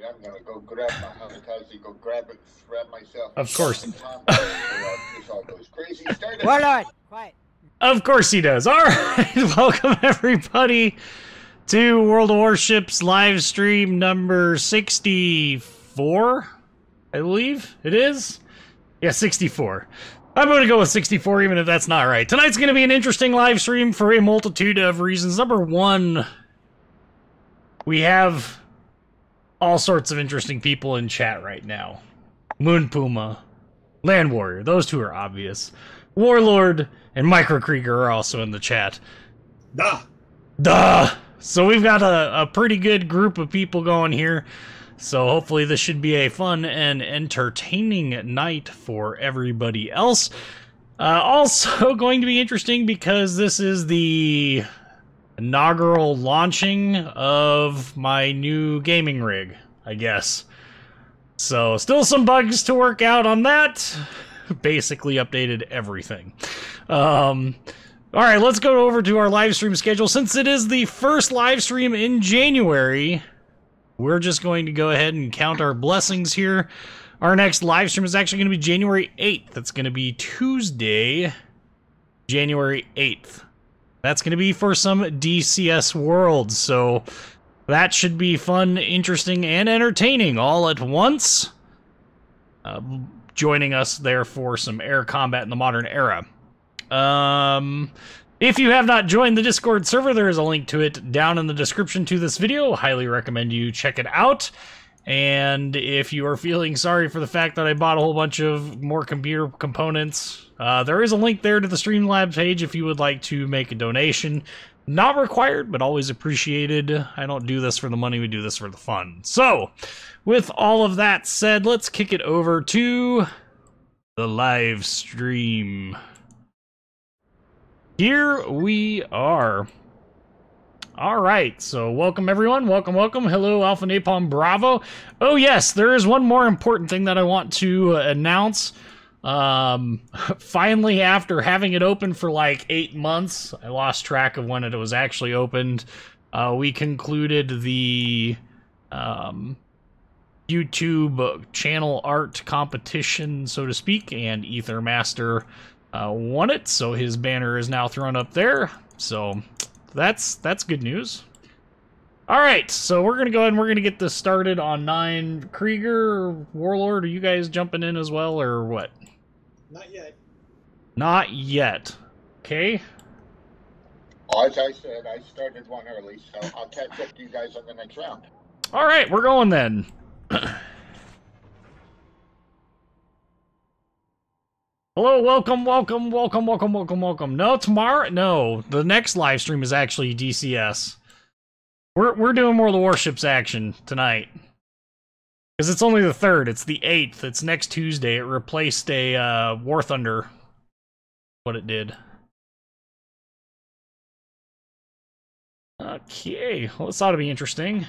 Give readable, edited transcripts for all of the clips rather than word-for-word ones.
I'm gonna go grab my kamikaze, go grab it, strap myself. Of course. This all goes crazy. Start Warlord, quiet. Of course he does. All right, welcome everybody to World of Warships live stream number 64, I believe it is. Yeah, 64. I'm going to go with 64, even if that's not right. Tonight's going to be an interesting live stream for a multitude of reasons. Number one, we have all sorts of interesting people in chat right now. Moon Puma, Land Warrior, those two are obvious. Warlord and Micro Krieger are also in the chat. Duh! So we've got a pretty good group of people going here. So hopefully this should be a fun and entertaining night for everybody else. Also going to be interesting because this is the inaugural launching of my new gaming rig, I guess. So still some bugs to work out on that. Basically updated everything. Alright, let's go over to our live stream schedule. Since it is the first live stream in January, we're just going to go ahead and count our blessings here. Our next live stream is actually going to be January 8th. That's going to be Tuesday, January 8th. That's going to be for some DCS Worlds, so that should be fun, interesting, and entertaining all at once. Joining us there for some air combat in the modern era. If you have not joined the Discord server, there is a link to it down in the description to this video. Highly recommend you check it out. And if you are feeling sorry for the fact that I bought a whole bunch of more computer components, there is a link there to the Streamlabs page if you would like to make a donation. Not required, but always appreciated. I don't do this for the money, we do this for the fun. So, with all of that said, let's kick it over to the live stream. Here we are. Alright, so welcome everyone, welcome. Hello, Alpha Napalm Bravo. Oh yes, there is one more important thing that I want to announce. Finally, after having it open for like 8 months, I lost track of when it was actually opened, we concluded the YouTube channel art competition, so to speak, and Ethermaster won it, so his banner is now thrown up there. So that's good news. Alright, so we're gonna go ahead and we're gonna get this started on 9. Krieger, Warlord, are you guys jumping in as well, or what? Not yet. Not yet. Okay. As I said, I started one early, so I'll catch up to you guys on the next round. Alright, we're going then. Hello, welcome. No, tomorrow? No, the next live stream is actually DCS. We're doing World of Warships action tonight. Because it's only the 3rd, it's the 8th, it's next Tuesday. It replaced a War Thunder. What it did. Okay, well, this ought to be interesting.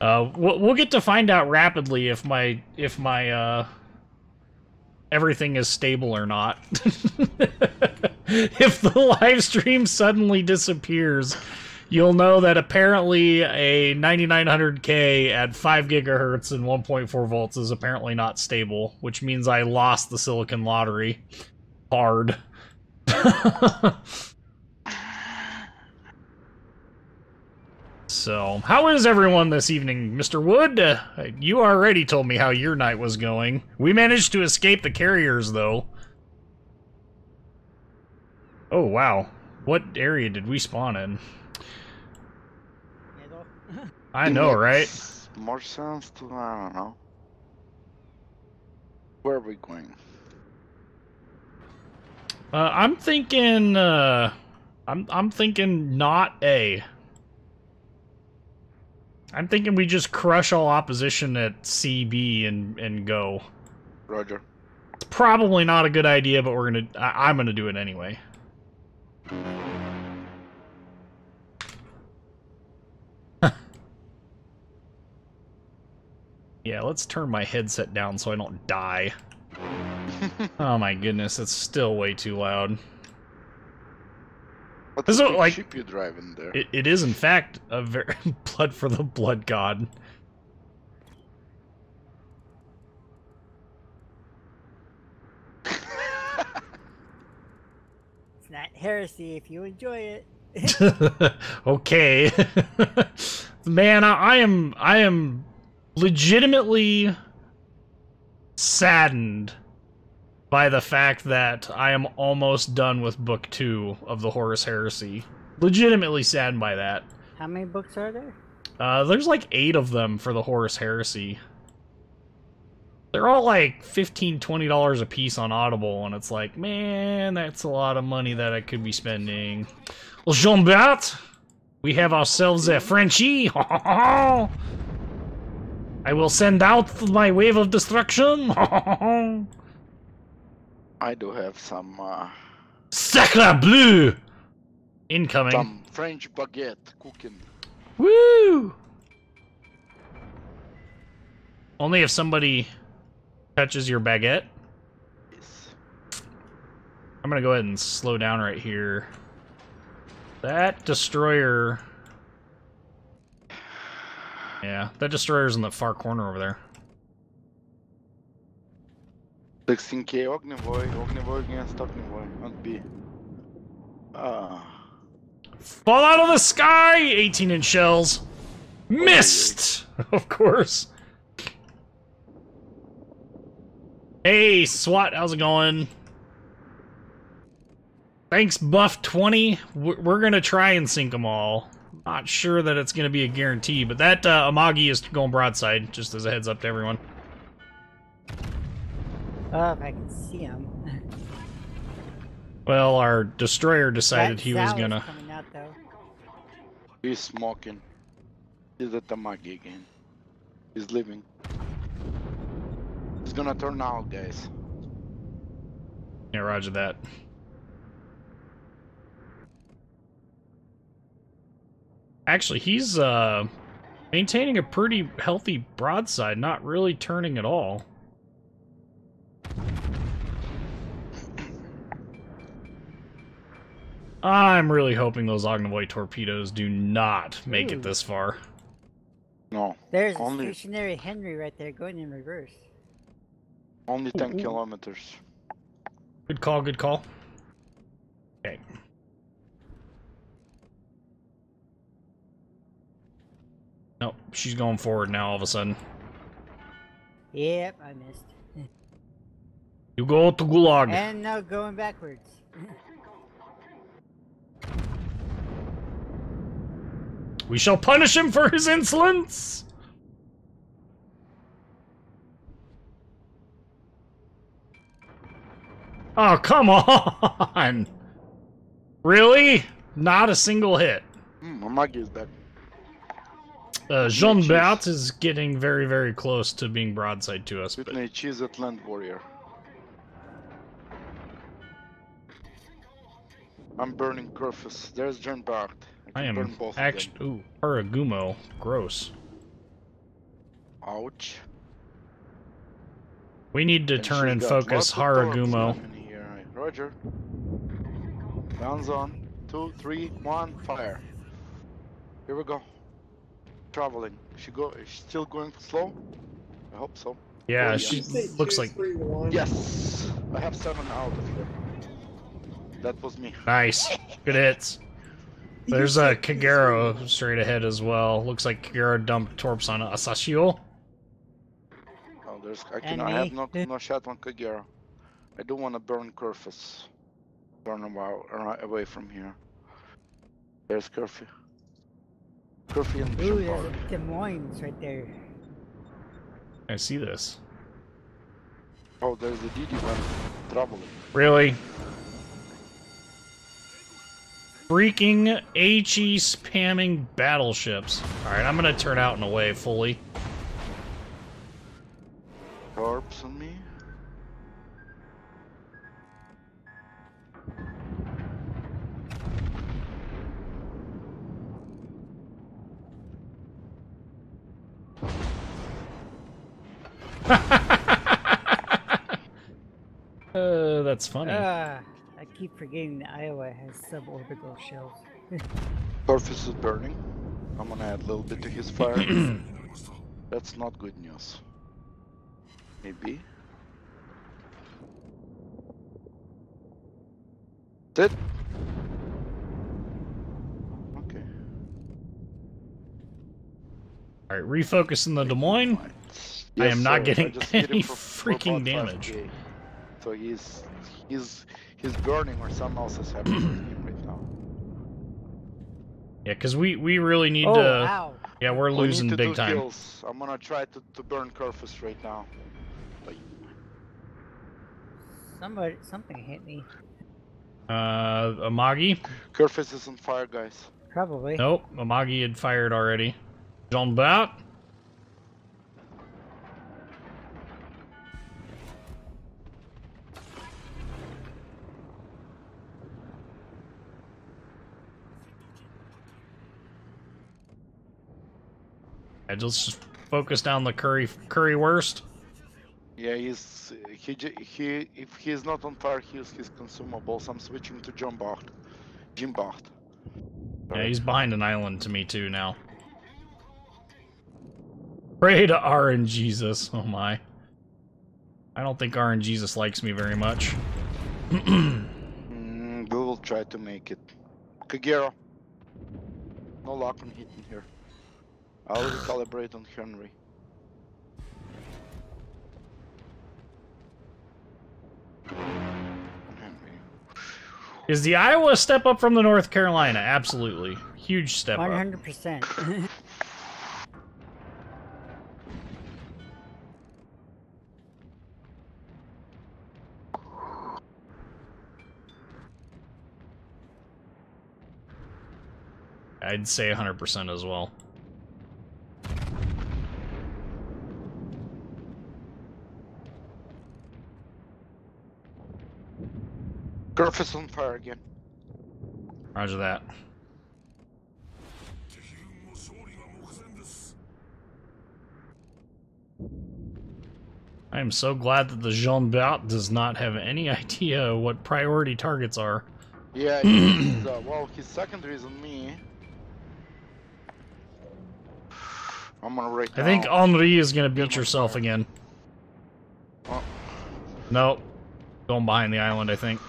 We'll get to find out rapidly if my everything is stable or not. If the live stream suddenly disappears, you'll know that apparently a 9900K at 5 gigahertz and 1.4 volts is apparently not stable, which means I lost the Silicon Lottery. Hard. So, how is everyone this evening? Mr. Wood, you already told me how your night was going. We managed to escape the carriers, though. Oh, wow. What area did we spawn in? I know, right? More sense to, I don't know. Where are we going? I'm thinking, I'm thinking not A. I'm thinking we just crush all opposition at CB and go. Roger. It's probably not a good idea, but I'm gonna do it anyway. Yeah, let's turn my headset down so I don't die. Oh my goodness, it's still way too loud. What's This the is big like ship you driving there? it is in fact a very blood for the blood god. It's not heresy if you enjoy it. Okay. Man, I am legitimately saddened by the fact that I am almost done with book 2 of the Horus Heresy. Legitimately saddened by that. How many books are there? There's like 8 of them for the Horus Heresy. They're all like $15, $20 a piece on Audible, and it's like, man, that's a lot of money that I could be spending. Well, Jean-Bert, we have ourselves a Frenchie. I will send out my wave of destruction. I do have some Sacre bleu! Incoming. some French baguette cooking. Woo! Only if somebody touches your baguette. Yes. I'm gonna go ahead and slow down right here. That destroyer... Yeah, that destroyer's in the far corner over there. 16k Ognevoi against Ognevoi on B. Fall out of the sky! 18-inch shells. Missed! Of course. Hey, SWAT, how's it going? Thanks, Buff20. We're gonna try and sink them all. Not sure that it's gonna be a guarantee, but that Amagi is going broadside, just as a heads up to everyone. Oh, if I can see him. Well, our destroyer decided he was gonna... coming out, though. He's smoking. He's at the Tamagi again. He's leaving. He's gonna turn out, guys. Yeah, roger that. Actually, he's maintaining a pretty healthy broadside, not really turning at all. I'm really hoping those Ognavoid torpedoes do not make it this far. No. There's only, a stationary Henry right there going in reverse. Only 10 kilometers. Good call, good call. Okay. Nope, she's going forward now all of a sudden. Yep, I missed. You go to Gulag. And now going backwards. We shall punish him for his insolence! Oh, come on! Really? Not a single hit. Amagi is dead. Jean-Bert is getting very, very close to being broadside to us. Whitney Cheese at Land Warrior. I'm burning Curfus. There's John Bart. I can burn am both actually... Ooh, Paragumo. Gross. Ouch. We need to And turn she's and got focus lots of torps Haragumo. in here. Roger. Guns on. 2, 3, 1, fire. Here we go. Traveling. Is she still going slow? I hope so. Yeah, Oh, she yes. looks like... Yes! I have 7 out of here. That was me. Nice. Good hits. There's a Kagero straight ahead as well. Looks like Kagero dumped torps on Asashio. Oh, I have no shot on Kagero. I do want to burn Curfus. Burn him away from here. There's Curfew. Curfew and Ooh, Jean there's Bart. a Des Moines right there. I see this. Oh, there's a DD one traveling. Really? Freaking HE spamming battleships. Alright, I'm gonna turn out and away fully. Torps on me. That's funny. I keep forgetting that Iowa has suborbital shells. Surface is burning. I'm gonna add a little bit to his fire. That's not good news. Maybe. Sit. Okay. All right, refocusing the Des Moines. I am not getting any freaking damage. So he's burning, or something else is happening to him right now. Yeah, because we really need Oh, to. wow. Yeah, we're We losing need to big do time. kills. I'm gonna try to burn Kerfus right now. Like, Something hit me. Amagi? Kerfus is on fire, guys. Probably. Nope, Amagi had fired already. Jean Bat? I just focus down the curry worst. Yeah, if he's not on fire, he's his consumables. I'm switching to Jimbacht. Yeah, he's behind an island to me too now. Pray to RNGesus. Oh my. I don't think RNGesus likes me very much. We will try to make it. Kagero. No luck on hitting here. I'll recalibrate on Henry. Is the Iowa a step up from the North Carolina? Absolutely. Huge step up. 100%. I'd say 100% as well. Graf is on fire again. Roger that. I am so glad that the Jean Bat does not have any idea what priority targets are. Yeah, he's, well, his secondary is on me. I'm gonna right now. I think Henri is gonna beat yourself again. Oh. Nope. Going behind the island, I think.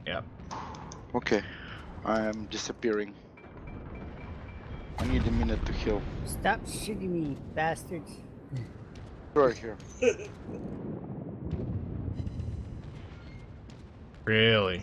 Yeah. Okay. I am disappearing. I need a minute to heal. Stop shooting me, bastards. Right here. Really?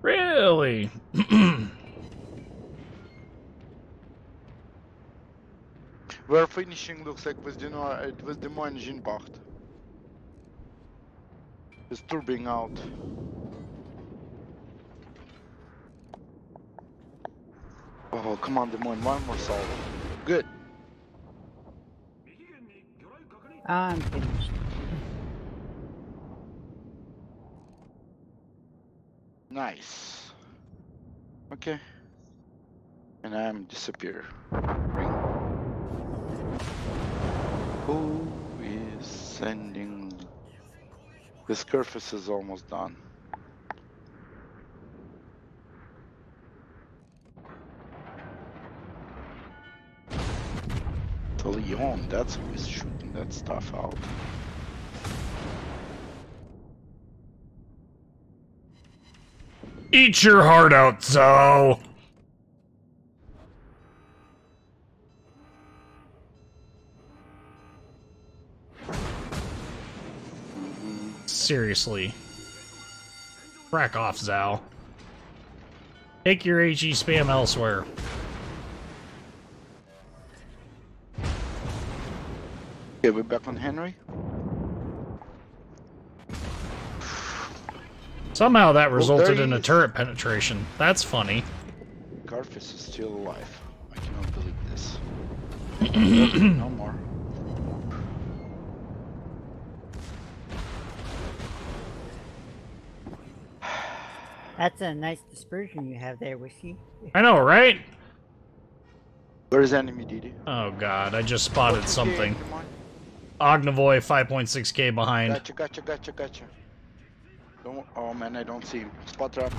Really? We're finishing, looks like, with Des Moines Ginbacht. It's turbing out. Oh, come on, Des Moines, one more solve. Good. I'm finished. Nice. Okay. And I'm disappear. Who is sending? This surface is almost done. To Leon, that's who is shooting that stuff out. Eat your heart out, so. Seriously. Crack off, Zhao. Take your HE spam elsewhere. Okay, we're back on Henry. Somehow that resulted in a turret penetration. That's funny. Garfus is still alive. I cannot believe this. No more. That's a nice dispersion you have there, Wishy. I know, right? Where's enemy, Didi? Oh god, I just spotted Okay, something. come on. Ognovoy 5.6k behind. Gotcha. Don't, oh man, I don't see him. Spot trap.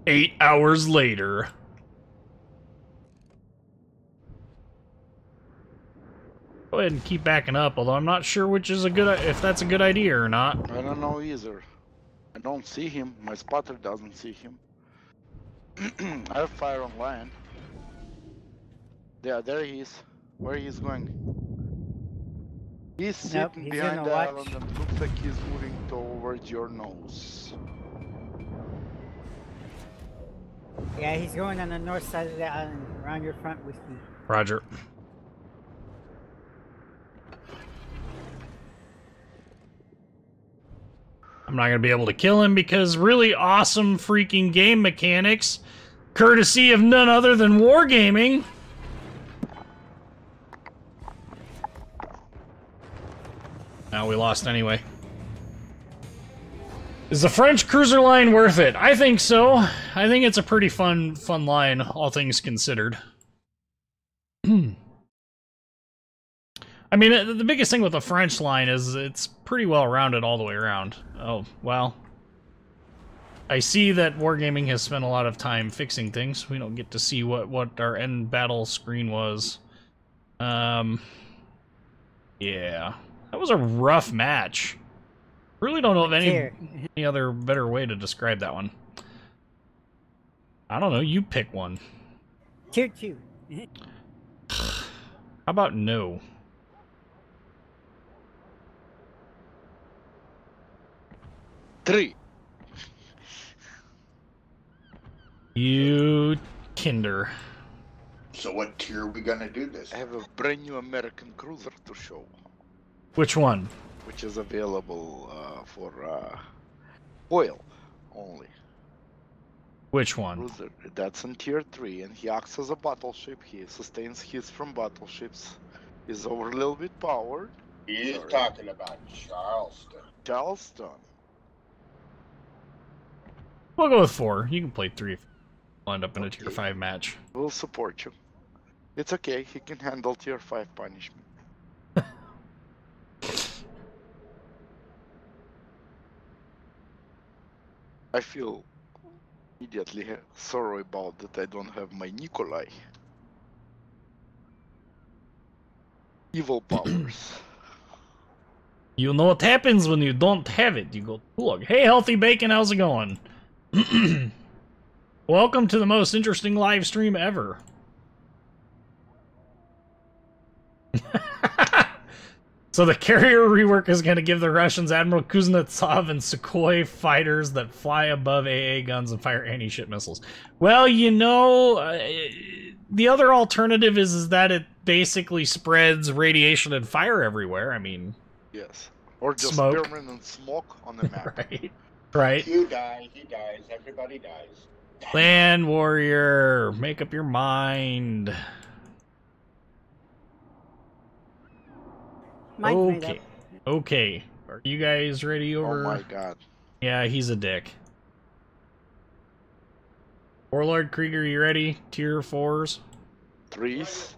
Eight hours later. Go ahead and keep backing up, although I'm not sure which is a good if that's a good idea or not. I don't know either. I don't see him. My spotter doesn't see him. I have fire on land. Yeah, there he is. Where he is going? He's sitting he's behind gonna the watch. island and looks like he's moving towards your nose. Yeah, he's going on the north side of the island, around your front, Wishy. Roger. I'm not going to be able to kill him because really awesome freaking game mechanics, courtesy of none other than Wargaming. Now we lost anyway. Is the French cruiser line worth it? I think so. I think it's a pretty fun line, all things considered. I mean, the biggest thing with the French line is it's pretty well rounded all the way around. Oh, well. I see that Wargaming has spent a lot of time fixing things. We don't get to see what our end battle screen was. Yeah. That was a rough match. Really don't know of any other better way to describe that one. I don't know, you pick one. Tier 2. How about no? Three. You kinder. So what tier are we gonna do this? I have a brand new American cruiser to show, Which one? which is available for oil only. Which one? Cruiser. That's in tier 3, and he acts as a battleship. He sustains hits from battleships. He's over a little bit powered. He's Sorry. talking about Charleston. Charleston. We'll go with 4. You can play 3 if you end up in a tier Okay. 5 match. We'll support you. It's okay. He can handle tier 5 punishment. I feel immediately sorry about that I don't have my Nikolai. Evil powers. You know what happens when you don't have it. You go, look. Hey, Healthy Bacon, how's it going? Welcome to the most interesting live stream ever. So the carrier rework is going to give the Russians Admiral Kuznetsov and Sukhoi fighters that fly above AA guns and fire anti-ship missiles. Well, you know, the other alternative is that it basically spreads radiation and fire everywhere. I mean, Yes. Or just Smoke. permanent smoke on the map. right? Right. You die, he dies, everybody dies. Land warrior, make up your mind. Mine's made Okay. Okay. Are you guys ready over? Oh my god. Yeah, he's a dick. Warlord Krieger, you ready? Tier 4s? 3s?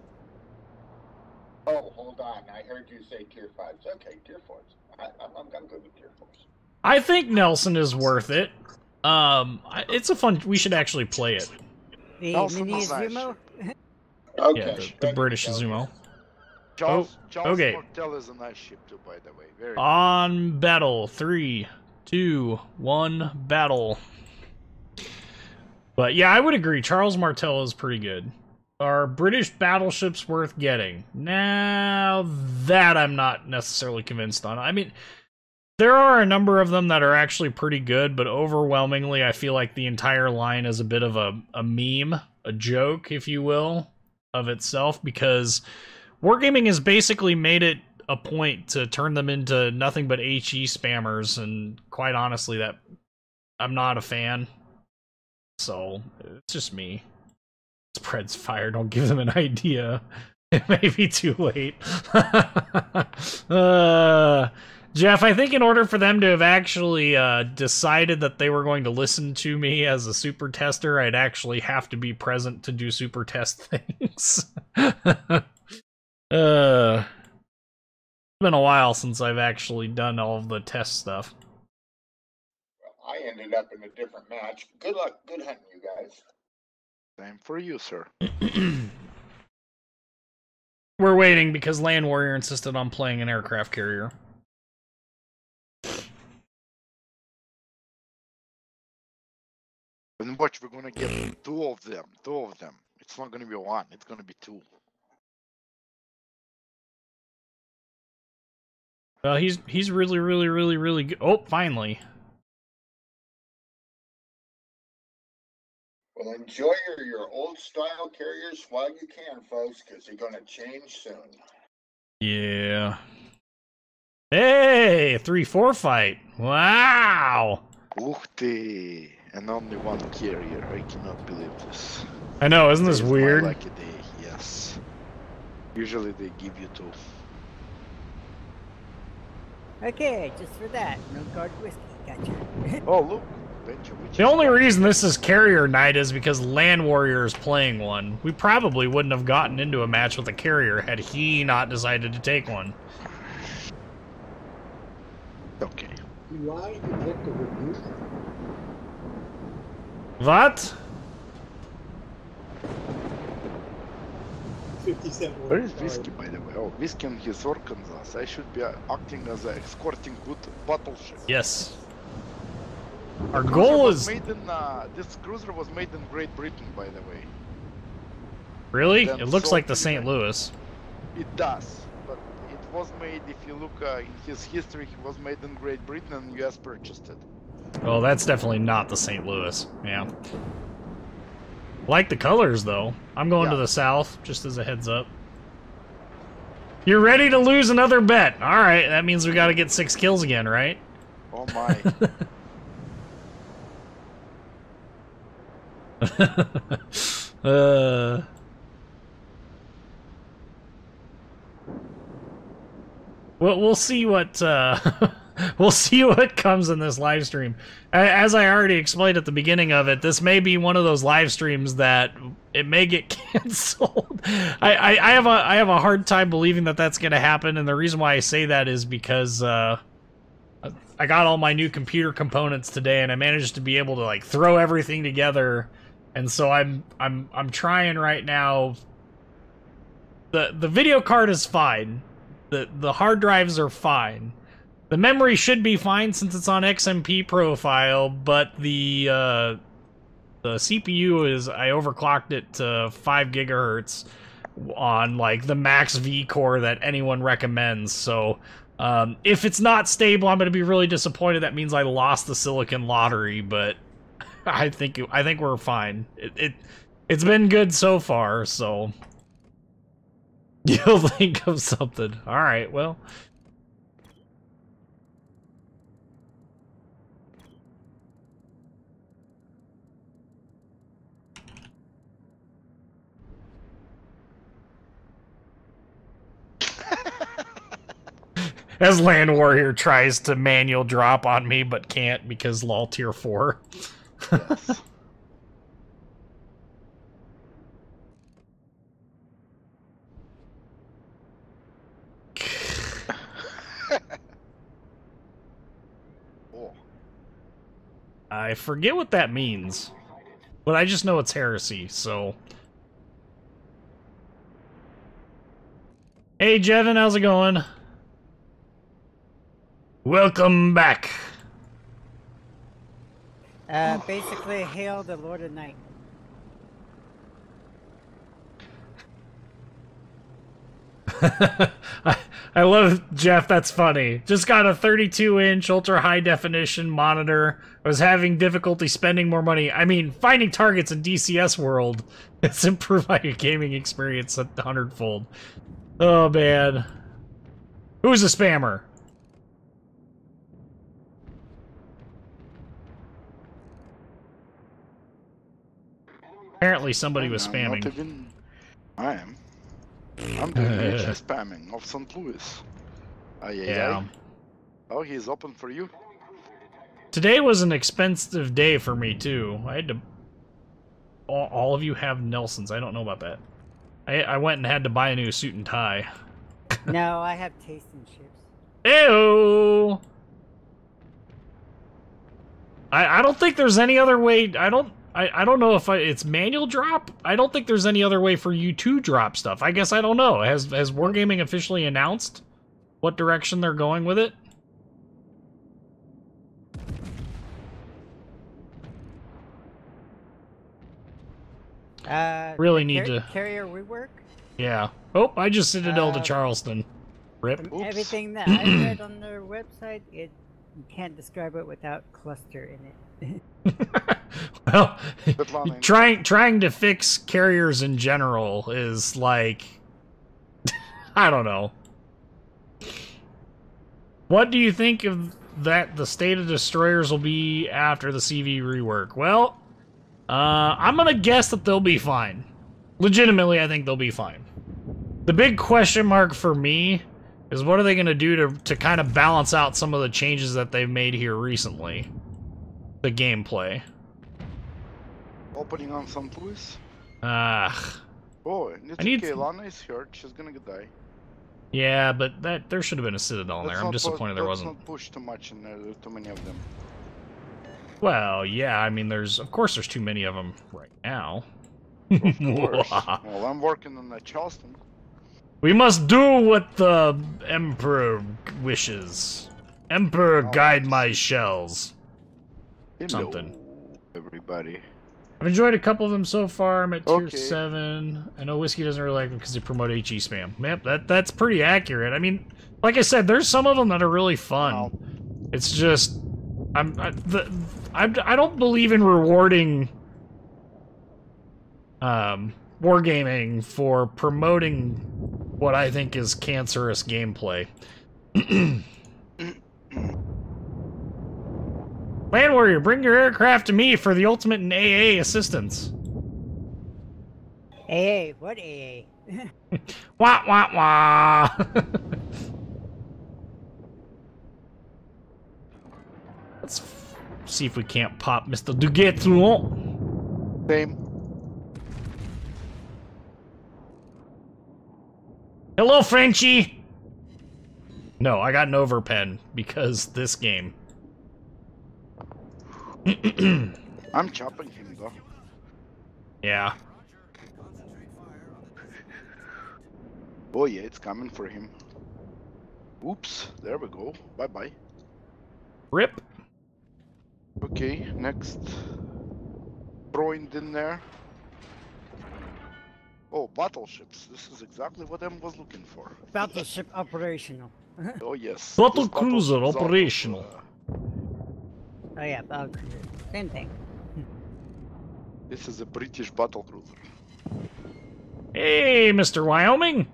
Oh, hold on. I heard you say tier 5s. Okay, tier 4s. I'm good with tier 4s. I think Nelson is worth it. It's a fun. We should actually play it. The Also mini not Zumo? Okay. Yeah, the British Zumo. Charles okay. Martel is a nice ship too, by the way. Very On battle. 3, 2, 1, battle. But yeah, I would agree. Charles Martel is pretty good. Are British battleships worth getting? Now, that I'm not necessarily convinced on. I mean, there are a number of them that are actually pretty good, but overwhelmingly, I feel like the entire line is a bit of a meme, a joke, if you will, of itself, because Wargaming has basically made it a point to turn them into nothing but HE spammers, and quite honestly, that I'm not a fan. So, it's just me. Spreads fire, don't give them an idea. It may be too late. Jeff, I think in order for them to have actually decided that they were going to listen to me as a super tester, I'd actually have to be present to do super test things. It's been a while since I've actually done all of the test stuff. I ended up in a different match. Good luck. Good hunting, you guys. Same for you, sir. We're waiting because Land Warrior insisted on playing an aircraft carrier. And watch, we're gonna get two of them. It's not gonna be one, it's gonna be two. Well, he's really good. Oh, finally. Well, enjoy your old style carriers while you can, folks, because they're going to change soon. Yeah. Hey, 3-4 fight. Wow. Uhti! And only one carrier. I cannot believe this. I know, isn't this Today is weird? my lucky day, yes. Usually they give you two. Okay, just for that. No guard whiskey. Gotcha. Oh, look. The only reason this is carrier night is because Land Warrior is playing one. We probably wouldn't have gotten into a match with a carrier had he not decided to take one. Okay. Why you get the review? What? 57. Where is Whiskey, by the way? Oh, Whiskey and his Arkansas. I should be acting as an escorting good battleship. Yes. Our Cruiser goal was is... made in, this cruiser was made in Great Britain, by the way. Really? Then It looks sold like the to St. the- Louis. It does, but it was made, if you look in his history, it was made in Great Britain and US purchased it. Oh, that's definitely not the St. Louis. Yeah. Like the colors, though. I'm going to the south, just as a heads up. You're ready to lose another bet. Alright, that means we gotta get 6 kills again, right? Oh my. We'll see what we'll see what comes in this live stream. As I already explained at the beginning of it, this may be one of those live streams that it may get canceled. I have a hard time believing that that's going to happen, and the reason why I say that is because I got all my new computer components today, and I managed to be able to like throw everything together, and so I'm trying right now. The video card is fine. The hard drives are fine. The memory should be fine since it's on XMP profile, but the CPU is, I overclocked it to 5 gigahertz on like the max V core that anyone recommends. So if it's not stable, I'm going to be really disappointed. That means I lost the silicon lottery, but I think we're fine. It's been good so far, so you'll think of something. All right, well. As Land Warrior tries to manual drop on me, but can't because LOL tier 4. Yes. Oh. I forget what that means, but I just know it's heresy, so... Hey, Jevin, how's it going? Welcome back. Basically, hail the Lord of Night. I love Jeff, that's funny. Just got a 32-inch ultra high definition monitor. I was having difficulty spending more money. I mean, finding targets in DCS world. It's improved my gaming experience 100-fold. Oh man. Who's a spammer? Apparently somebody was spamming. Not even... I am. I'm doing HE spamming of St. Louis. Yeah. Oh, he's open for you. Today was an expensive day for me too. I had to. All of you have Nelsons. I don't know about that. I went and had to buy a new suit and tie. No, I have taste in chips. Ew. I don't think there's any other way. I don't know if it's manual drop. I don't think there's any other way for you to drop stuff. I guess I don't know. Has Wargaming officially announced what direction they're going with it? Really need to carrier rework. Yeah. Oh, I just Citadel to Charleston. Rip. From everything that I read on their website, you can't describe it without cluster in it. Well, trying to fix carriers in general is like, I don't know. What do you think of that? The state of destroyers will be after the CV rework? Well, I'm gonna guess that they'll be fine. Legitimately, I think they'll be fine. The big question mark for me is what are they gonna do to kind of balance out some of the changes that they've made here recently? The gameplay. Opening on St. Louis. Oh, Lana is hurt. She's gonna die. Yeah, but there should have been a Citadel there. I'm disappointed there wasn't. Let's not push too much in there. There's too many of them. Well, yeah, I mean, of course there's too many of them right now. Of course. Well, I'm working on that Charleston. We must do what the Emperor wishes. Emperor, guide my shells. Hello, something. Everybody. I've enjoyed a couple of them so far. I'm at tier 7. I know Whiskey doesn't really like them because they promote HE spam. Yep, that's pretty accurate. I mean, like I said, there's some of them that are really fun. It's just, I don't believe in rewarding wargaming for promoting what I think is cancerous gameplay. Land Warrior, bring your aircraft to me for the ultimate in AA assistance. AA? What AA? Wah, wah, wah. Let's see if we can't pop Mr. Duguay-Toulon. Same. Hello, Frenchie! No, I got an overpen because this game. I'm chopping him though. Yeah. Oh yeah, it's coming for him. Oops, there we go. Bye-bye. Rip. Okay, next. Throwing in there. Oh, battleships. This is exactly what I was looking for. Battleship operational. Oh yes. Battle cruiser operational. Oh yeah, battle cruiser. Same thing. This is a British battle cruiser. Hey, Mr. Wyoming.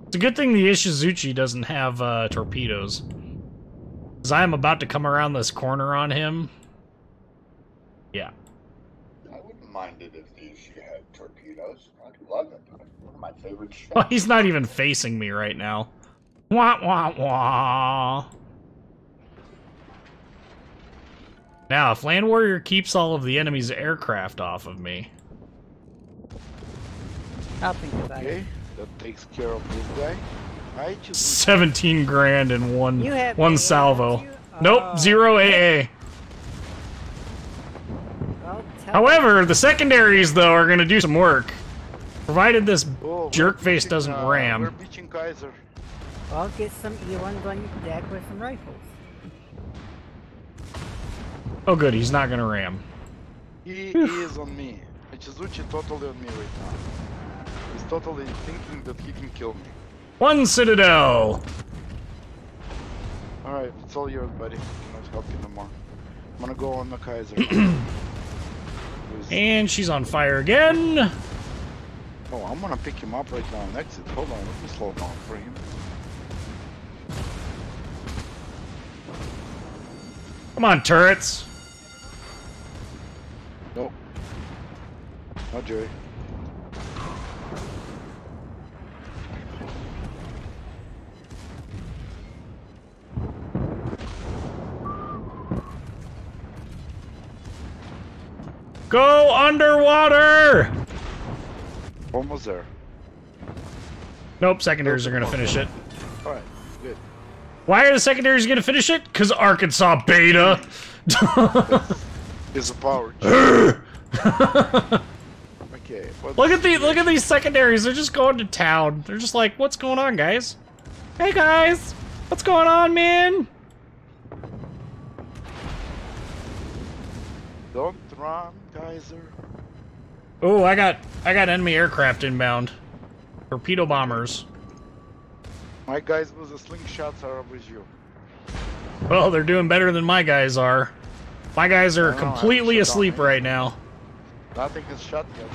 It's a good thing the Ishizuchi doesn't have torpedoes. Because I am about to come around this corner on him. Yeah. I wouldn't mind it if the Ishi had torpedoes. I'd love it. One of my favorite ships. Well, he's not even facing me right now. Wah, wah, wah. Now, if Land Warrior keeps all of the enemy's aircraft off of me... I'll think about it. Okay, that takes care of this guy. I just 17 grand in one AA, salvo. Nope, 0 AA. Well, However, the secondaries, though, are going to do some work. Provided this jerkface doesn't ram. We're beaching Kaiser. I'll get some E1s on your deck with some rifles. Oh good, he's not gonna ram. He is on me. Chizuchi totally on me right now. He's totally thinking that he can kill me. One Citadel! Alright, it's all yours, buddy. I cannot help you no more. I'm gonna go on the Kaiser. And she's on fire again! Oh, I'm gonna pick him up right now and exit. Hold on, let me slow down for him. Come on, turrets! Nope. No, Jerry. Go underwater! Almost there. Nope, secondaries are gonna finish it. Alright, good. Why are the secondaries gonna finish it? Because Arkansas Beta! It's a power. Okay. Look at these secondaries, they're just going to town. They're just like, what's going on, guys? Hey guys! What's going on, man? Don't run, Kaiser. Oh, I got enemy aircraft inbound. Torpedo bombers. My guys with the slingshots are with you. Well, they're doing better than my guys are. My guys are completely asleep right now. Nothing is shot yet.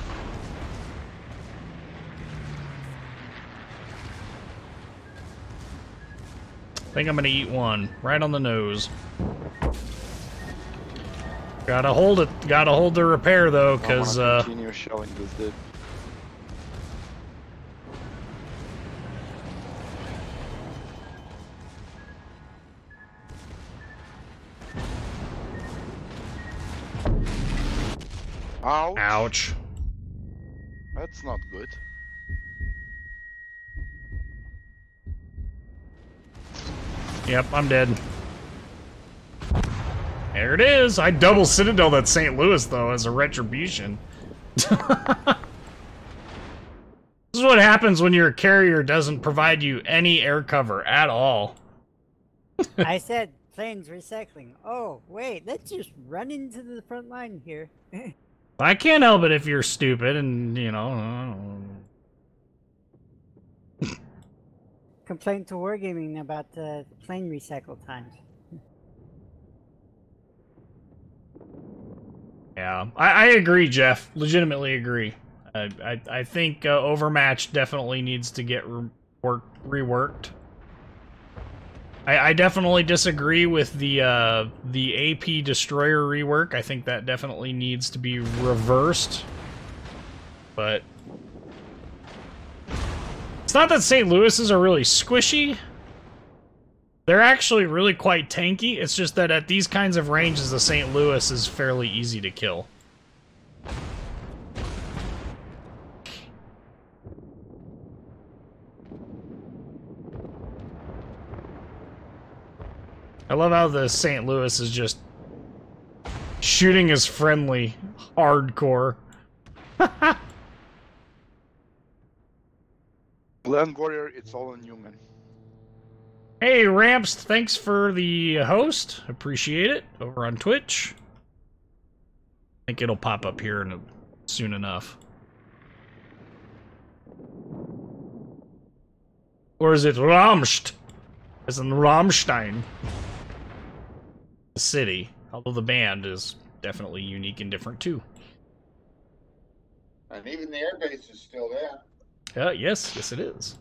I think I'm gonna eat one. Right on the nose. Gotta hold it. Gotta hold the repair though, cause continue shelling this dude. Ouch. Ouch. That's not good. Yep, I'm dead. There it is! I double Citadel that St. Louis, though, as a retribution. This is what happens when your carrier doesn't provide you any air cover at all. I said planes recycling. Oh, wait, let's just run into the front line here. I can't help it if you're stupid and, you know... Complain to Wargaming about the plane recycle times. Yeah, I agree, Jeff. Legitimately agree. I think Overmatch definitely needs to get reworked. I definitely disagree with the AP Destroyer rework. I think that definitely needs to be reversed. But it's not that St. Louis's are really squishy. They're actually really quite tanky. It's just that at these kinds of ranges, the St. Louis is fairly easy to kill. I love how the St. Louis is just shooting as friendly, hardcore. Land Warrior, it's all on human. Hey, Ramps, thanks for the host. Appreciate it. Over on Twitch. I think it'll pop up here soon enough. Or is it Ramst? As in Rammstein. The city. Although the band is definitely unique and different too. And even the airbase is still there. Yes it is.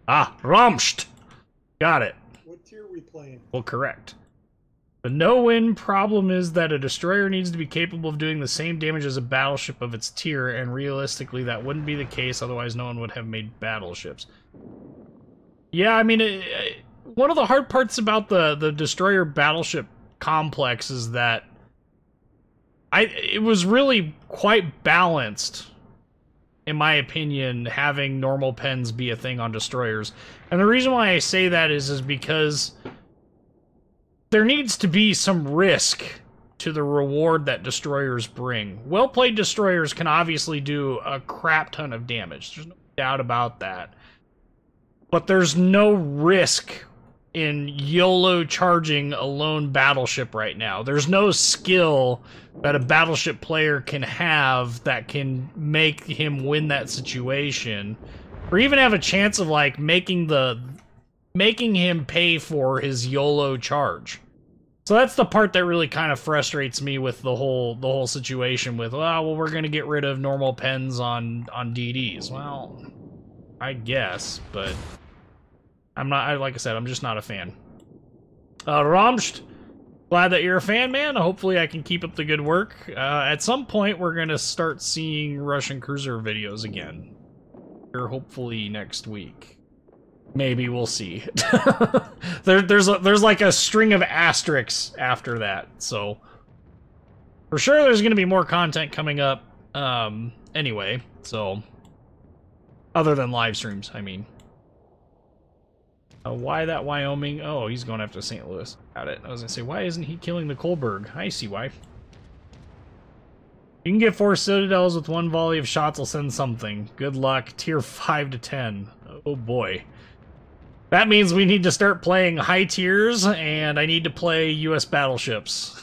Ramst! Got it. What tier are we playing? Well, correct. The no-win problem is that a destroyer needs to be capable of doing the same damage as a battleship of its tier, and realistically that wouldn't be the case, otherwise no one would have made battleships. Yeah, I mean, one of the hard parts about the destroyer battleship complex is that it was really quite balanced, in my opinion, having normal pens be a thing on destroyers. And the reason why I say that is because there needs to be some risk to the reward that destroyers bring. Well-played destroyers can obviously do a crap ton of damage. There's no doubt about that. But there's no risk in YOLO charging a lone battleship right now. There's no skill that a battleship player can have that can make him win that situation, or even have a chance of like making him pay for his YOLO charge. So that's the part that really kind of frustrates me with the whole situation with, well, we're gonna get rid of normal pens on DDs. Well, I guess, but I'm not, like I said, I'm just not a fan. Ramst, glad that you're a fan, man. Hopefully I can keep up the good work. At some point, we're going to start seeing Russian cruiser videos again. Or hopefully next week. Maybe, we'll see. there's like a string of asterisks after that, so... For sure there's going to be more content coming up, anyway, so... Other than live streams, I mean. Why that Wyoming? Oh, he's going after St. Louis. Got it. I was going to say, why isn't he killing the Kohlberg? I see why. You can get 4 Citadels with 1 volley of shots. I'll send something. Good luck. Tier 5 to 10. Oh boy. That means we need to start playing high tiers, and I need to play US battleships.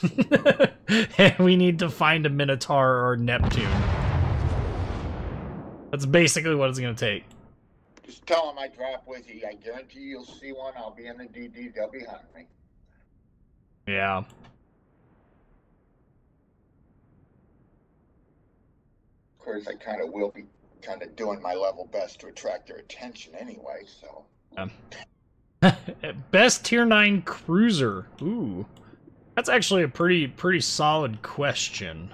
And we need to find a Minotaur or Neptune. That's basically what it's going to take. Just tell them I drop with you. I guarantee you'll see one. I'll be in the DD. They'll be hunting me. Yeah. Of course, I kind of will be kind of doing my level best to attract their attention anyway, so... Best tier 9 cruiser. Ooh. That's actually a pretty solid question.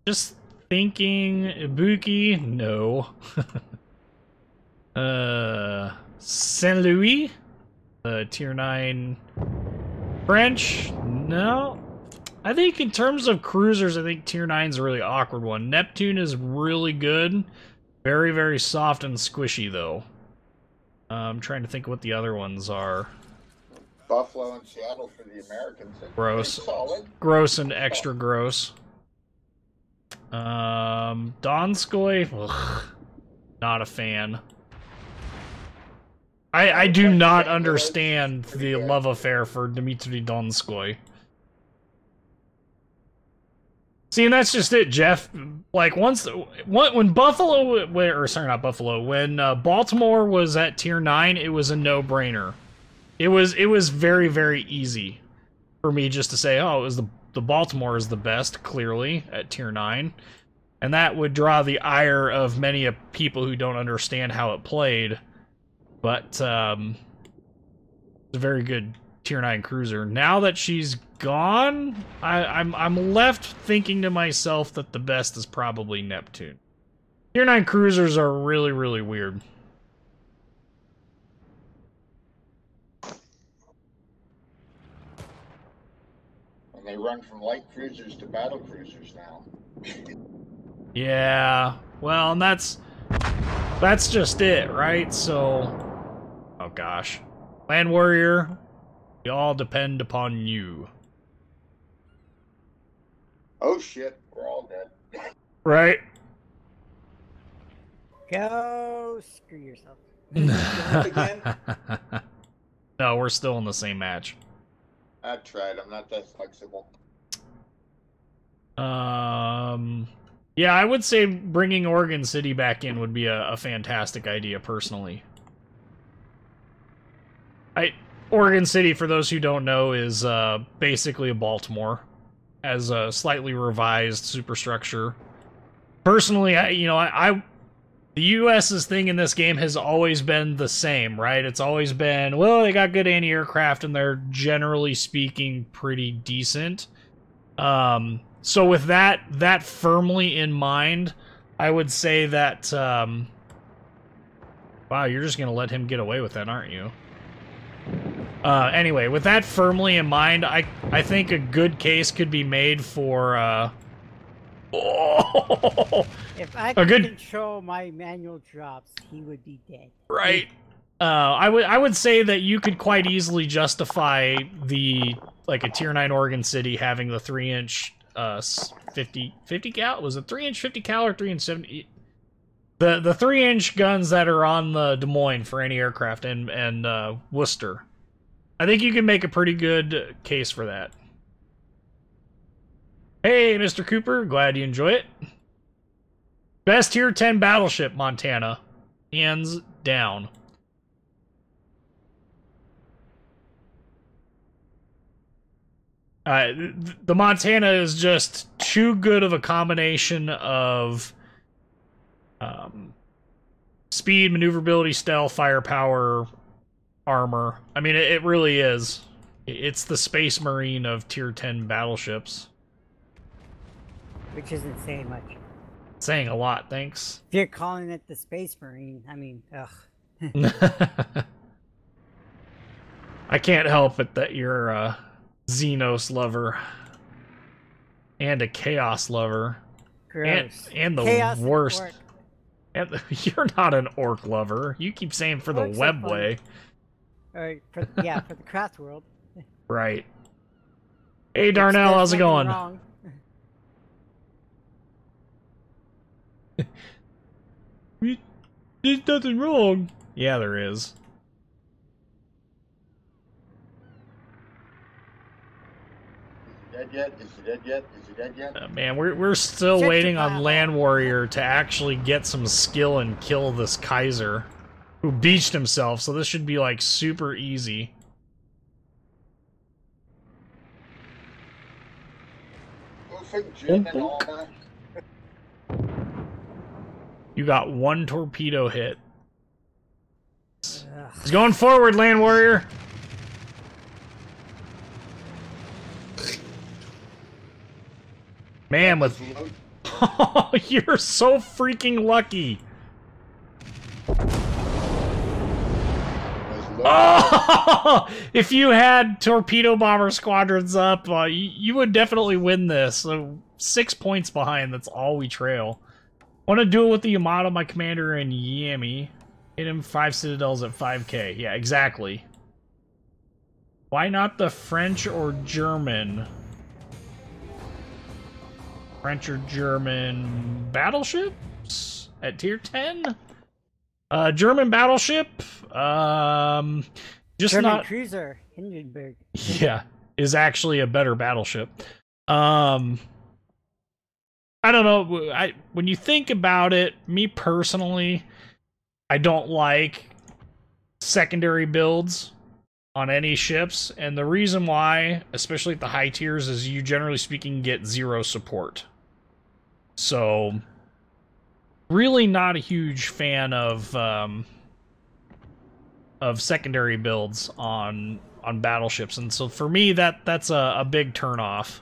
Just thinking Ibuki, no. Saint Louis, tier 9 French, no. I think in terms of cruisers, I think tier 9's a really awkward one. Neptune is really good. Very, very soft and squishy, though. I'm trying to think what the other ones are. Buffalo and Seattle for the Americans. Gross. Solid. Gross and extra gross. Donskoy, ugh, not a fan. I do not understand the love affair for Dmitry Donskoy. See, and that's just it, Jeff. Like, when Buffalo, or sorry, not Buffalo, when Baltimore was at tier 9, it was a no-brainer. It was very, very easy for me just to say, oh, it was the Baltimore is the best, clearly, at tier 9. And that would draw the ire of many people who don't understand how it played. But, it's a very good tier 9 cruiser. Now that she's gone, I'm left thinking to myself that the best is probably Neptune. Tier 9 cruisers are really, really weird. And they run from light cruisers to battle cruisers now. Yeah, well, and that's just it, right? So, oh gosh. Land Warrior, we all depend upon you. Oh shit, we're all dead. Right? Go screw yourself. Again? No, we're still in the same match. I tried, I'm not that flexible. Yeah, I would say bringing Oregon City back in would be a fantastic idea, personally. Oregon City, for those who don't know, is basically a Baltimore, as a slightly revised superstructure. Personally, the U.S.'s thing in this game has always been the same, right? It's always been, well, they got good anti-aircraft, and they're, generally speaking, pretty decent. So with that firmly in mind, I would say that, wow, you're just going to let him get away with that, aren't you? Anyway, with that firmly in mind, I think a good case could be made for, If I could control my manual drops, he would be dead. Right. I would say that you could quite easily justify a tier 9 Oregon City having the 3-inch 50 cal? Was it 3-inch 50 cal or 3-inch 70? The 3-inch guns that are on the Des Moines for any aircraft and Worcester. I think you can make a pretty good case for that. Hey, Mr. Cooper, glad you enjoy it. Best tier 10 battleship, Montana. Hands down. The Montana is just too good of a combination of speed, maneuverability, stealth, firepower, armor. I mean, it really is. It's the Space Marine of Tier 10 battleships. Which isn't saying much. Saying a lot, thanks. If you're calling it the Space Marine, I mean, ugh. I can't help it that you're a Xenos lover. And a Chaos lover. Gross. And the Chaos worst. And orc. And you're not an orc lover. You keep saying for the Orcs are fun. webway. Or for, yeah, for the craft world. Right. Hey Darnell, how's it going? Wrong. There's nothing wrong. Yeah, there is. Dead yet? Is he dead yet? Is he dead yet? Man, we're still Check waiting the on file. Land Warrior to actually get some skill and kill this Kaiser, who beached himself. So this should be like super easy. Goofing Jim and all that. You got one torpedo hit. Ugh. He's going forward, Land Warrior. Man, with oh, you're so freaking lucky. Oh, if you had torpedo bomber squadrons up, you would definitely win this. So 6 points behind. That's all we trail. Want to duel with the Yamato, my commander, and Yami. Hit him 5 citadels at 5k. Yeah, exactly. Why not the French or German? French or German battleships at tier 10? German battleship? Just German not cruiser, Hindenburg. yeah, is actually a better battleship. I don't know. When you think about it, me personally, I don't like secondary builds on any ships, and the reason why, especially at the high tiers, is you generally speaking get 0 support. So, really not a huge fan of secondary builds on battleships, and so for me that's a big turnoff.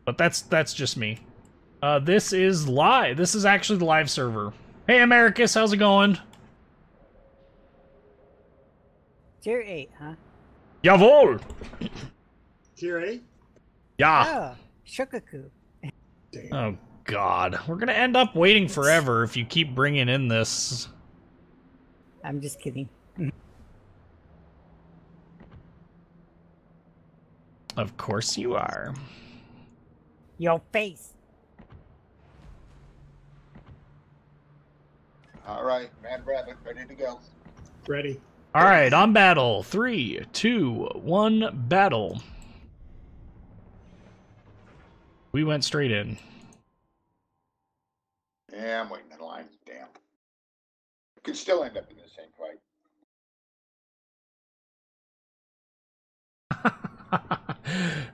But that's just me. This is live. This is actually the live server. Hey Americus, how's it going? Tier 8, huh? Jawohl! Tier 8? Yeah. Oh, Shokaku. Damn. Oh god. We're gonna end up waiting forever if you keep bringing in this. I'm just kidding. Of course you are. Your face. All right, Mad Rabbit, ready to go. Ready. Alright, on battle. 3, 2, 1, battle. We went straight in. Yeah, I'm waiting in line. Damn. Could still end up in the same fight.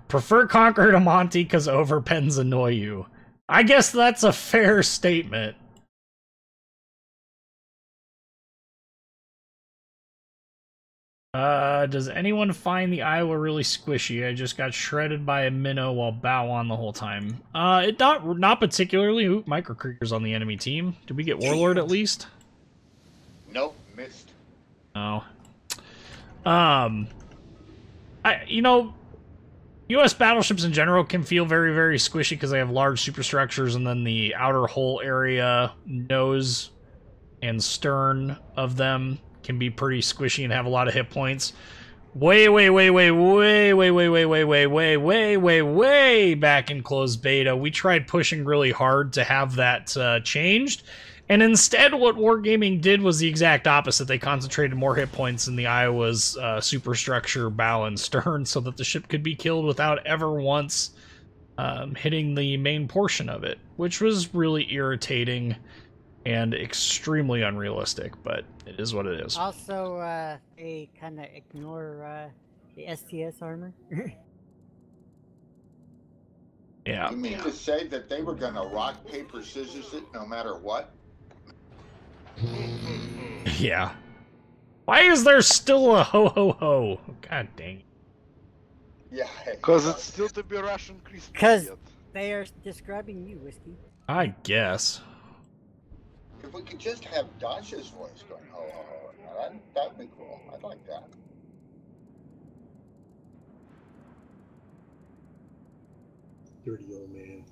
Prefer Conqueror to Monty because overpens annoy you. I guess that's a fair statement. Does anyone find the Iowa really squishy? I just got shredded by a minnow while bow on the whole time. It not particularly. Ooh, Microcreeker's on the enemy team. Did we get Warlord at least? Nope, missed. Oh. You know, U.S. battleships in general can feel very, very squishy because they have large superstructures, and then the outer hull area, nose, and stern of them can be pretty squishy and have a lot of hit points. Way back in closed beta, we tried pushing really hard to have that changed. And instead, what Wargaming did was the exact opposite. They concentrated more hit points in the Iowa's superstructure, bow, and stern so that the ship could be killed without ever once hitting the main portion of it, which was really irritating and extremely unrealistic, but it is what it is. Also, they kind of ignore the STS armor. Yeah. You mean to say that they were going to rock, paper, scissors it no matter what? Yeah. Why is there still a ho-ho-ho? God dang it. Yeah. Because it's still to be Russian Christmas Because yet. they are describing you, Whiskey. I guess. If we could just have Dasha's voice going, ho, ho, ho, now that'd be cool. I'd like that. Dirty old man.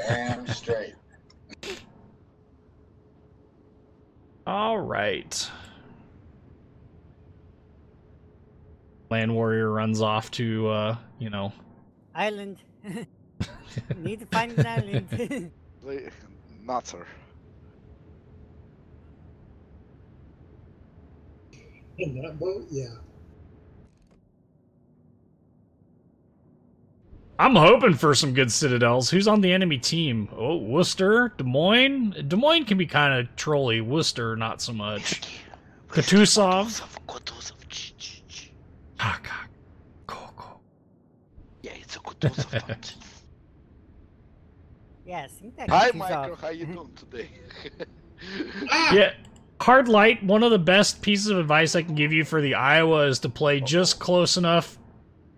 Damn straight. All right. Land Warrior runs off to, you know. Island. Need to find an island. Not, sir. In that boat, yeah. I'm hoping for some good citadels. Who's on the enemy team? Oh, Worcester, Des Moines. Des Moines can be kind of trolly. Worcester, not so much. Kutuzov. Ah, God. Go. Yeah, it's a Kutuzov. Yeah, think that Hi, Kutuzov. Michael. How you doing today? Yeah. Hard light, one of the best pieces of advice I can give you for the Iowa is to play just close enough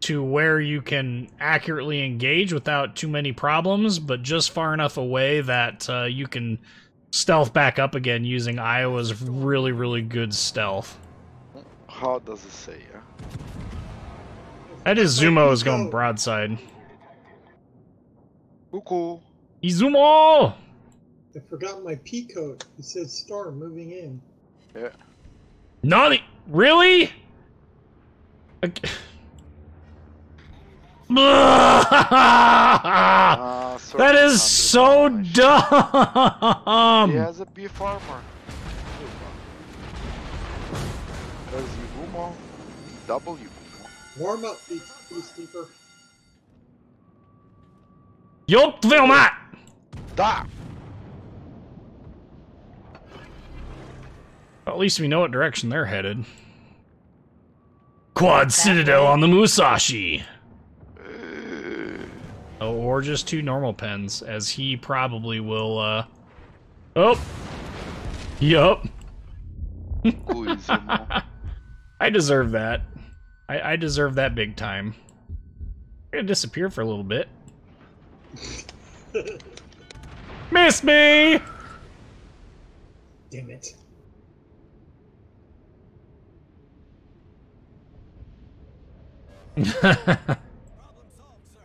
to where you can accurately engage without too many problems, but just far enough away that you can stealth back up again using Iowa's really, really good stealth. How does it say, yeah? That is Zumo is going broadside. Cuckoo. Izumo! I forgot my P code. It says storm moving in. Yeah. Nani? Really? Okay. That is so dumb! He has a beef armor. There's Yugumo. Double Yugumo. Warm up, Peacekeeper. Yup, Vilmat! Da! At least we know what direction they're headed. Quad Citadel on the Musashi! Oh, or just 2 normal pens, as he probably will, Oh! Yup. I deserve that. I deserve that big time. I'm gonna disappear for a little bit. Miss me! Damn it.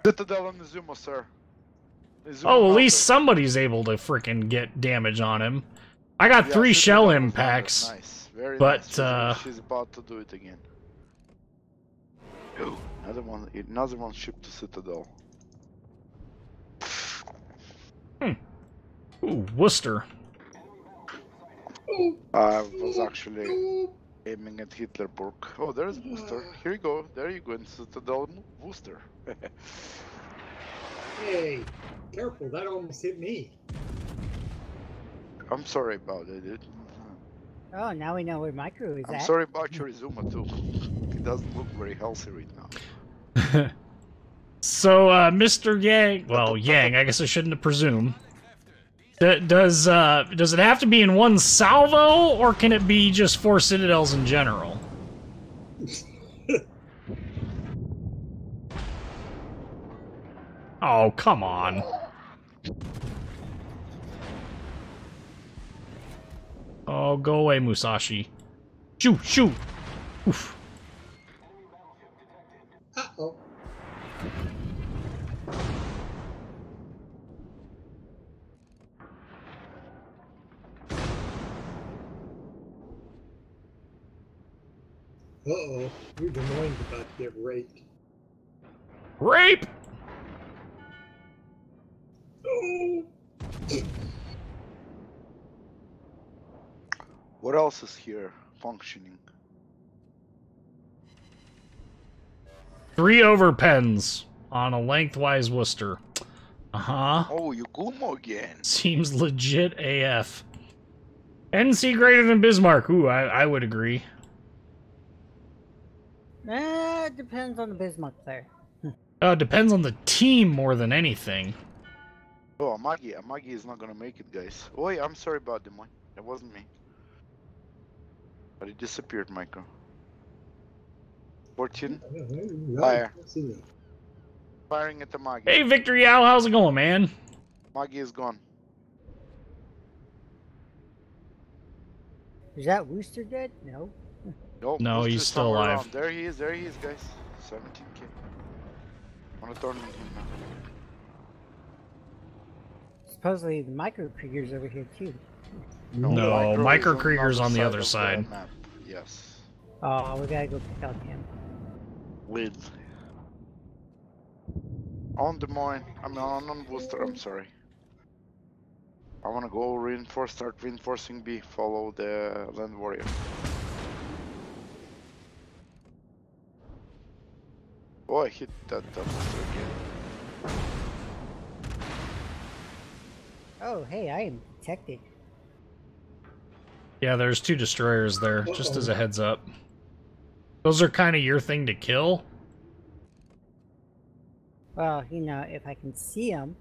Citadel on Izumo, sir. Izumo Oh, at melted. least somebody's able to frickin' get damage on him. I got 3 shell Citadel was impacts. Nice, very but, nice. She's about to do it again. Oh, another one shipped to Citadel. Ooh, Worcester. I was actually aiming at Hitlerburg. Oh, there's Worcester. Here you go. There you go in Citadel, Worcester. Hey, careful, that almost hit me. I'm sorry about it, dude. Oh, now we know where my crew is I'm at. sorry about your Izuma too. He doesn't look very healthy right now. So, Mr. Yang, well, Yang, I guess I shouldn't have presumed. Does it have to be in one salvo, or can it be just 4 citadels in general? Oh, come on. Oh, go away, Musashi. Shoo, shoo. Oof. Uh-oh. Uh-oh. Your Des Moines about to get raped. Rape! Oh! What else is here functioning? 3 overpens on a lengthwise Worcester. Uh-huh. Oh, Yugumo again. Seems legit AF. NC greater than Bismarck. Ooh, I would agree. It depends on the Bismarck there. Depends on the team more than anything. Oh, Amagi is not gonna make it, guys. Oh, yeah, I'm sorry about the one. That wasn't me. But it disappeared, Micro. 14. Fire. Firing at the Magi. Hey, Victor Yao, how's it going, man? Magi is gone. Is that Wooster dead? No. Nope, No, Booster's he's still somewhere alive. around. There he is, guys. 17k. On a tournament him now. Supposedly the micro Krieger's over here too. No, Micro Krieger's on the other of side. map. Yes. Oh, we gotta go pick out him. Lead. On Des Moines. I mean, on Booster, I'm sorry. I want to go start reinforcing B, follow the Land Warrior. Oh, I hit that Booster again. Oh, hey, I am detected. Yeah, there's 2 destroyers there, just as a heads up. Those are kind of your thing to kill. Well, you know, if I can see him.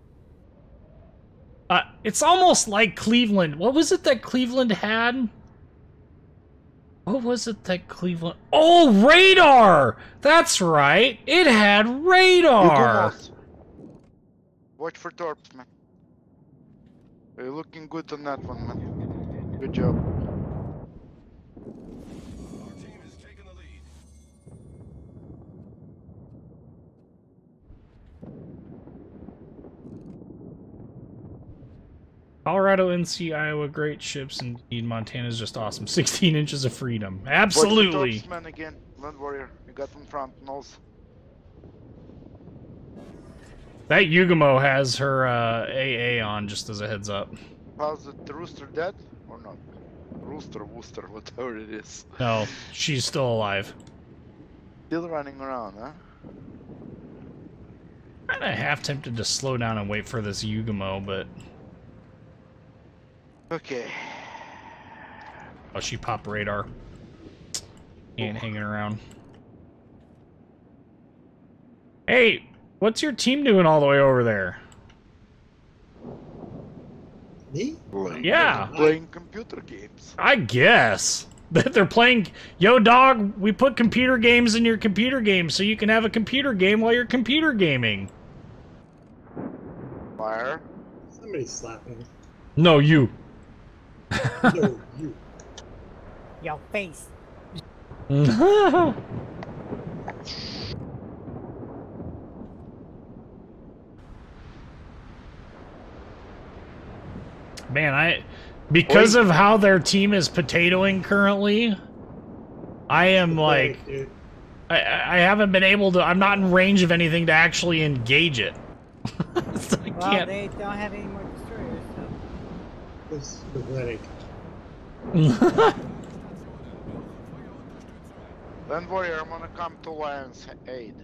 It's almost like Cleveland. What was it that Cleveland had? What was it that Cleveland... Oh, radar! That's right. It had radar. Watch for torps, man. You're looking good on that one, man. Good job. Our team is taking the lead. Colorado, NC, Iowa, great ships indeed. Montana's just awesome. 16 inches of freedom. Absolutely. Watch the torps, man, again. Land Warrior. You got in front, nose. That Yugamo has her AA on, just as a heads up. How's the Rooster dead? Or not? Rooster, Wooster, whatever it is. No, she's still alive. Still running around, huh? Kinda half tempted to slow down and wait for this Yugamo, but... Okay. Oh, she popped radar. He ain't hanging around. Hey, what's your team doing all the way over there? Me? Yeah. Playing computer games. I guess. They're playing... Yo, dog, we put computer games in your computer game so you can have a computer game while you're computer gaming. Fire. Somebody's slapping. No, you. No, you. Your face. Man, because of how their team is potatoing currently, I am like, Dude. I haven't been able to, I'm not in range of anything to actually engage it. So I Well, can't. they don't have any more destroyers, so. It's pathetic. Land Warrior, I'm gonna come to Lion's aid.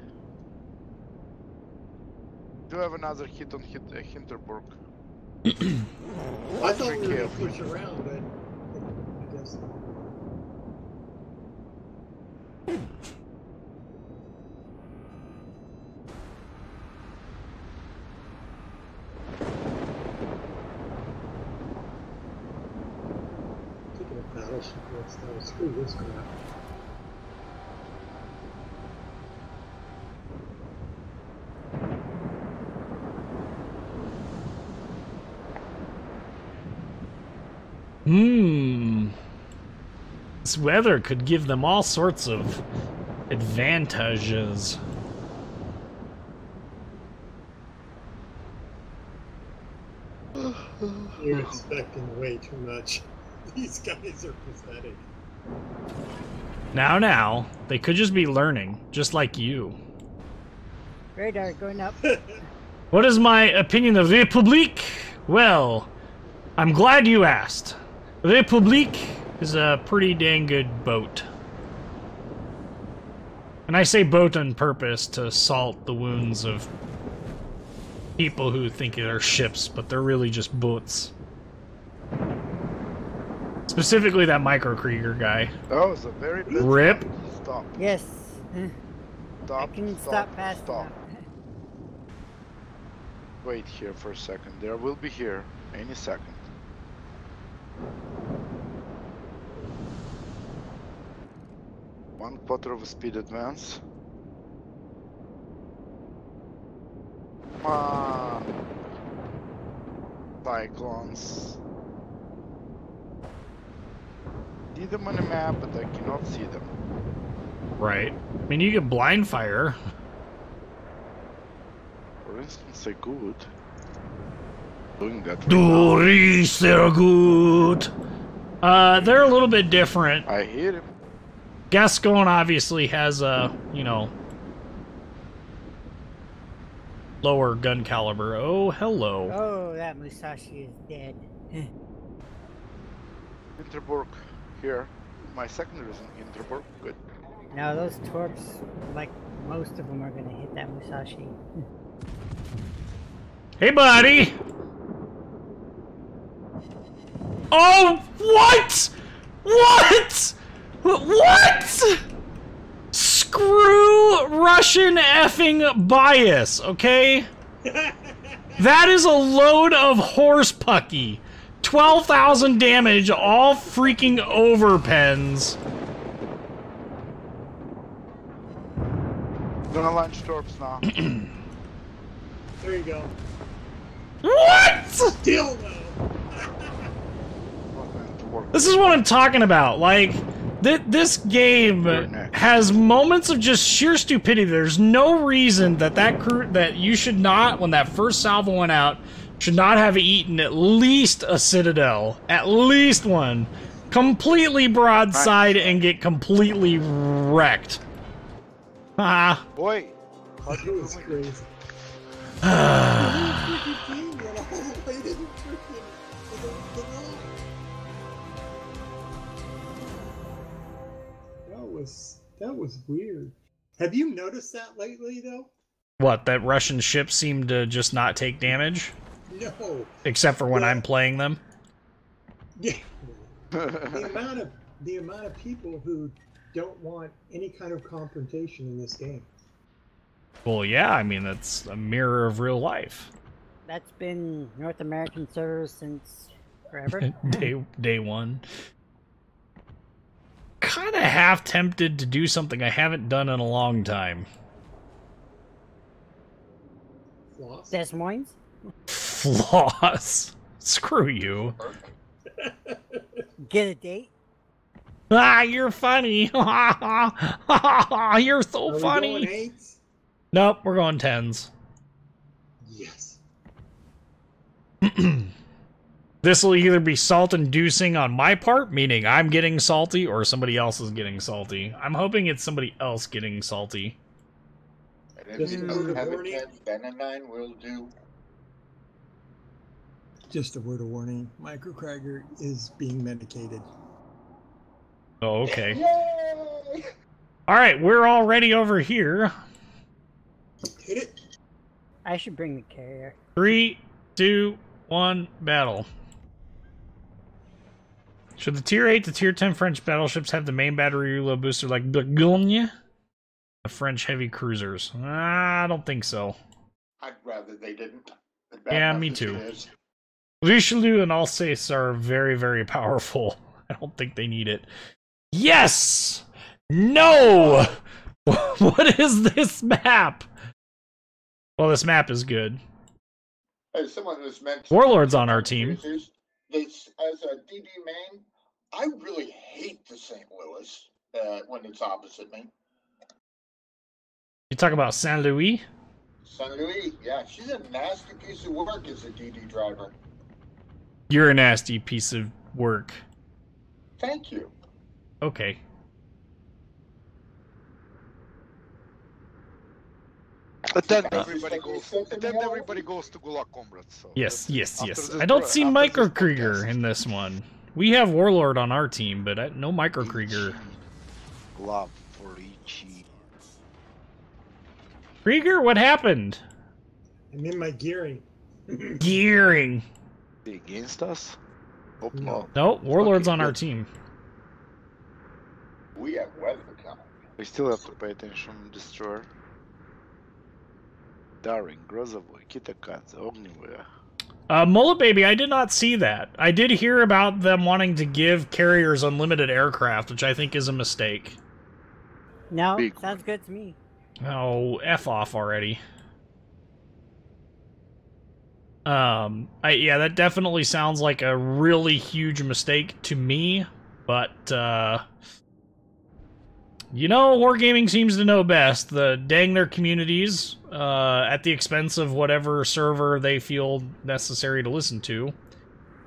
Do have another hit on Hinterburg. I thought we were going to careful. push around, but I guess. Taking a battleship next time. Screw this crap. This weather could give them all sorts of advantages. You're expecting way too much. These guys are pathetic. Now, they could just be learning, just like you. Radar going up. What is my opinion of Republique? Well, I'm glad you asked. Republique is a pretty dang good boat. And I say boat on purpose to salt the wounds of people who think they're ships, but they're really just boats. Specifically that Micro Krieger guy. That was a very bad Rip. round. Stop. Yes. Stop. I can stop fast Stop. enough. wait here for a second. There will be here any second. One quarter of a speed advance. Come on. Cyclones. See them on the map, but I cannot see them. Right. I mean, you get blind fire. For instance, I could. Doing that right Doris, they're good. They're a little bit different. now. I hear him. Gascon obviously has a, you know, lower gun caliber. Oh, hello. Oh, that Musashi is dead. Interborg here. My secondary is in Interborg. Good. Now those torps, like most of them, are gonna hit that Musashi. Hey, buddy. Oh, what? What? What? Screw Russian effing bias, okay? That is a load of horse pucky. 12,000 damage, all freaking overpens. Gonna launch torps now. There you go. What? Still no. This is what I'm talking about. Like, this game has moments of just sheer stupidity. There's no reason that that you should not, when that first salvo went out, should not have eaten at least a Citadel. At least one. Completely broadside and get completely wrecked. Ah. Boy. That was crazy. That was weird. Have you noticed that lately, though? What, that Russian ships seem to just not take damage? No. Except for when I'm playing them? Yeah. the amount of people who don't want any kind of confrontation in this game. Well, yeah, I mean, that's a mirror of real life. That's been North American servers since forever. Day one. Kind of half tempted to do something I haven't done in a long time. Floss? Des Moines? Floss. Screw you. Get a date? Ah, you're funny. You're so Are we funny. going 8s? Nope, we're going 10s. Yes. This will either be salt-inducing on my part, meaning I'm getting salty, or somebody else is getting salty. I'm hoping it's somebody else getting salty. And Just if you a word don't of have a warning. 10, then a 9 will do. Just a word of warning. Microcragger is being medicated. Oh, okay. Yay! Alright, we're already over here. Hit it. I should bring the carrier. 3, 2, 1, battle. Should the tier 8 to tier 10 French battleships have the main battery reload booster like Bourgogne? The French heavy cruisers. I don't think so. I'd rather they didn't. Bad Yeah, enough me as too. it is. Richelieu and Alsace are very, very powerful. I don't think they need it. Yes! No! What is this map? Well, this map is good. As someone who's mentioned Warlord's on our team. cruisers, this, as a DD main, I really hate the St. Louis when it's opposite me. You talk about Saint Louis? St. Louis, yeah, she's a nasty piece of work as a DD driver. You're a nasty piece of work. Thank you. Okay. But then Everybody everybody goes to Gulag Comrades. So Yes, yes, after yes. this I don't bro- see after Micro this Krieger podcast- in this one. We have Warlord on our team, but no Micro Krieger. Love for Ichi. Krieger, what happened? I'm in my gearing. Gearing. They against us? Hope No. not. No, Warlord's Okay, on our good. team. We have weather coming. We still have to pay attention to Destroyer. Daring, Grozovoi, Kitakadze, Ognivoya. Mullet Baby, I did not see that. I did hear about them wanting to give carriers unlimited aircraft, which I think is a mistake. No, Big sounds good to me. Oh, F off already. Yeah, that definitely sounds like a really huge mistake to me, but, you know, Wargaming seems to know best. Dang their communities, at the expense of whatever server they feel necessary to listen to.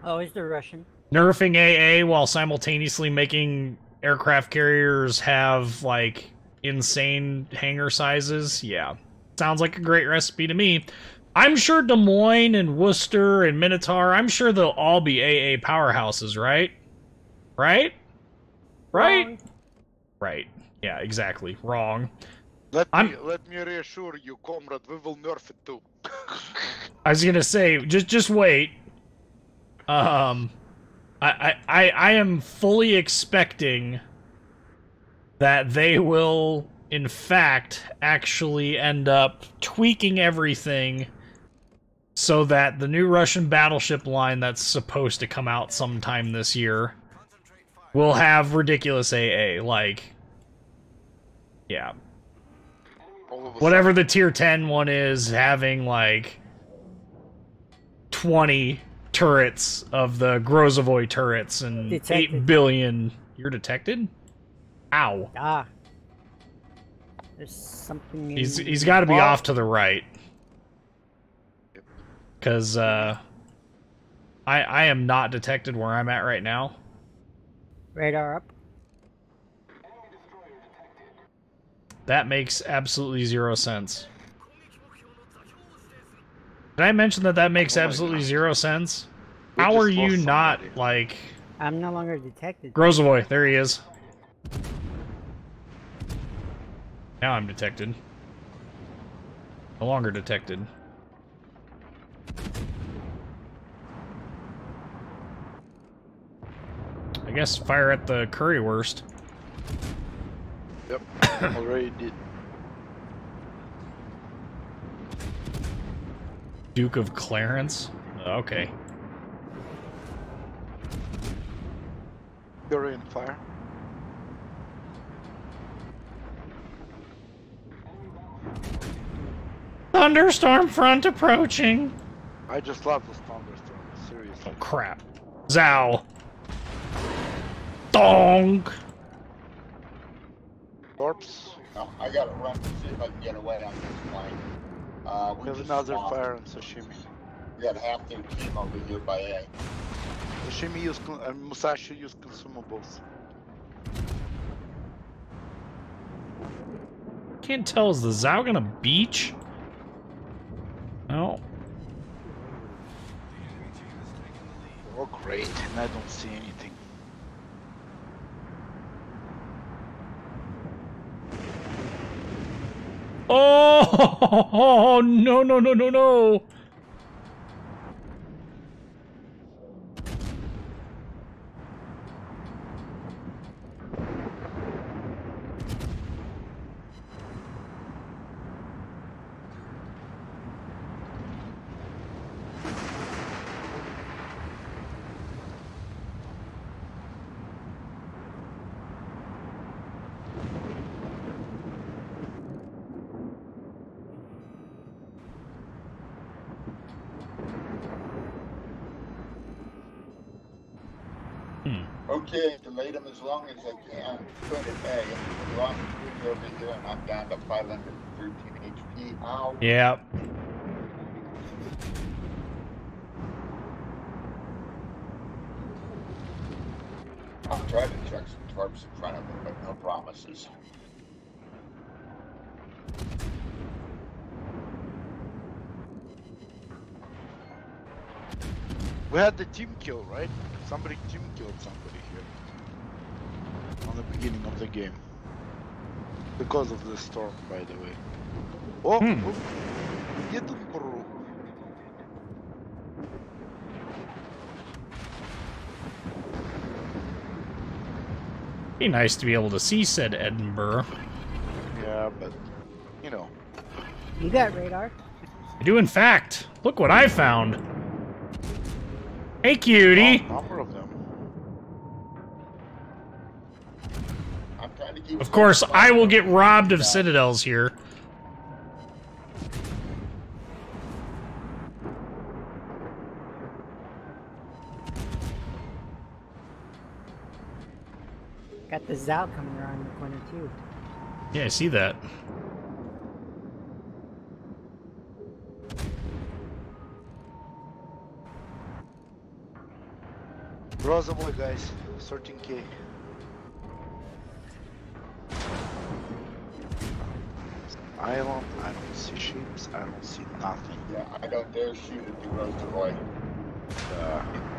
Oh, is the Russian? Nerfing AA while simultaneously making aircraft carriers have, like, insane hangar sizes. Yeah. Sounds like a great recipe to me. I'm sure Des Moines and Worcester and Minotaur, I'm sure they'll all be AA powerhouses, right? Right? Right? Wrong. Right. Yeah, exactly. Wrong. Let me reassure you, comrade, we will nerf it too. I was gonna say, just wait. I am fully expecting that they will, in fact, actually end up tweaking everything so that the new Russian battleship line that's supposed to come out sometime this year will have ridiculous AA, like, yeah. Whatever the tier 10 one is, having, like, 20 turrets of the Grozovoi turrets and Detected. 8 billion... You're detected? Ow. Ah. There's something in... He's got to be off to the right. Because, I am not detected where I'm at right now. Radar up. That makes absolutely 0 sense. Did I mention that makes absolutely 0 sense? We How just are you lost not, somebody. like... I'm no longer detected. Grozovoi, there he is. Now I'm detected. No longer detected. I guess fire at the currywurst. Yep, already did. Duke of Clarence? Okay. You're in fire. Thunderstorm front approaching! I just love this thunderstorm, seriously. Crap. Zow. Dong! Corpse. No, I gotta run to see if I can get away on this plane. We There's just another swamped. fire on sashimi. We got half their team over here by A. Sashimi use Musashi use consumables. Can't tell, is the Zao gonna beach? No. Oh great, and I don't see anything. Oh, no, no, no, no, no. Okay, delayed them as long as I can. Put it A. We lost 3 over here, and I'm down to 513 HP. Ow. Yeah. I'll try to check some tarps in front of them, but no promises. We had the team kill, right? Somebody team killed somebody here. On the beginning of the game. Because of the storm, by the way. Oh! Oh. Где тут пору? Be nice to be able to see said Edinburgh. Yeah, but, you know. You got radar. I do, in fact. Look what I found. Hey, cutie. Oh, number of them. I'm trying to keep. Of course, I will get robbed of citadels here. Got the Zao coming around the corner too. Yeah, I see that. Rosa boy, guys. 13k. Island, I don't see ships, I don't see nothing. Yeah, I don't dare shoot at the Rosa boy.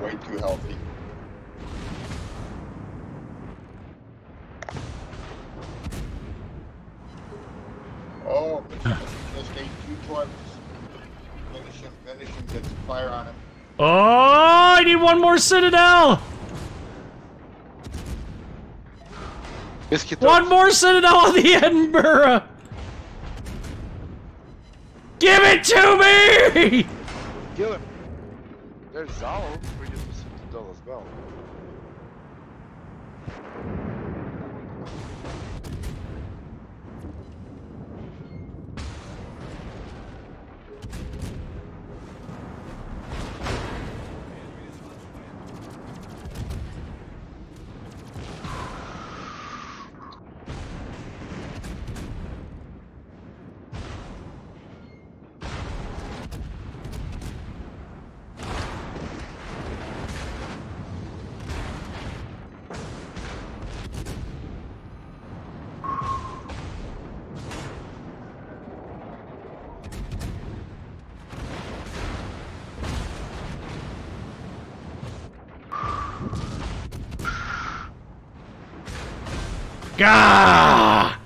Way too healthy. Oh, just ate 2 torps. Finish him, get some fire on him. Oh, I need one more citadel! One more citadel on the Edinburgh! Give it to me! Kill him. There's Zalo for you to $60 as well. Gah!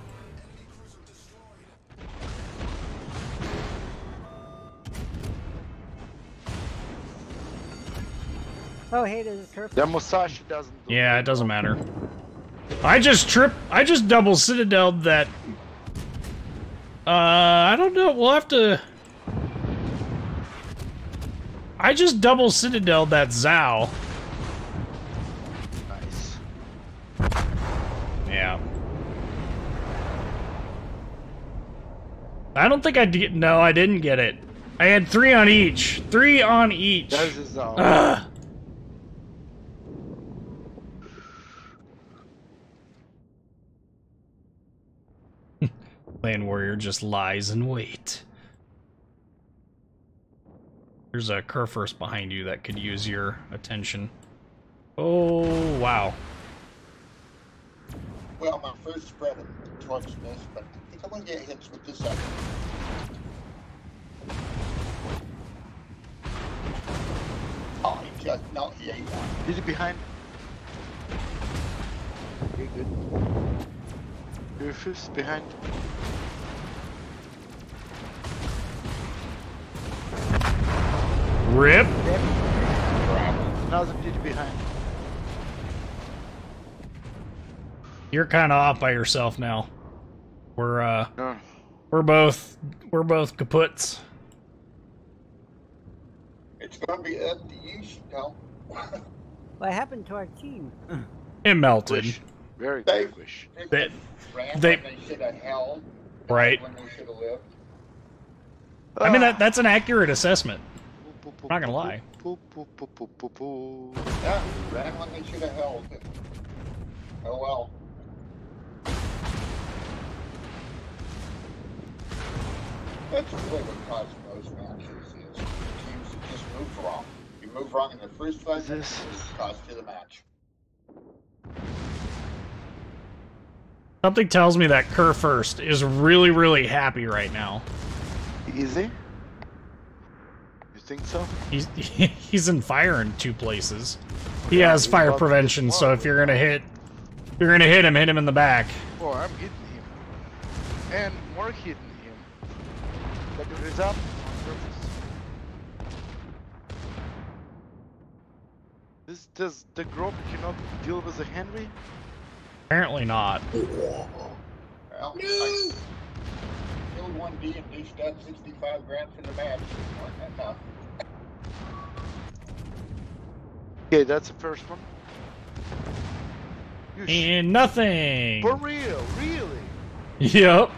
Oh, hey, there's a curve. The Musashi doesn't do Yeah, it doesn't matter. I just double citadeled that. I don't know. We'll have to. I just double citadeled that Zao. Nice. Yeah. I don't think I did. No, I didn't get it. I had 3 on each. 3 on each. There's his Zao. Ugh. Land Warrior just lies in wait. There's a Kurfürst behind you that could use your attention. Oh, wow. Well, my first spread of torch missed, but I think I'm gonna get hits with this second. Oh, he just, no, he ate one. Is he behind? Okay, good. Rufus behind. Rip. Another dude behind. You're kind of off by yourself now. We're No. we're both kaputs. It's gonna be up to you, Chanel. What happened to our team? It melted. Wish. Very They- good wish. They- Ran they- when they should have held. Right. When they should have lived. I mean that's an accurate assessment. I'm not gonna lie. Yeah, ran when they should have held. Oh well. That's really what causes most matches is teams that just move wrong. You move wrong in the first 5 minutes, it costs you the match. Something tells me that Kurfürst is really, really happy right now. Easy? You think so? He's in fire in 2 places. He has fire prevention, so if you're gonna hit him, hit him in the back. Oh, I'm hitting him. And more hitting him. But it is up on purpose. Does the group cannot deal with a Henry? Apparently not. Well, I killed 1D and dished out 65 grand for the match. Weren't enough. Okay, that's the first one. You And nothing. For real, really? Yep.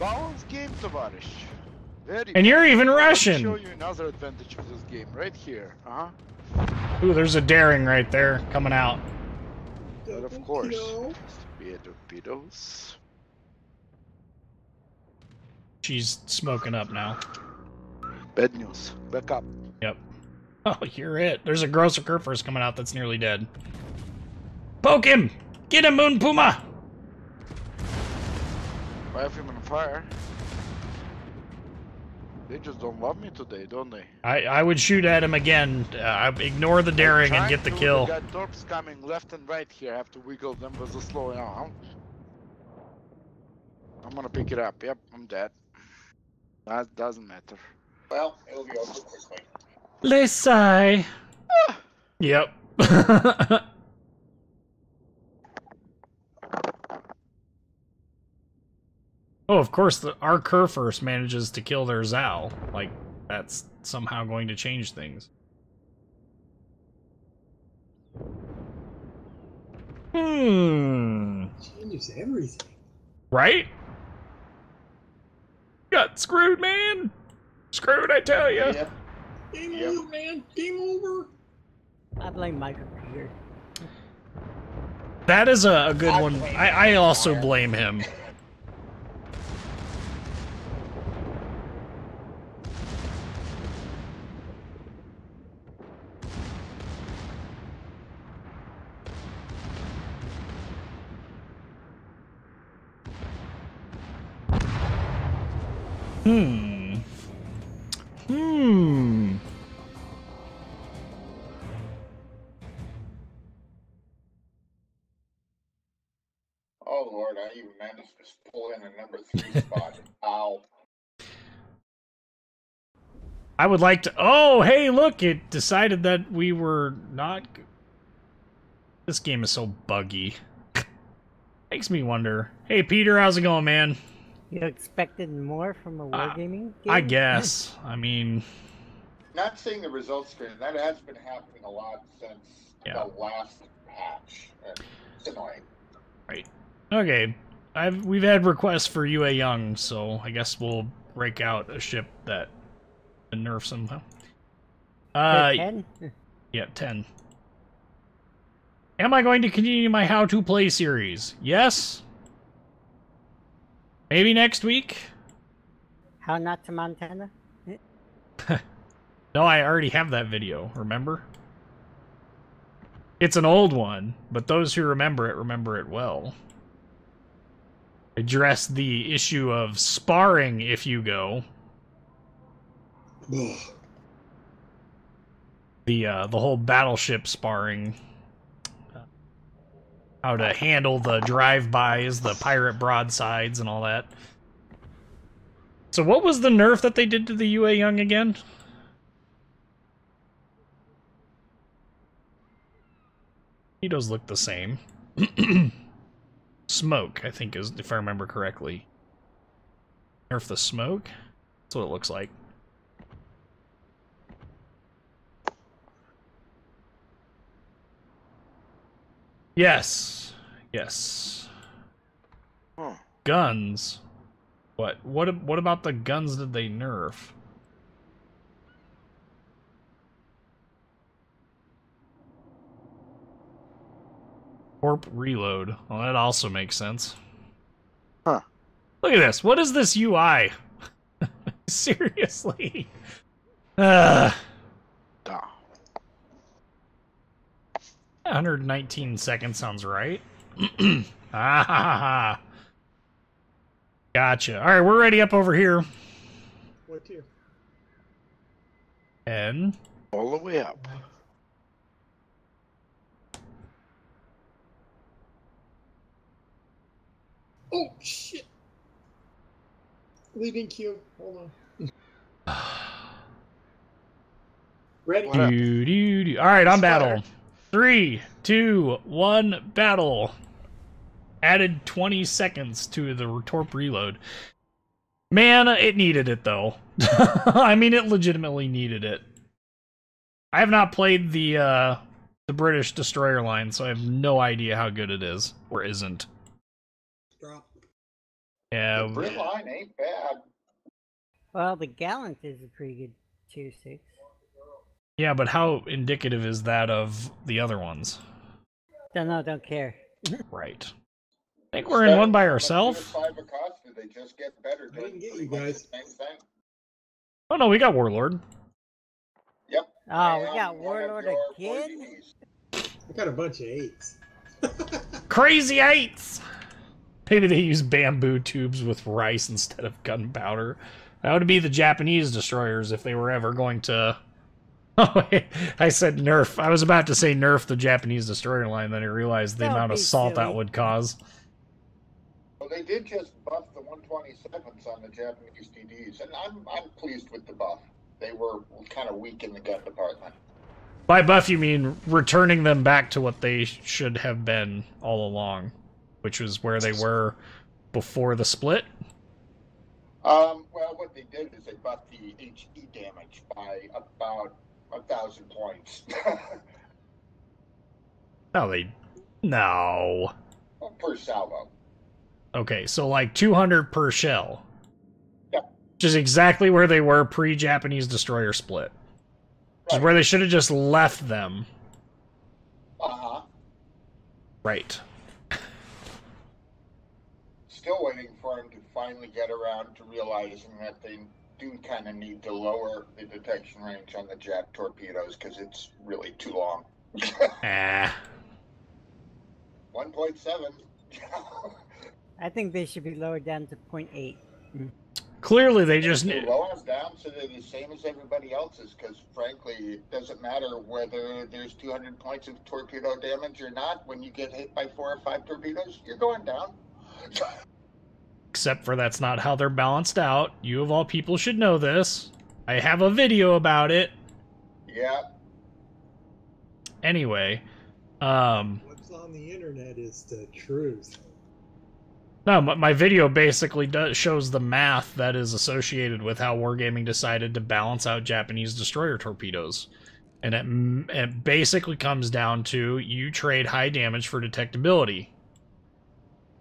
Balance game, товарищ. Very And you're even Let me Russian. show you another advantage of this game, right here. Ooh, there's a daring right there coming out. But of course, torpedoes. She's smoking up now. Bad news. Back up. Yep. Oh, you're it. There's a grosser Kerfers coming out that's nearly dead. Poke him! Get him, Moon Puma! I have him on fire. They just don't love me today, don't they? I would shoot at him again. Ignore the daring and get the kill. Got torps coming left and right here. I have to wiggle them with the slowing down. I'm gonna pick it up. Yep, I'm dead. That doesn't matter. Well, it'll be over quickly. Let's say. Yep. Oh, of course, our Kerr first manages to kill their Zal. Like, that's somehow going to change things. Changes everything. Right? Got screwed, man! Screwed, I tell you! Yep. Game over, man. Game over. I blame my computer. That is a good one. I also blame him. Oh Lord, I even managed to pull in a number 3 spot. Ow. I would like to... Oh, hey, look! It decided that we were not... This game is so buggy. Makes me wonder. Hey, Peter, how's it going, man? You expected more from a wargaming game? I guess. I mean... Not seeing the results screen, that has been happening a lot since the last patch. It's annoying. Right. Okay. We've had requests for UA Young, so I guess we'll break out a ship that nerfs somehow. 10? Yeah, 10. Am I going to continue my How to Play series? Yes. Maybe next week? How not to Montana? No, I already have that video, remember? It's an old one, but those who remember it well. Address the issue of sparring if you go. The whole battleship sparring. How to handle the drive-bys, the pirate broadsides, and all that. So what was the nerf that they did to the UA Young again? Torpedoes look the same. Smoke, I think, is, if I remember correctly. Nerf the smoke? That's what it looks like. Yes. Yes. Huh. Guns. What about the guns did they nerf? Corp reload. Well, that also makes sense. Huh. Look at this. What is this UI? Seriously. 119 seconds sounds right. Ah, gotcha. All right, we're ready up over here. What tier? 10. All the way up. Oh, shit. Leaving queue. Hold on. Ready? What up? All right, on battle. 3, 2, 1, battle. Added 20 seconds to the torp reload. Man, it needed it, though. I mean, it legitimately needed it. I have not played the British destroyer line, so I have no idea how good it is, or isn't. Drop. Yeah. The Brit line ain't bad. Well, the Gallant is a pretty good tier 6. Yeah, but how indicative is that of the other ones? Don't know, don't care. Right. I think we're in one by ourselves. 5 Acosta, they just get better. I didn't get pretty you much guys. the same thing. Oh no, we got Warlord. Yep. Oh, we And got one of Warlord your again? 4DDs. I got a bunch of 8s. Crazy 8s! Maybe they use bamboo tubes with rice instead of gunpowder. That would be the Japanese destroyers if they were ever going to... Oh, wait, I said nerf. I was about to say nerf the Japanese destroyer line, then I realized the Don't amount of be salt that silly. would cause. Well, they did just buff the 127s on the Japanese DDs, and I'm pleased with the buff. They were kind of weak in the gun department. By buff, you mean returning them back to what they should have been all along, which was where they were before the split? Well, what they did is they buffed the HE damage by about 1,000 points. No, they... No. Per salvo. Okay, so like 200 per shell. Yeah. Which is exactly where they were pre-Japanese destroyer split. Which is where they should have just left them. Uh-huh. Right. Still waiting for him to finally get around to realizing that they do kind of need to lower the detection range on the Jap torpedoes because it's really too long. Ah. 1.7. I think they should be lowered down to 0.8. Clearly they just... Lower them down so they're the same as everybody else's because, frankly, it doesn't matter whether there's 200 points of torpedo damage or not. When you get hit by 4 or 5 torpedoes, you're going down. Except for that's not how they're balanced out. You of all people should know this. I have a video about it. Yeah. Anyway, What's on the internet is the truth. no, my video basically shows the math that is associated with how Wargaming decided to balance out Japanese destroyer torpedoes. And it basically comes down to you trade high damage for detectability.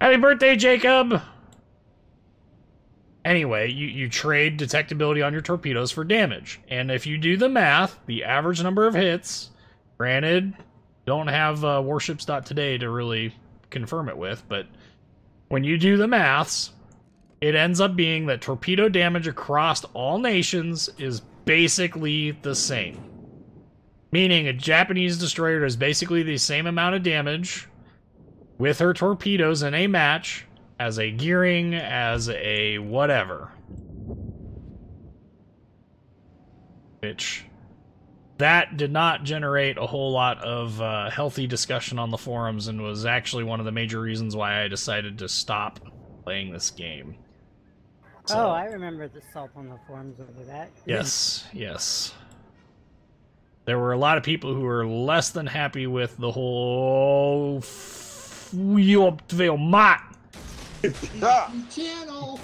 Happy birthday, Jacob! Anyway, you trade detectability on your torpedoes for damage. And if you do the math, the average number of hits, granted, don't have Warships.today to really confirm it with, but when you do the maths, it ends up being that torpedo damage across all nations is basically the same. Meaning a Japanese destroyer does basically the same amount of damage with her torpedoes in a match as a gearing, as a whatever. Which, that did not generate a whole lot of healthy discussion on the forums and was actually one of the major reasons why I decided to stop playing this game. So, Oh, I remember the salt on the forums over that. yes, yes. There were a lot of people who were less than happy with the whole... Ah! Channel!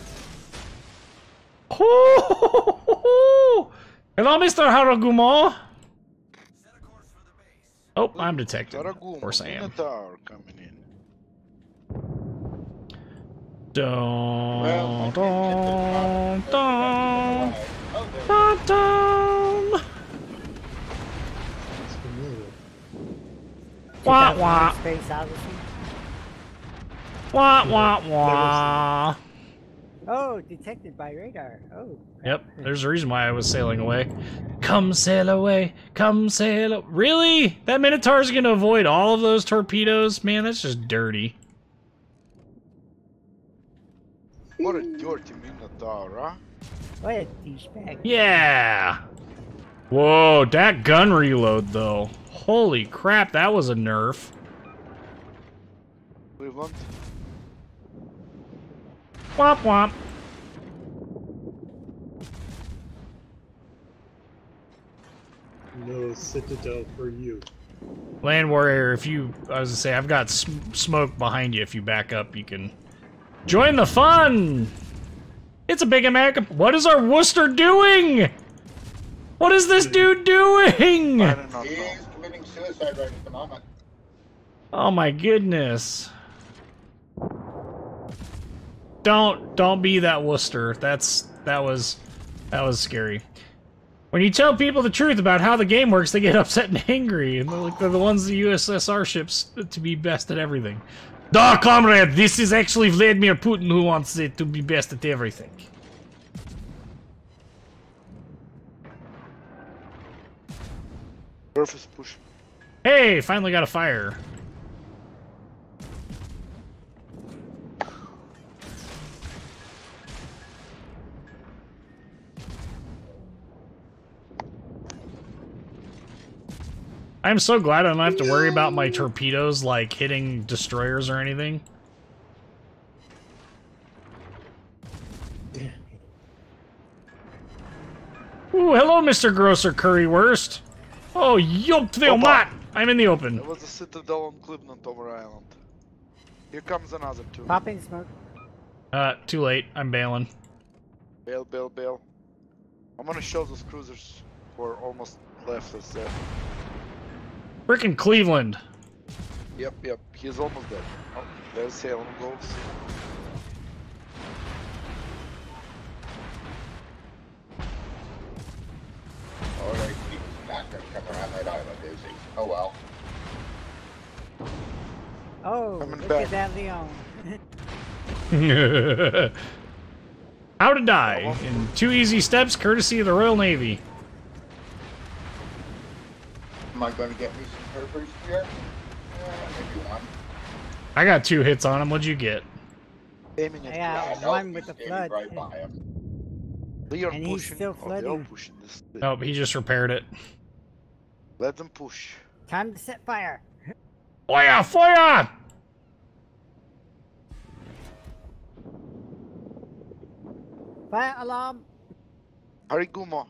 Hello, Mr. Haragumo. Oh, I'm detected. Of course I am. Minotaur coming in. Dun, dun, dun, Oh, dun, dun. It's familiar. Wah, wah, Space Odyssey. wah, wah, wah. Oh, detected by radar. Oh. Yep, there's a reason why I was sailing away. Come sail away, come sail. Really? That Minotaur's gonna avoid all of those torpedoes? Man, that's just dirty. What a dirty Minotaur, huh? What a douchebag. Yeah. Whoa, that gun reload though. Holy crap, that was a nerf. Cleveland? Womp womp. No citadel for you. Land Warrior, if you... I was gonna say, I've got smoke behind you. If you back up, you can join the fun! It's a big American. What is our Worcester doing? What is this dude doing? I don't know. He's committing suicide right at the moment. Oh my goodness. Don't be that Worcester. That was scary. When you tell people the truth about how the game works, they get upset and angry. And they're the ones the USSR ships to be best at everything. Duh, comrade, this is actually Vladimir Putin who wants it to be best at everything. Surface push. Hey, finally got a fire. I'm so glad I don't have to worry about my torpedoes, like, hitting destroyers or anything. Ooh, hello, Mr. Grosser Currywurst. Oh, yup, mat! I'm in the open. There was a citadel on Cleveland over Island. Here comes another two. Popping smoke. Too late. I'm bailing. Bail, bail, bail. I'm gonna show those cruisers who are almost left us there. Frickin' Cleveland. Yep, yep. He's almost dead. Oh, there's Salem goes. Alright, he's not gonna come around that island, is he? Oh well. Oh, Coming look back. at that Leon. How to die in 2 easy steps, courtesy of the Royal Navy. Am I going to get me some Herpers here? Maybe one. I got 2 hits on him. What'd you get? Aiming at Yeah, no, one he's with the standing flood. right by him. They are And he's pushing. still Oh, they are flooding. pushing this. Nope, he just repaired it. Let them push. Time to set fire. Fire! Fire! Fire alarm. Harigumo.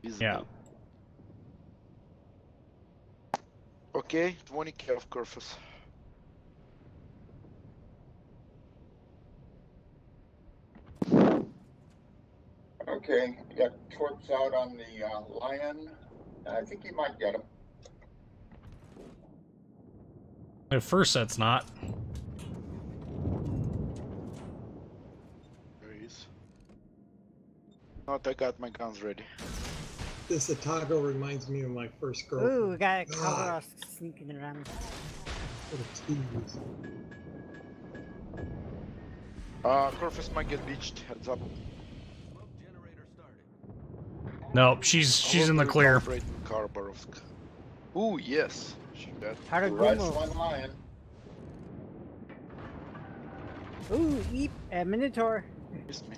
Yeah. Okay, 20k of Curfus. Okay, you got torps out on the Lion. I think you might get him. The first set's not. There he is. Not, I got my guns ready. This Atago reminds me of my first girlfriend. Ooh, we got a God, Colorado sneaking around. what a tease. Curfus might get beached. Heads up. Smoke generator started. Nope, she's in the clear. Karabarovsk. Ooh, yes. She got How to Rush Gumo. one Lion. Ooh, eep, a Minotaur. missed me.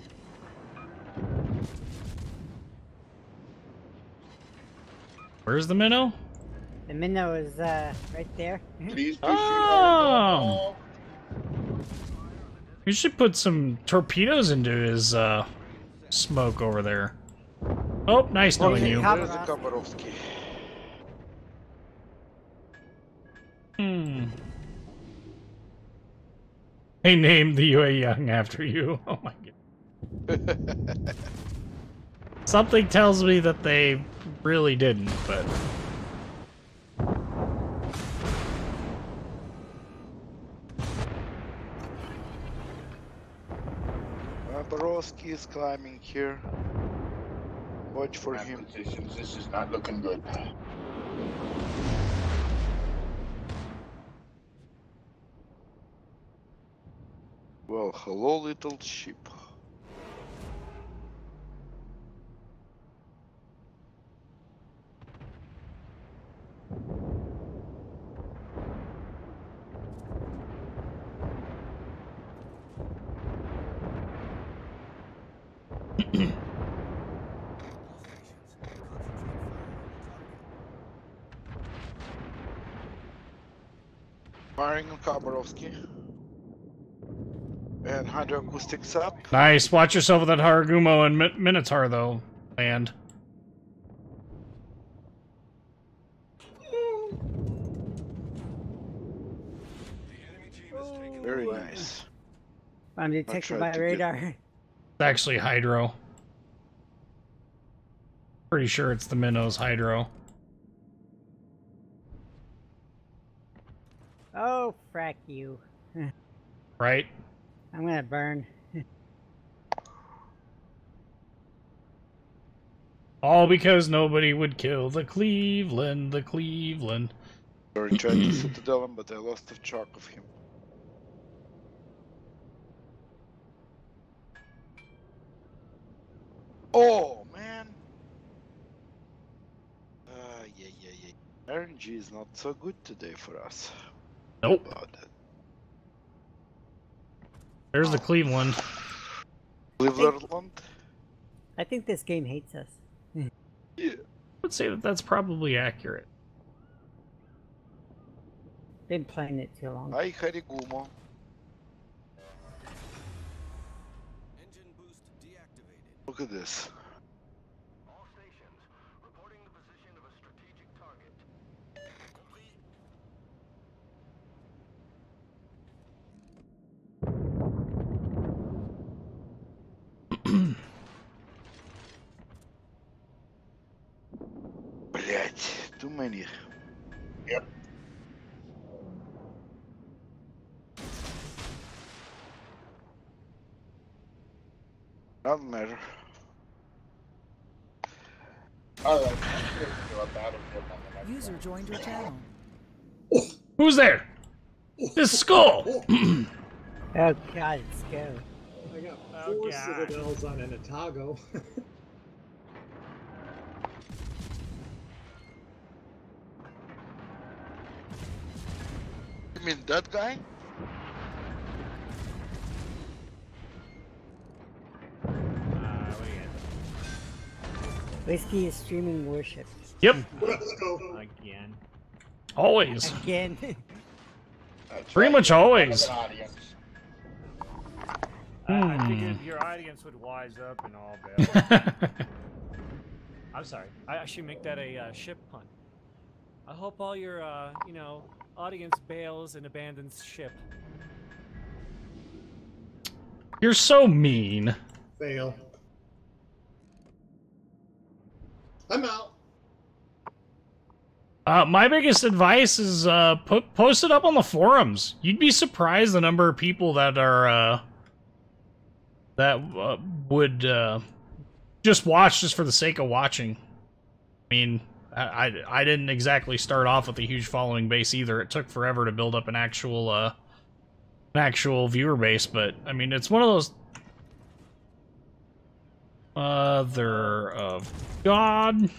Where's the minnow? The minnow is right there. Please do Oh. shoot You should put some torpedoes into his smoke over there. Oh, nice knowing Okay, you. how- There's a Khabarovsky. They named the UA Young after you. Oh my god. Something tells me that they really didn't, but... Khabarovsky is climbing here. Watch for My him. positions. This is not looking good. Well, hello, little ship. Firing on Khabarovsky. And hydroacoustics up. Nice. Watch yourself with that Haragumo and Minotaur, though, land. The enemy team is taking Very the lead. nice. I'm detected by radar. It's actually hydro. Pretty sure it's the minnows hydro. Oh, frack you. Right? I'm gonna burn. All because nobody would kill the Cleveland, the Cleveland. Or tried to citadel him, but I lost the track of him. Oh man! Yeah. RNG is not so good today for us. Nope. About that. There's the Cleveland. Cleveland? I think this game hates us. Yeah. I would say that that's probably accurate. Been playing it too long. Hi, Harigumo. Engine boost deactivated. Look at this. All stations reporting the position of a strategic target. Complete. Блять, too many. Yep. Doesn't matter. Alright, I'm just gonna go out of here on the next User one. joined your channel. Who's there? This skull! Oh god, let's go. I got 4 citadels on an Otago. You mean that guy? Whiskey is streaming Warships. Yep. Let's go. Again. Always. Again. Pretty much always. Have an audience. I figured your audience would wise up and all that. I'm sorry. I should make that a ship pun. I hope all your, you know, audience bails and abandons ship. You're so mean. Fail. I'm out. My biggest advice is post it up on the forums. You'd be surprised the number of people that are would just watch just for the sake of watching. I mean, I didn't exactly start off with a huge following base either. It took forever to build up an actual viewer base, but I mean, it's one of those. Mother of God.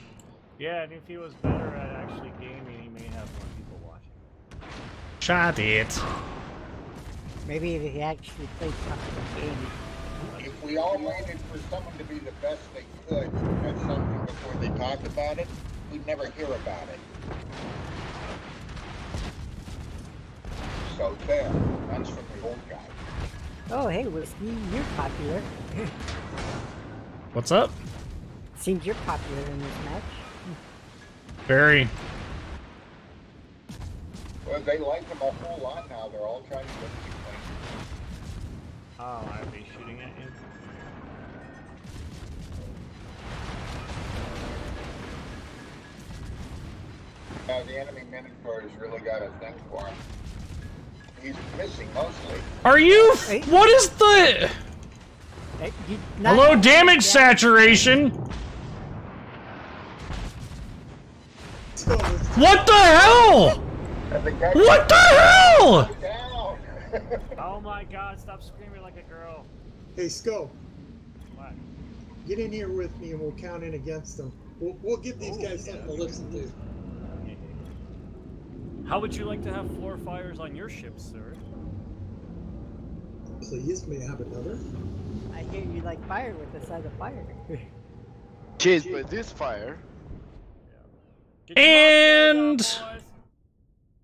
Yeah, and if he was better at actually gaming, he may have more people watching. Shut it. Maybe if he actually played the game. If we all waited for someone to be the best they could at something before they talked about it, we'd never hear about it. So there, that's from the old guy. Oh, hey, Whiskey, you're popular. What's up? Seems you're popular in this match. Very. Well, they like him a whole lot now. They're all trying to get him. Oh, are they shooting at you? Now, the enemy Minotaur has really got a thing for him. He's missing mostly. Are you? Hey. What is the? Hello, damage saturation. What the hell? What the hell? Down. Oh my god, stop screaming like a girl. Hey, Sco, What? get in here with me and we'll count in against them. We'll give these guys something to listen to. How would you like to have 4 fires on your ship, sir? Please, may I have another? I hear you like fire with the side of fire. Chased by this fire. Get your And mouth closed, boys.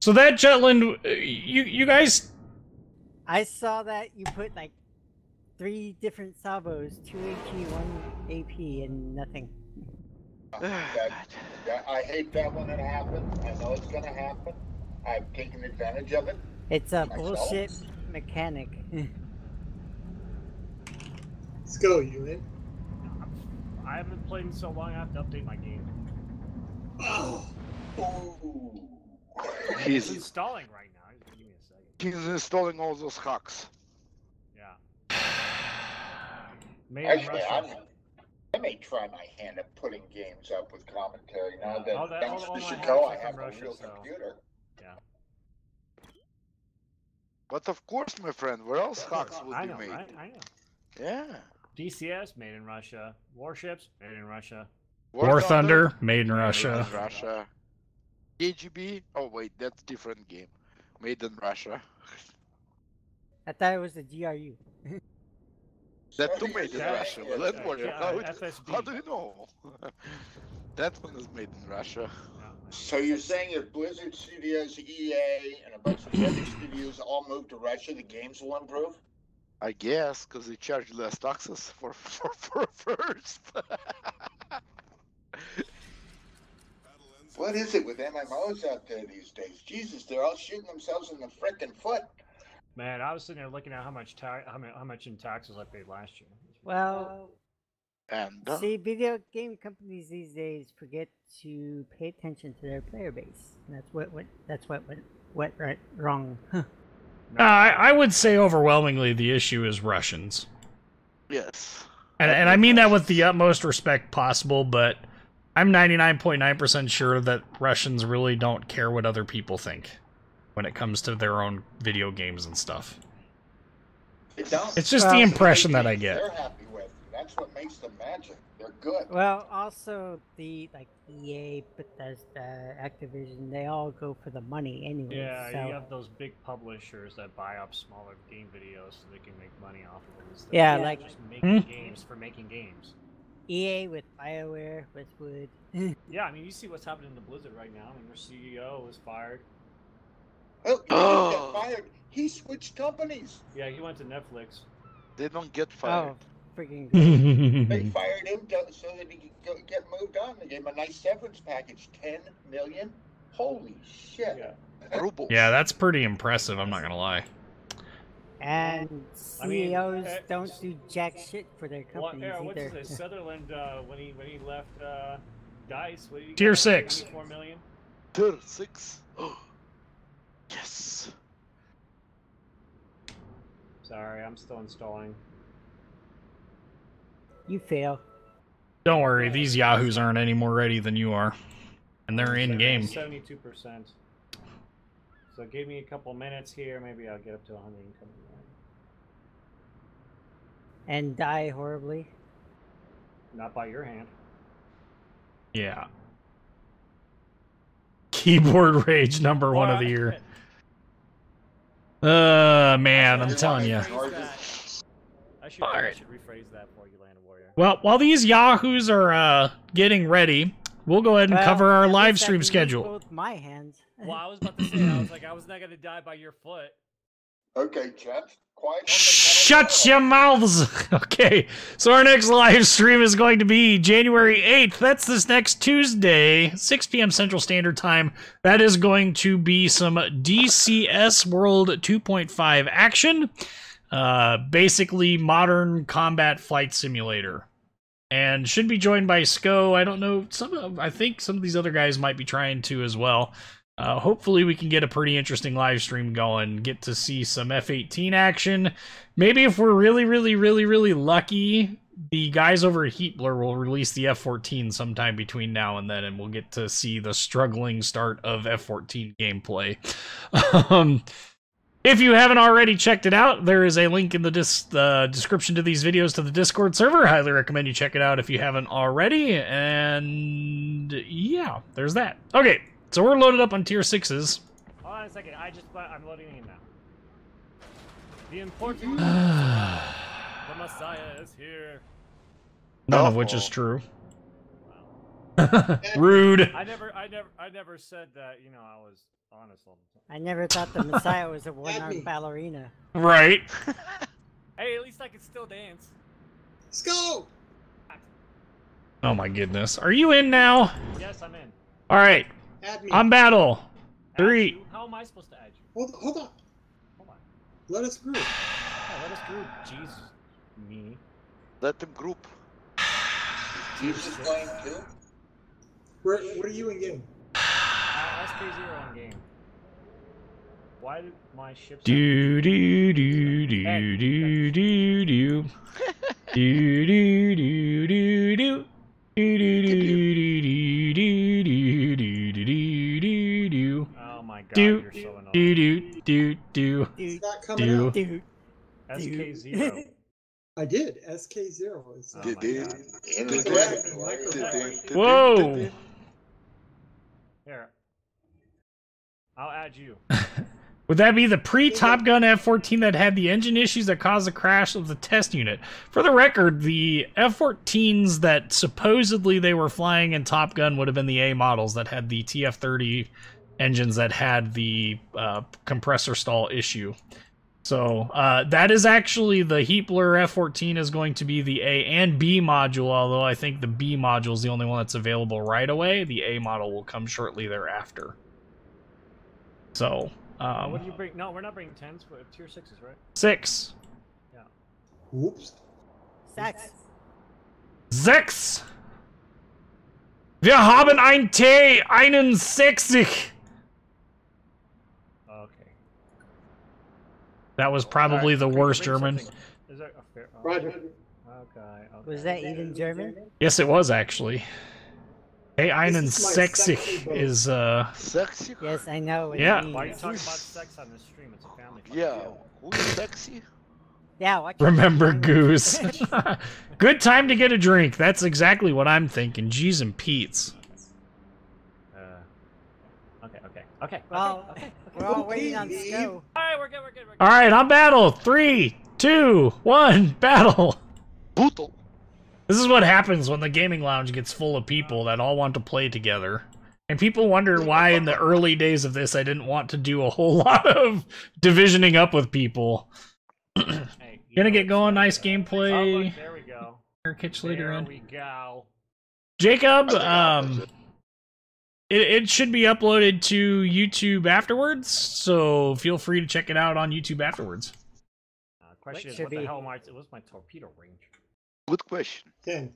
so that Jetland, you guys. I saw that you put like 3 different salvos, 2 HE, 1 AP, and nothing. I hate that when it happens. I know it's going to happen. I've taken advantage of it. It's a Myself? bullshit mechanic. Let's go, you in? I haven't played in so long. I have to update my game. Oh, Ooh. It's He's installing right now. Just give me a second. he's installing all those hacks. Yeah. Made in Actually, Russia. I may try my hand at putting games up with commentary now that All that- thanks all to my Chicago I hacks are have from a Russia, real so- computer. Yeah. But of course, my friend, where else hacks would I be know, made? right? I know. Yeah. DCS made in Russia. Warships made in Russia. War Thunder, made in Russia. Made in Russia. KGB? Oh wait, that's different game. Made in Russia. I thought it was the GRU. That So too made in you're Russia. saying- Well, don't worry. FSB. How do you know? That one is made in Russia. Yeah. So you're saying if Blizzard Studios, EA, and a bunch of the other studios all move to Russia, the games will improve? I guess, because they charge less taxes for first. What is it with MMOs out there these days? Jesus, they're all shooting themselves in the frickin' foot. Man, I was sitting there looking at how much in taxes I paid last year. Well, And see, video game companies these days forget to pay attention to their player base. And that's what went right, wrong. I would say overwhelmingly the issue is Russians. yes. And I mean that with the utmost respect possible, but I'm 99.9% sure that Russians really don't care what other people think when it comes to their own video games and stuff. It don't. It's just Well, the impression that I get. They're happy with. That's what makes them magic. They're good. Well, also the EA, Bethesda, Activision, they all go for the money anyway. Yeah, so. you have those big publishers that buy up smaller game videos so they can make money off of them. instead Yeah, of like- just making Hmm? games for making games. EA with BioWare, Westwood. Yeah, I mean, you see what's happening to Blizzard right now. I mean, their CEO was fired. Oh, he Oh. didn't get fired. He switched companies. Yeah, he went to Netflix. They don't get Oh, fired. freaking They fired him so that he could get moved on. They gave him a nice severance package, $10 million. Holy shit! Yeah. Rubles. Yeah, that's pretty impressive, I'm not gonna lie. And I mean, CEOs don't do jack shit for their What, companies what's either. his name? Sutherland, when he left DICE, what did he Tier get? 6. 24 million? Tier 6. Yes. Sorry, I'm still installing. You fail. Don't worry, these yahoos aren't any more ready than you are. And they're in game. 72%. So give me a couple minutes here, maybe I'll get up to 100 and come back. And die horribly. Not by your hand. Yeah. Keyboard rage #1 of the year. Man, I'm telling you. I should Alright. rephrase that for you, Land Warrior. Well, while these yahoos are getting ready, we'll go ahead and Well, cover our at live least I stream can use schedule. Both my hands. Well, I was about to say, I was not gonna die by your foot. Okay, gents, quiet. on the Shut pedal. your mouths! Okay, so our next live stream is going to be January 8th. That's this next Tuesday, 6 p.m. Central Standard Time. That is going to be some DCS World 2.5 action. Basically, modern combat flight simulator. And should be joined by SCO. I don't know, I think some of these other guys might be trying to as well. Hopefully we can get a pretty interesting live stream going, get to see some F-18 action. Maybe if we're really lucky, the guys over at Heatblur will release the F-14 sometime between now and then, and we'll get to see the struggling start of F-14 gameplay. If you haven't already checked it out, there is a link in the description to these videos to the Discord server. Highly recommend you check it out if you haven't already. And yeah, there's that. Okay. So we're loaded up on tier 6s. Hold on a second, I'm loading in now. The important the Messiah is here. None of which is true. Rude. I never said that, you know, I was honest all the time. I never thought the Messiah was a one-armed ballerina. Right. Hey, at least I can still dance. Let's go! Oh my goodness. Are you in now? Yes, I'm in. All right. Add me. On battle. Add 3. you? How am I supposed to add you? Hold on. Hold on. Let us group. Yeah, let us group. Jeez. Me. Let them group. You just playing too? What are you in game? SK0 on game. Why did my ships... Do do do do do do do do do do do do do. Oh my god, Do you're so annoying. do. It's not coming out. Dude. SK0. I did. SK0 is. Oh my god. Whoa! Here. I'll add you. Would that be the pre-Top Gun F-14 that had the engine issues that caused the crash of the test unit? For the record, the F-14s that supposedly they were flying in Top Gun would have been the A models that had the TF-30 engines that had the compressor stall issue. So that is actually the Heapler F-14 is going to be the A and B module, although I think the B module is the only one that's available right away. The A model will come shortly thereafter. So... what do you bring? No, we're not bringing 10s, but tier 6s, right? 6. Yeah. Whoops. Sex. 6. Wir haben ein T-61. Okay. That was probably the worst Bring German. something. Is that a fair... oh, Roger. Okay. Was that even German? Yes, it was actually. sexy T-61 boat. is Sexy? Yes, I know. What Yeah. It means. Why are you talking about sex on this stream? It's a family fun. Yeah. Who is sexy? Yeah, watch remember Goose. Good time to get a drink. That's exactly what I'm thinking. G's and Pete's. Okay. Well, Okay. we're all waiting on Sco. Alright, we're good. All right, on battle. 3, 2, 1, battle. Bootle. This is what happens when the gaming lounge gets full of people that all want to play together. And people wonder why in the early days of this I didn't want to do a whole lot of divisioning up with people. Hey, you Gonna know get it's going, right nice there. gameplay. Oh, look, there we go. Here, Kitch later There in. we go. Jacob, it should be uploaded to YouTube afterwards, so feel free to check it out on YouTube afterwards. Question is, Should what the be. hell what's my torpedo range? Good question. 10.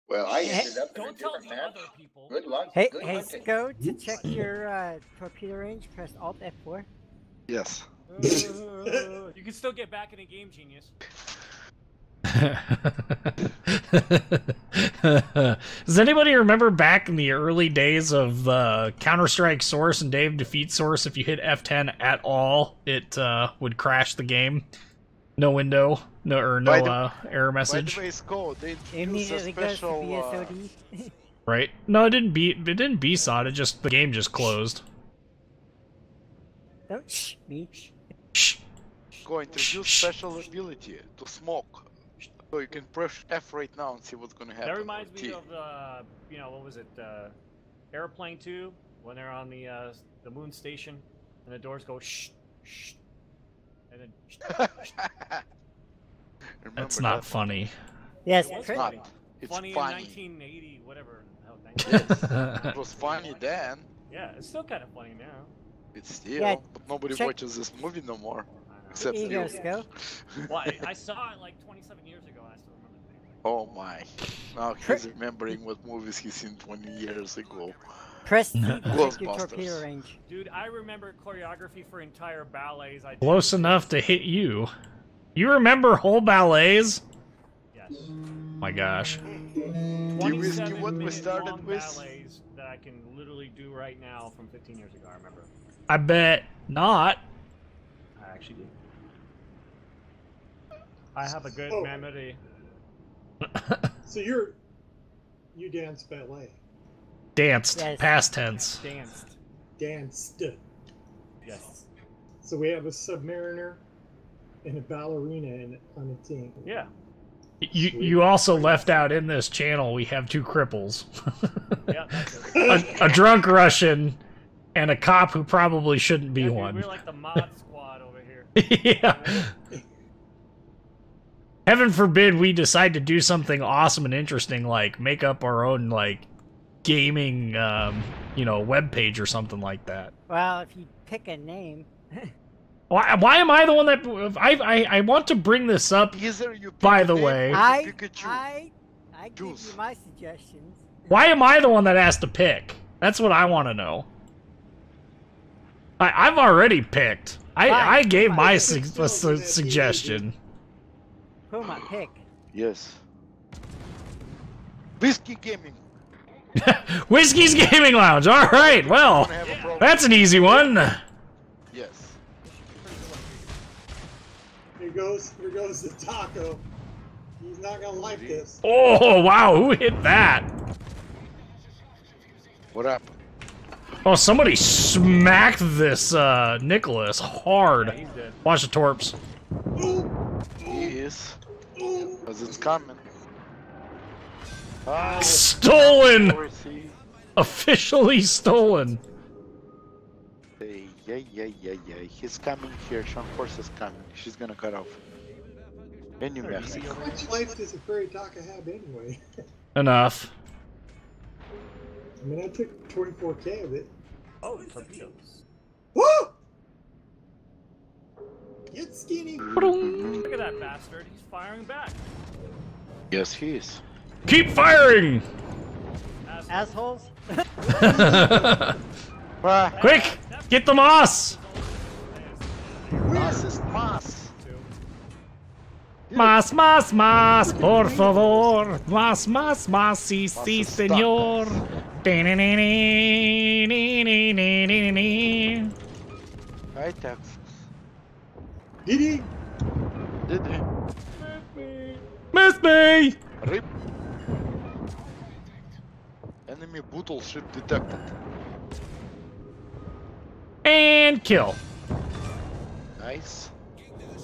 Well, I ended up in a Don't tell different the map. other people. Good luck. Hey, Good hey, hunting. Sco, to check your torpedo range, press Alt F4. Yes. You can still get back in a game, genius. Does anybody remember back in the early days of the Counter-Strike Source and Dave Defeat Source, if you hit F10 at all, it would crash the game? No window, no error message. By the way, Skull, they introduced a Immediately goes to special. BSOD. Right? No, it didn't BSOD, it just the game just closed. Don't shh me. Shh. Going to introduce special ability to smoke. So you can press F right now and see what's gonna happen. That reminds me T. of what was it? Airplane 2 when they're on the moon station and the doors go shh, shh, and then. Shh, shh. Remember That's not that? funny. Yes, It was Chris- funny. It's funny in funny. 1980, whatever. Hell, It was funny then. yeah, it's still kind of funny now. It's still, Yeah, but nobody check- watches this movie no more. I know. Except Here you you. go, Sco. Well, I saw it like 27 years ago, and I still remember the thing. Oh my. Now he's remembering what movies he's seen 20 years ago. Press T to check your Ghostbusters. torpedo range. Dude, I remember choreography for entire ballets. I did. Close enough to hit you. You remember whole ballets? Yes. My gosh. Whiskey, what we 27-minute started long with? ballets that I can literally do right now from 15 years ago. I remember. I bet not. I actually do. I have a good Oh. memory. So you dance ballet. Danced. Yes. Past tense. Danced. Danced. Yes. So we have a submariner and a ballerina on the team. Yeah. You also left out in this channel we have 2 cripples. Yeah. That's it. a drunk Russian and a cop who probably shouldn't be Yeah, dude, one. we're like the mod squad over here. Yeah. Heaven forbid we decide to do something awesome and interesting like make up our own like gaming web page or something like that. Well, if you pick a name. Why am I the one that I want to bring this up? Either you pick By a the name way. or I you pick a Jew. I give Juice. you my suggestions. Why am I the one that has to pick? That's what I want to know. I've already picked. I gave my suggestion. Puma, pick. Yes. Whiskey Gaming. Whiskey's Gaming Lounge. All right. Well, Wanna have a problem? that's an easy one. Yes. Here goes the taco. He's not gonna like this. Oh wow, who hit that? What happened? Oh, somebody smacked this Nicholas hard. Yeah, he's dead. Watch the torps. He is. Because it's coming. Ah, Stolen. Horsey. Officially stolen. Hey, yeah. He's coming here. Sean Horse is coming. She's gonna cut off. In New Mexico. How much life does a prairie taco have anyway? Enough. I mean, I took 24K of it. Oh, torpedoes. Woo! Get skinny. Look at that bastard. He's firing back. Yes, he is. Keep firing. Assholes. Ah, Quick, get the moss. Mas is mas. Más, por favor. Más, sí, sí, señor. Hi, Texas. Did he? Did he? Miss me. Rip. Enemy battleship detected. And kill. Nice.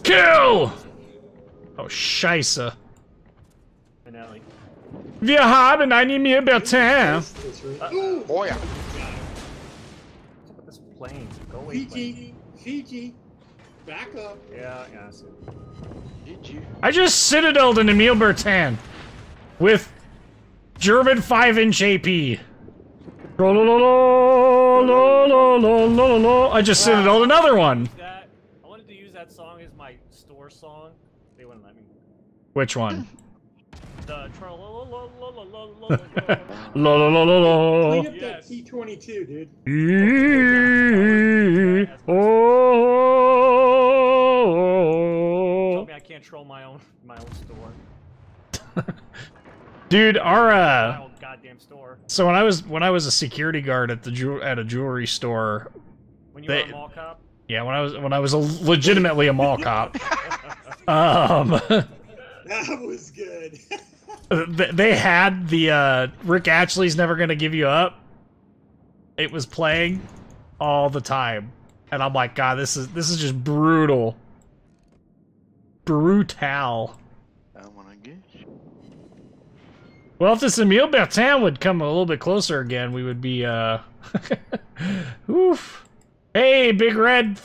Kill. Oh, scheisse. Finale. Wir haben eine Milbertin. That's right. Ooh! Oh yeah. What's up with this plane? Go away, plane. Fiji. Back up. Yeah, I see. GG. I just citadeled an Emile Bertin with German 5-inch AP. I just citadeled another one. I wanted to use that song as my store song. They wouldn't let me. Which one? The Lo. Clean up that T-22, dude. Told me I can't troll my own store. Dude, our My own goddamn store. so when I was a security guard at a jewelry store, When you were a mall cop. yeah, when I was legitimately a mall cop, That was good. they had the Rick Ashley's Never Gonna Give You Up. It was playing all the time, and I'm like, God, this is just brutal. Brutal. I wanna get. Well, if this Emile Bertin would come a little bit closer again, we would be oof. Hey, Big Red.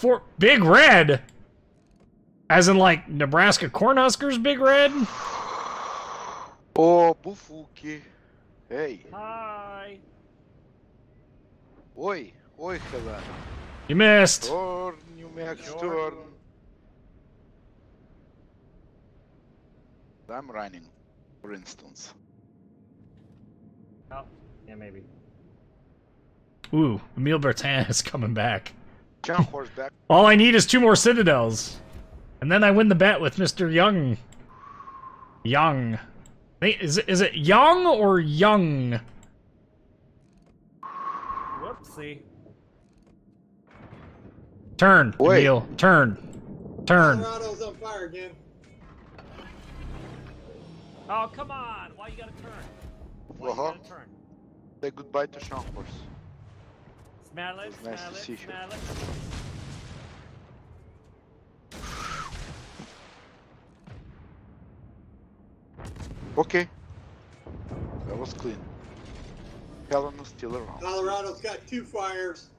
As in, like, Nebraska Cornhuskers, Big Red? Oh, Bufuki. Hey. Hi. Oi, Helena. You missed. Turn, you max turn. I'm running, for instance. Oh, yeah, maybe. Ooh, Emile Bertin is coming back. John Horseback. All I need is 2 more Citadels. And then I win the bet with Mr. Young. Young. Hey, is it Young or Young? Whoopsie. Turn, Wait. Emile. Turn. Colorado's on fire again. Oh, come on! Why you gotta turn? Why Uh-huh. you gotta turn? Say goodbye to Sean Horse. Smell it, It's nice smell to it, see you. smell it. Okay. That was clean. Helena's still around. Colorado's got 2 fires.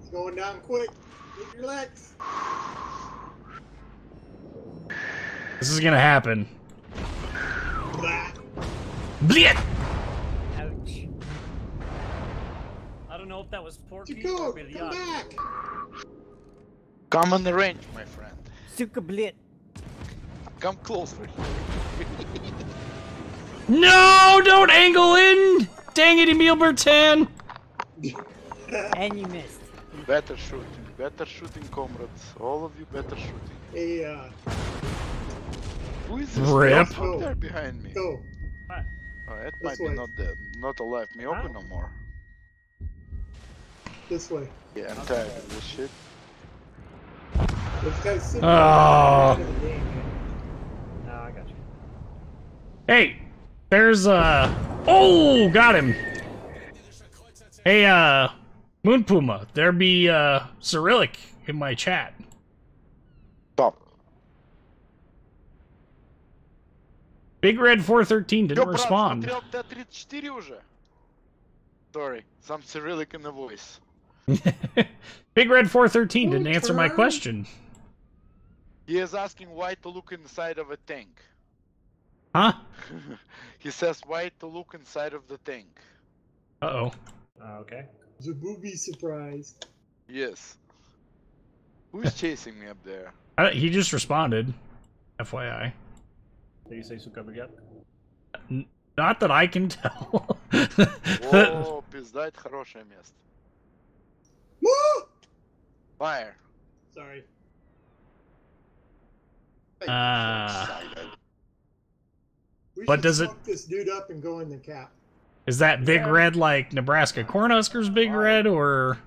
It's going down quick. Get your legs. This is gonna happen. Blah. Blit! Ouch. I don't know if that was Porky or Jacob, Billy come back. Come on the range, my friend. Sukablit. Come closer. No, don't angle in! Dang it, Emil Bertan! And you missed. Better shooting, comrades. All of you better shooting. Hey, Who is this Rip. motherfucker there behind me? go. Oh, it This might be way. not dead, not alive. Me open no more. This way. Yeah, I'm tired of this shit. This guy's sitting Oh. at the end of the game. No, I got you. Hey, there's oh, got him. Hey, Moon Puma, there be Cyrillic in my chat. Stop. Big Red 413 didn't Yo, брат, respond. смотрел Т-34 уже? Sorry, some Cyrillic in the voice. Big Red 413 didn't answer my turn. question. He is asking why to look inside of a tank. Huh? He says why to look inside of the tank. Uh-oh. Okay. It's a booby surprise. Yes. Who's chasing me up there? He just responded. FYI. Did you say Sukablit? Not that I can tell. О, пизда, это хорошее место. Woo! Fire. Sorry. We What should does it- smoke this dude up and go in the cap. Is that Big Red like Nebraska Cornhuskers Big Red, or...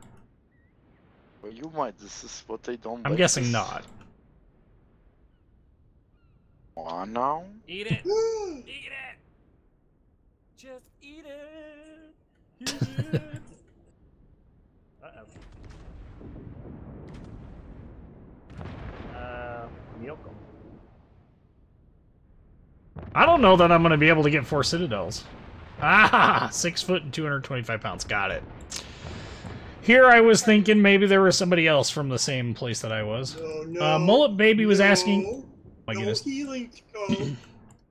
Well, you might, this is what they don't I'm like guessing this. not. Oh, no? Eat it! Eat it! Just eat it! Eat it! Miyoko. I don't know that I'm going to be able to get 4 Citadels. Ah, 6 foot and 225 pounds. Got it. Here I was thinking maybe there was somebody else from the same place that I was. No, Mullet Baby was asking... No, My no goodness. healing code.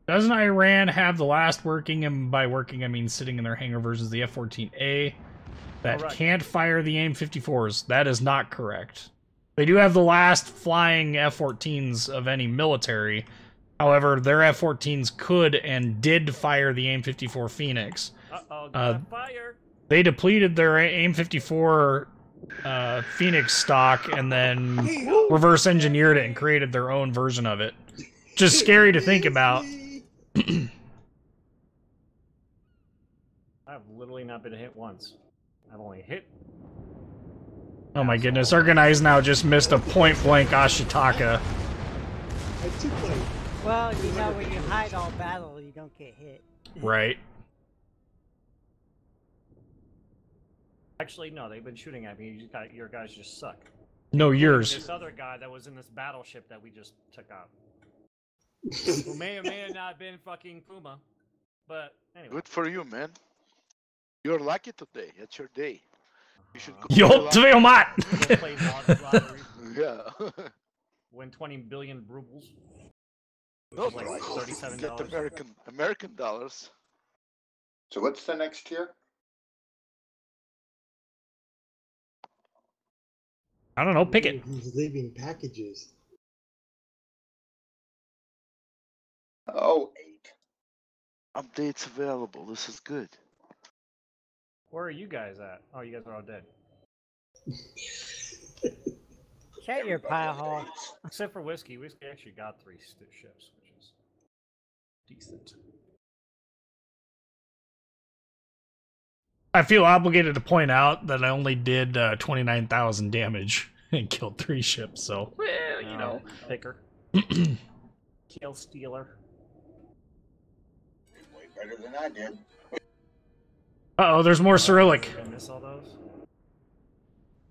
Doesn't Iran have the last working, and by working I mean sitting in their hangar versions of the F-14A, that Correct. can't fire the AIM-54s? That is not correct. They do have the last flying F-14s of any military. However, their F-14s could and did fire the AIM-54 Phoenix. Uh-oh, got fire! They depleted their AIM-54 Phoenix stock and then reverse engineered it and created their own version of it. Just scary to think about. I've literally not been hit once. I've only hit... Oh my goodness, our guys now just missed a point-blank Ashitaka. I took like Well, you know when you hide all battle, you don't get hit. Right. Actually, no, they've been shooting at me. Your guys just suck. No, yours. This other guy that was in this battleship that we just took out. Who may or may have not been fucking Puma. But, anyway. Good for you, man. You're lucky today. It's your day. You should go. Yo, tveo mat! Play lottery, Yeah. win 20 billion rubles. Which No, is like bro. $37. Get American dollars. So what's the next tier? I don't know, pick it. He's leaving packages. Oh, 8. Updates available. This is good. Where are you guys at? Oh, you guys are all dead. Check your pile haul. Except for Whiskey. Whiskey actually got 3 ships, which is decent. I feel obligated to point out that I only did 29,000 damage and killed 3 ships, so... Well, you know. Picker. Kill stealer. Way better than I did. Uh-oh, there's more Cyrillic. Did I miss all those?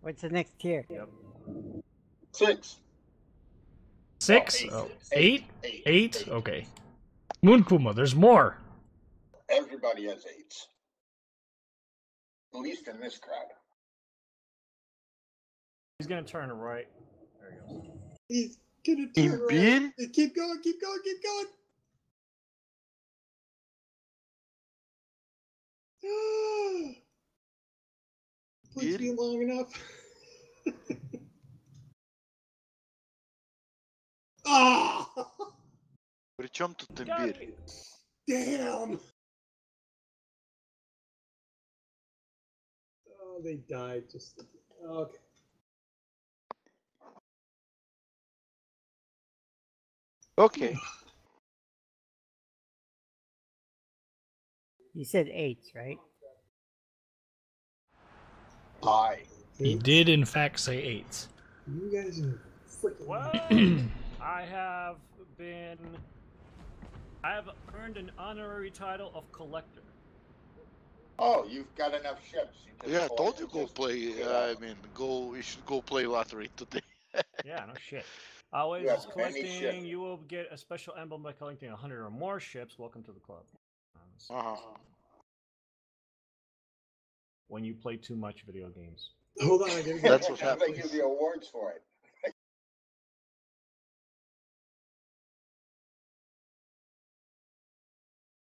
What's the next tier? Yep. 6. 6? Oh, Oh, eight. 8? 8? Okay. Moon Puma, there's more. Everybody has 8s. At least in this crowd. He's gonna turn right. There he goes. He's gonna Team turn B? right. Keep going, keep going, keep going. Please be long enough. Oh! Причем тут Got имбирь? it. Damn! Oh, they died just. Okay. Okay. You said 8, right? Hi. He did, in fact, say 8. You guys are freaking. Well, I have earned an honorary title of collector. Oh, you've got enough ships. You just Yeah, I go told and you go just play. get I out. mean, you should go play lottery today. Yeah, no shit. Always You have many collecting. ships. You will get a special emblem by collecting 100 or more ships. Welcome to the club. When you play too much video games. Hold on, I gotta get. That's what They happens. give you awards for it.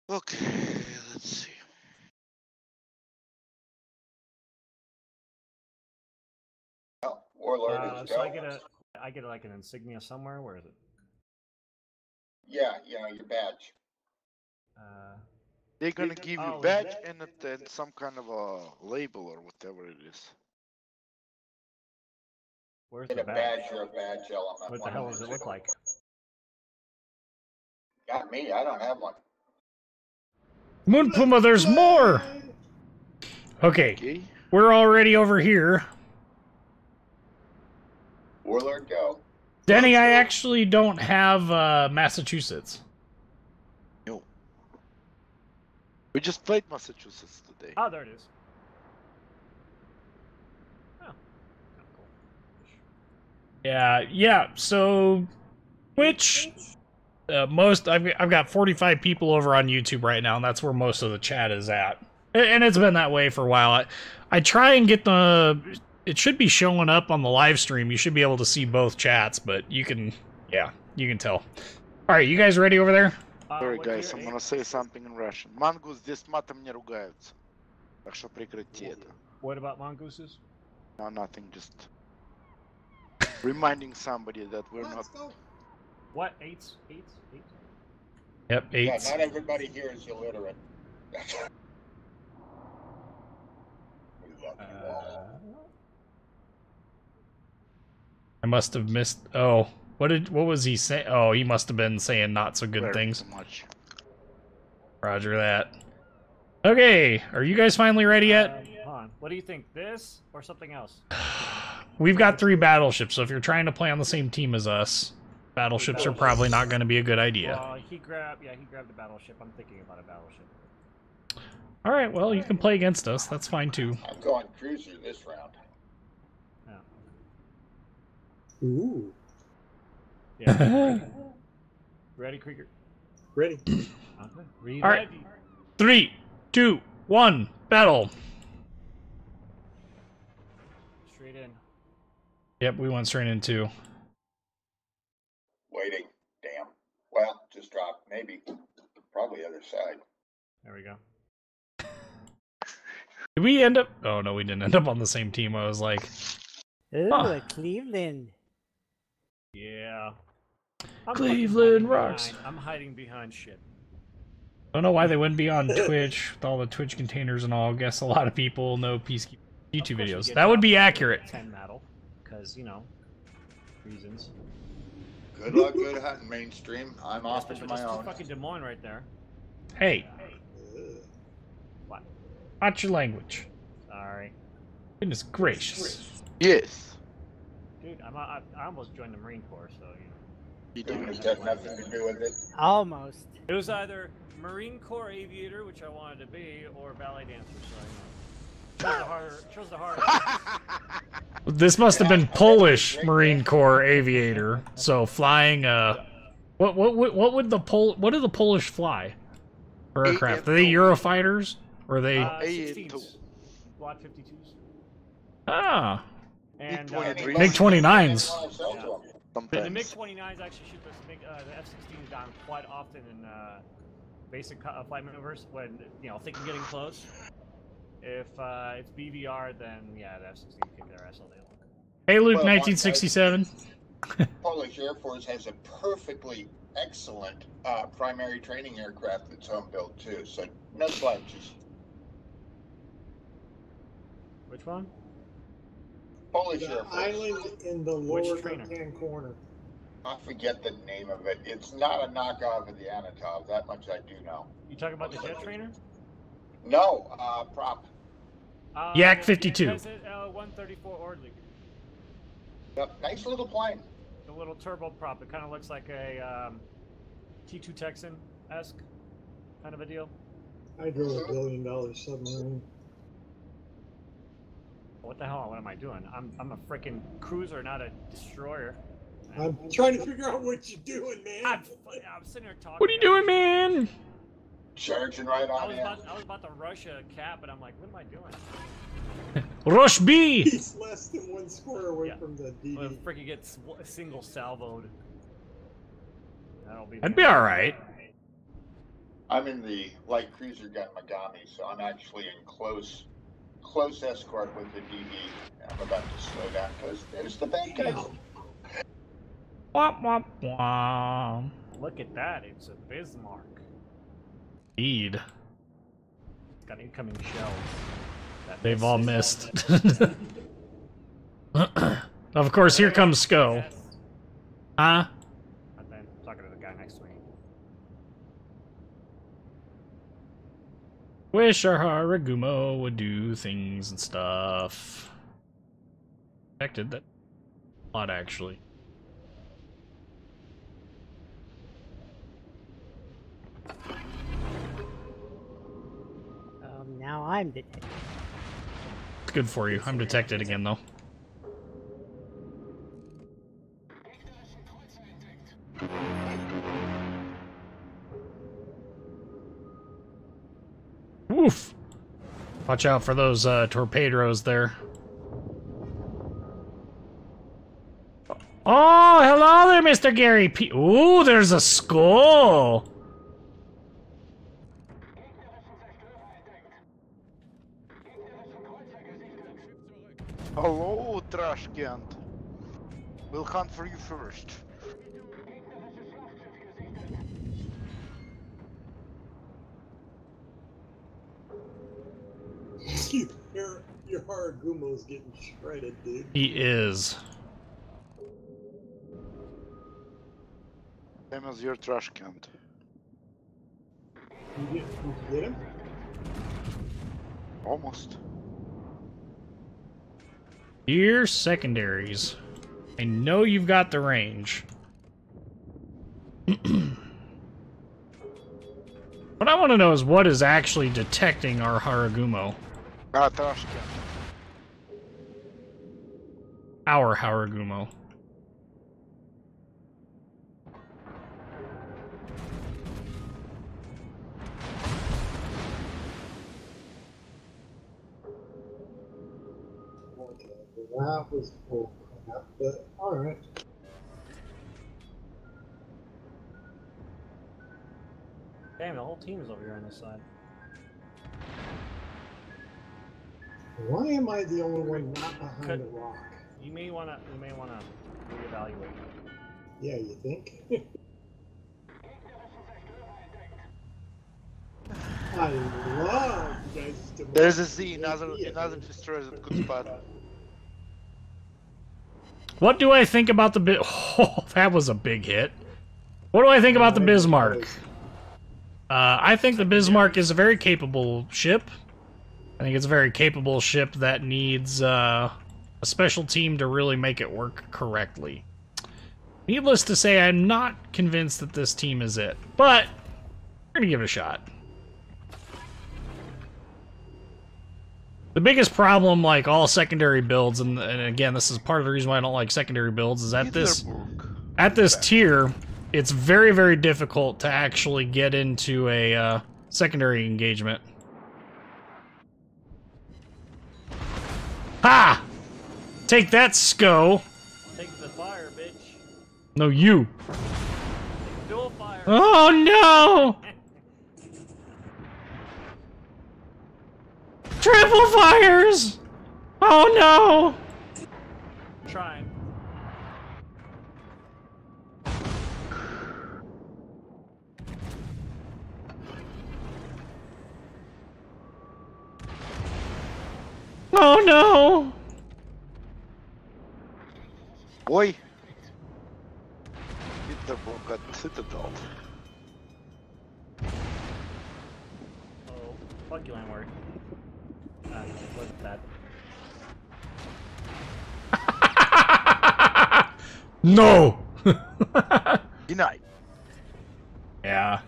Okay, let's see. Well, Warlord is So go. I get like an insignia somewhere. Where is it? Yeah, your badge. They're gonna give you Oh, badge that- and some kind of a label or whatever it is. Where's Get the a badge? badge or a badge element. What the one hell of does the it look two. like? Got me. I don't have one. Moon Puma, there's more! Okay, Okay. we're already over here. Warlord, go. Denny, I actually don't have Massachusetts. No. We just played Massachusetts today. Oh, there it is. Oh, kind of cool. Yeah, so Twitch, I've got 45 people over on YouTube right now, and that's where most of the chat is at. And it's been that way for a while. I try and get it should be showing up on the live stream. You should be able to see both chats, but you can tell. All right, you guys ready over there? Sorry, What's guys, your I'm gonna say something in Russian. Мангус здесь матом не ругаются. Так что прекрати это. What about mongooses? No, nothing, just reminding somebody that we're not. Let's go. What? Eights? Yep, 8. Yeah, not everybody here is illiterate. I must have missed. Oh, what was he saying? Oh, he must have been saying not so good Very things. much. Roger that. Okay, are you guys finally ready yet? Hold on. What do you think? This or something else? We've got 3 battleships, so if you're trying to play on the same team as us, battleships are probably not going to be a good idea. Well, he grabbed a battleship. I'm thinking about a battleship. All right, well, you can play against us. That's fine too. I'm going cruiser this round. Yeah. Ooh. Yeah. Ready, Krieger? Ready. Okay. All right. 3, 2, 1, battle. Straight in. Yep, we went straight into. Waiting. Damn. Well, just drop. Maybe. Probably other side. There we go. Did we end up? Oh no, we didn't end up on the same team. I was like, Ooh, Huh. Cleveland. Yeah. Cleveland rocks. I'm hiding behind shit. I don't know why they wouldn't be on Twitch with all the Twitch containers and all. I guess a lot of people know Peacekeeper YouTube videos. That would be accurate. 10 medal, because reasons. Good luck, good hunting, mainstream. I'm off into Especially my those two own. fucking Des Moines right there. Hey, What? watch your language. Sorry, Goodness gracious. Yes. dude. I almost joined the Marine Corps, so You It's do. got nothing to do with it. Almost. it was either Marine Corps aviator, which I wanted to be, or ballet dancer. So chose the harder. This must have been Polish Marine Corps aviator. So flying what do the Polish fly for aircraft? Are they Eurofighters or are they 16s, Block 52s, ah and MiG-23s. MiG-29s? the MiG Sometimes. 29s actually shoot the F-16s down quite often in basic flight maneuvers when thinking getting close. If it's BVR, then yeah, the F-16 kick their ass all day long. Hey Luke, 1967. Polish Polish Air Force has a perfectly excellent primary training aircraft that's home built too, so no slouches. Which one? Polish Air The Force. island in the Which lower trainer? left-hand corner. I forget the name of it. It's not a knockoff of the Anatov. That much I do know. You talking about the jet trainer? No, prop. Yak 52. It has it, 134 Ordley. Yep, nice little plane. The little turbo prop. It kind of looks like a T2 Texan-esque kind of a deal. I drove $1 billion submarine. What the hell? What am I doing? I'm a freaking cruiser, not a destroyer. I'm trying to figure out what you're doing, man. I'm sitting here talking. What are you doing, man? Charging right I on was, in. I was about to rush a cat, but I'm like, what am I doing? Rush B! He's less than 1 square away Yeah. from the I'm gonna DD. freaking get single salvoed. That'll be. That'd be alright. I'm in the light cruiser gun Megami, so I'm actually in close escort with the DD. I'm about to slow down because there's the bad guys. Womp womp womp. Look at that! It's a Bismarck. Indeed. It's got incoming shells. That They've miss all is missed. miss. Of course, here comes Sko. Yes. Huh? And then talking to the guy next to me. Wish our Haragumo would do things and stuff. Expected that a lot, actually. Now I'm detected. It's good for you. I'm detected again, though. Woof! Watch out for those torpedoes there. Oh, hello there, Mr. Gary P. Ooh, there's a skull! Hello, Trashkent. We'll hunt for you first. Your Haragumo's getting shredded, dude. He is. Same as your Trashkent. You get him? Almost. Dear secondaries, I know you've got the range. What I want to know is what is actually detecting our Haragumo. Trashkent. Our Haragumo. Okay, that was full crap, but alright. Damn, the whole team is over here on this side. Why am I the only one not behind the rock? You may wanna reevaluate. Yeah, you think? I love you guys to There's a Z, another destroyer at good spot. What do I think about the Oh, that was a big hit. What do I think about the Bismarck? I think the Bismarck is a very capable ship. I think it's a very capable ship that needs a special team to really make it work correctly. Needless to say, I'm not convinced that this team is it, but we're gonna give it a shot. The biggest problem, like all secondary builds, and again, this is part of the reason why I don't like secondary builds, is at this tier, it's very, very difficult to actually get into a secondary engagement. Ha! Take that, Sko! Take the fire, bitch. No, you. Dual fire. Oh no! Triple fires! Oh no! Trying. Oh no! Boy! Hitler got citadel. Oh, fuck you, landlord. Wasn't that? No! Denied. Yeah.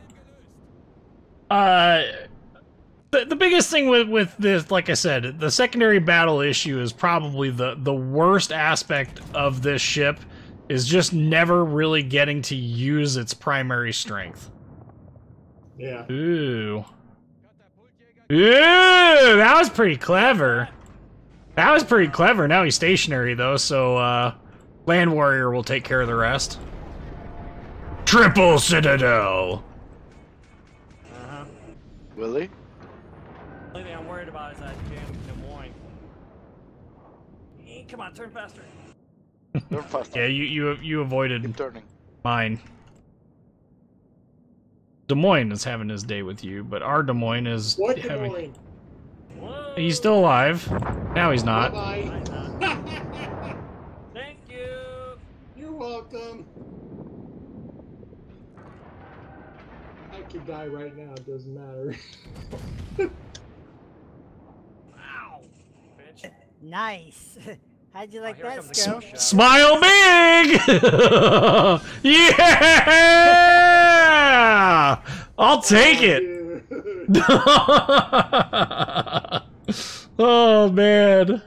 The biggest thing with this, like I said, the secondary battle issue is probably the worst aspect of this ship, is just never really getting to use its primary strength. Yeah. Ooh. Ooh, that was pretty clever. That was pretty clever. Now he's stationary, though, so, Land Warrior will take care of the rest. Triple Citadel! Uh-huh. Willie? The only thing I'm worried about is that damn Des Moines. Hey, come on, turn faster. Turn faster. Yeah, you avoided Keep turning. mine. Des Moines is having his day with you, but our Des Moines is What Des having... Moines? Whoa. He's still alive. Now he's not. Bye-bye. Thank you. You're welcome. I could die right now, it doesn't matter. Wow. Bitch. Nice. How'd you like here that, comes the Sco? shot. Smile big! Yeah! I'll take it. Oh man.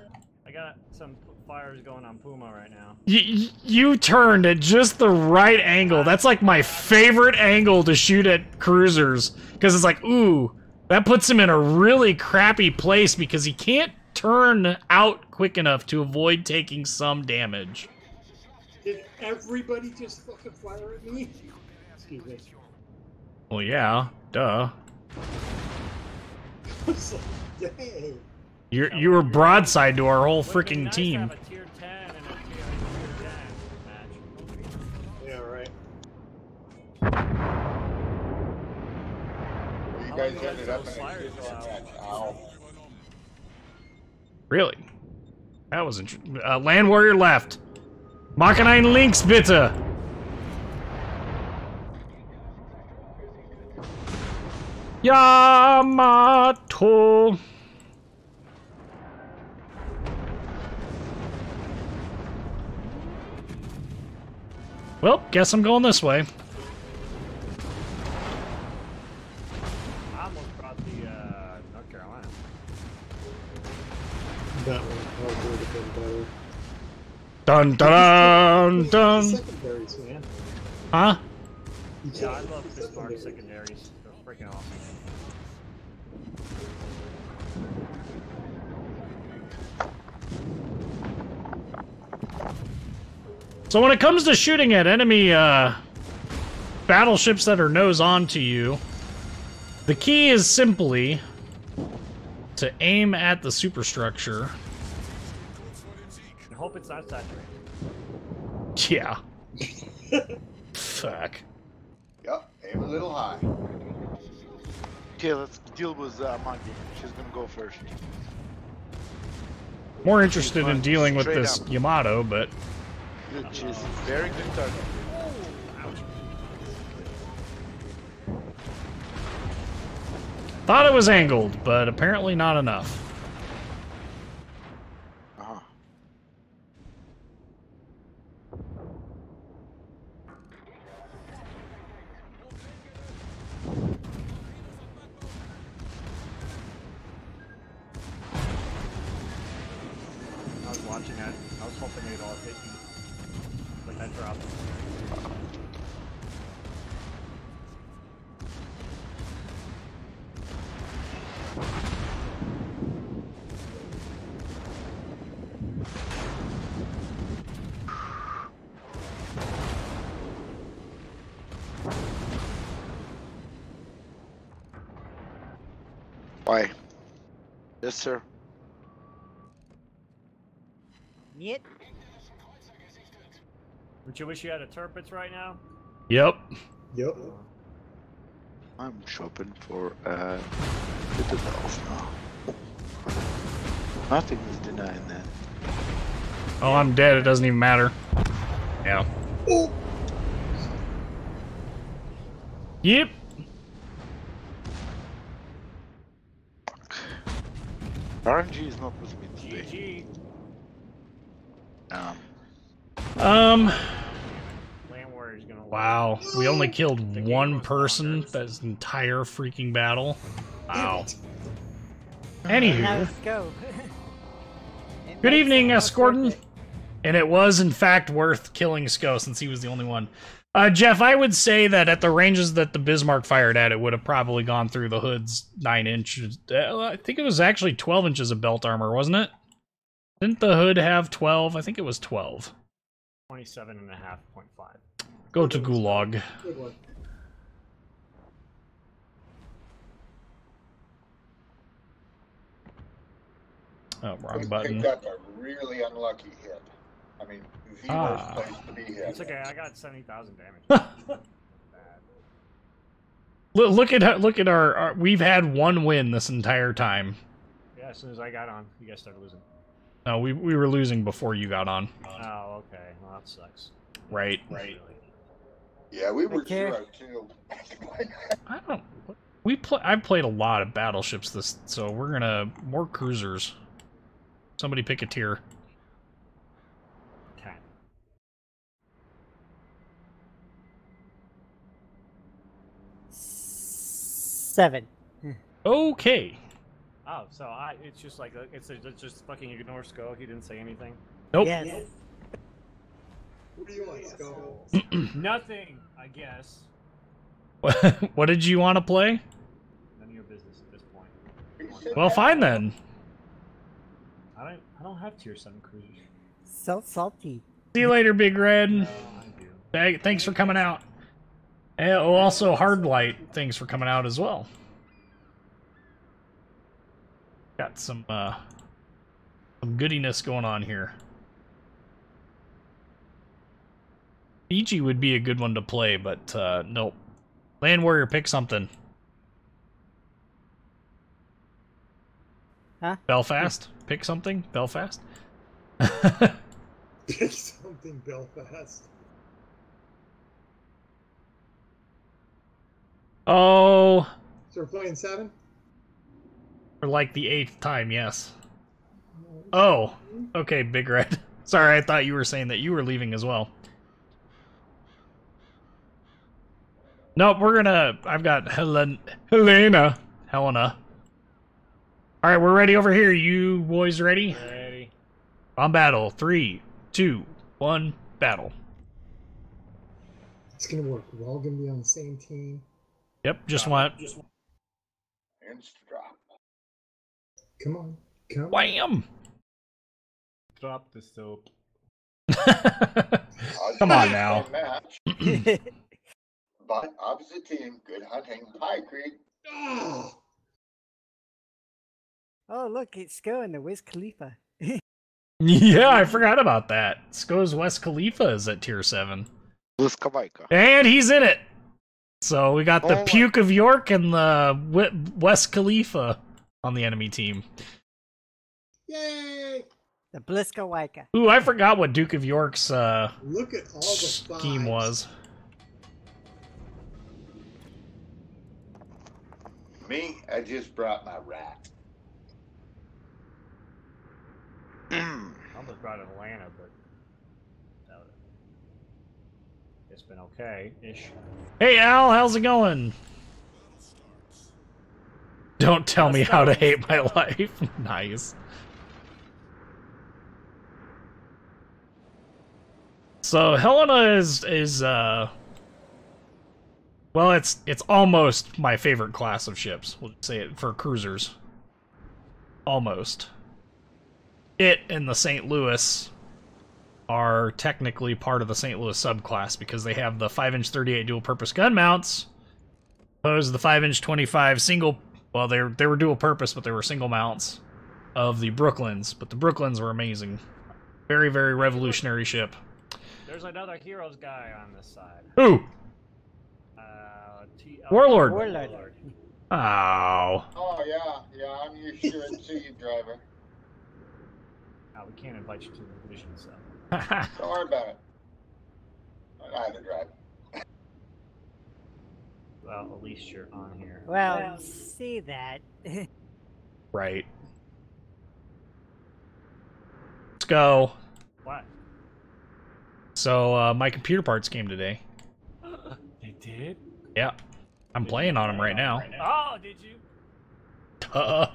I got some fires going on Puma right now. You turned at just the right angle. That's like my favorite angle to shoot at cruisers. Because it's like, ooh, that puts him in a really crappy place because he can't turn out quick enough to avoid taking some damage. Did everybody just fucking fire at me? Excuse me. Well, yeah, duh. I was like, dang. You were broadside to our whole Would've been freaking nice to team. have a tier 10 and a tier 10 match. Yeah, right. You How guys long ended do up those in a fires go out? match. Ow. Really? That was interesting. Land Warrior left. Machen einen links, bitte. Yamato. Well, guess I'm going this way. I almost brought the North Carolina. That one would have been better. Dun dun dun dun. Secondaries, man. Huh? You Yeah, I can't love do Bismarck secondaries. secondaries. They're freaking awesome. So when it comes to shooting at enemy battleships that are nose on to you, the key is simply to aim at the superstructure. And hope it's not saturated. Yeah. Fuck. Yep, aim a little high. Okay, let's deal with Maggie. She's gonna go first. More interested in dealing with Straight this up. Yamato, but Good, she's very good target. thought it was angled, but apparently not enough. Uh-huh. I was watching it. I was hoping they'd all hit me. But that dropped. Why? Yes, sir. Yet. Don't you wish you had a Turpitz right now? Yep. Yep. I'm shopping for citadels now. Nothing is denying that. Oh, I'm dead. It doesn't even matter. Yeah. Oh, Yep. RNG is not with me today. GG. Land Warrior's gonna. Wow. We only killed one person this entire freaking battle. Wow. Now Anywho. let's go. It Good makes evening, it almost Gordon. worth it. And it was, in fact, worth killing Sko since he was the only one. Jeff, I would say that at the ranges that the Bismarck fired at, it would have probably gone through the hood's 9 inches. I think it was actually 12 inches of belt armor, wasn't it? Didn't the hood have 12? I think it was 12. 27.5.5. Go to Gulag. good one. Oh, wrong We button. picked up a really unlucky hit. I mean, the worst place to be hit. It's okay. I got 70,000 damage. Bad. Look at our. We've had one win this entire time. Yeah, as soon as I got on, you guys started losing. No, we were losing before you got on. Oh, okay. Well, that sucks. Right. Really. Yeah, we were Okay. 0-2. I don't. I've played a lot of battleships so we're gonna more cruisers. Somebody pick a tier. 10. Seven. Okay. Oh, so it's just like it's just fucking ignore Sko. He didn't say anything. Nope. Yes. What do you want, Skull? Nothing, I guess. What did you want to play? None of your business at this point. Well, fine then. I don't have tier 7 cruisers. So salty. See you later, Big Red. No, I do. Thanks for coming out. And also, Hard Light, thanks for coming out as well. Got some goodiness going on here. Fiji would be a good one to play, but nope. Land Warrior, pick something. Huh? Belfast? Pick something? Belfast? Pick something, Belfast. Oh, So we're playing 7? for like the 8th time, yes. Oh, okay, Big Red. Sorry, I thought you were saying that you were leaving as well. Nope, I've got Helena. Alright, we're ready over here. You boys ready? Ready. On battle. 3, 2, 1, battle. It's gonna work. We're all gonna be on the same team. Yep, just want. Insta-drop. Come on. Come on. Wham! Drop the soap. Come on now. Match, but opposite team, good hunting. Hi, Creed. Oh! Oh, look, it's Sko and the Wiz Khalifa. Yeah, I forgot about that. Sko's West Khalifa is at tier 7. Bliskavaika. And he's in it! So we got the Oh my- Puke of York and the West Khalifa on the enemy team. Yay! The Bliska Waika. Ooh, I forgot what Duke of York's Look at all the scheme fives. was. Me, I just brought my rat. I almost brought Atlanta, but it's been okay-ish. Hey Al, how's it going? Don't tell me how to hate my life. Nice. So Helena is well, it's almost my favorite class of ships. We'll say it for cruisers. Almost. It and the St. Louis are technically part of the St. Louis subclass because they have the 5-inch 38 dual-purpose gun mounts, opposed to the 5-inch 25 single. Well, they were dual purpose, but they were single mounts of the Brooklyns. But the Brooklyns were amazing, very very revolutionary ship. There's another heroes guy on this side. Ooh, Warlord. Warlord. Oh, Oh, yeah, I'm your sure and see you driver. We can't invite you to the mission, so. Don't worry about it. I know how to drive. Well, at least you're on here. Well, see that. Right. Let's go. What? So, my computer parts came today. They did? Yeah. I'm playing on them right now. Oh, did you? Uh,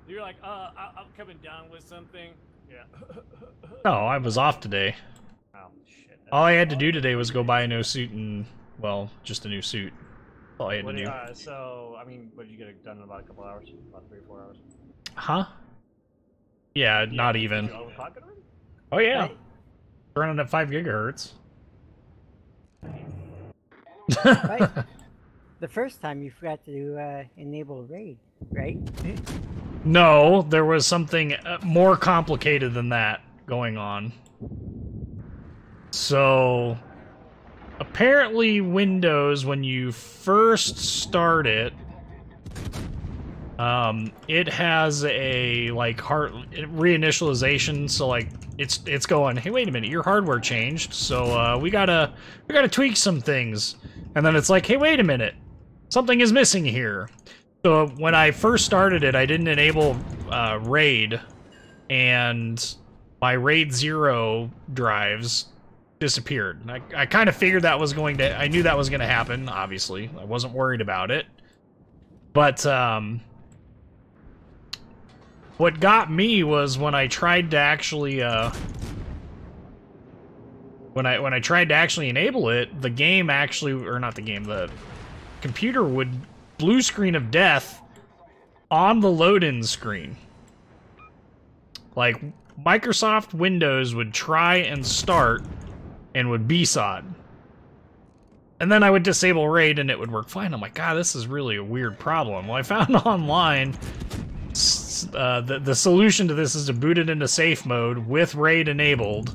You're like, I'm coming down with something. Yeah. no, I was off today. Oh, shit. All I had to do today was go buy a new suit and, well, just a new suit. That's all I had to do. So, I mean, what did you get it done in about a couple hours? About 3 or 4 hours? Huh? Yeah, not even. Did you overclock it already? Oh, yeah. Running at 5 gigahertz. Right. The first time you forgot to enable raid, right? No, there was something more complicated than that going on. So, apparently Windows, when you first start it, it has a, like, reinitialization, so, like, it's going, hey, wait a minute, your hardware changed, so, we gotta tweak some things. And then it's like, hey, wait a minute, something is missing here. So when I first started it, I didn't enable RAID, and my RAID 0 drives disappeared. And I kind of figured that was going to... I knew that was going to happen, obviously. I wasn't worried about it. But what got me was when I tried to actually... When I tried to actually enable it, the game actually... Or not the game, the computer would... blue screen of death on the load-in screen. Like, Microsoft Windows would try and start and would BSOD. And then I would disable RAID and it would work fine. I'm like, God, this is really a weird problem. Well, I found online the solution to this is to boot it into safe mode with RAID enabled.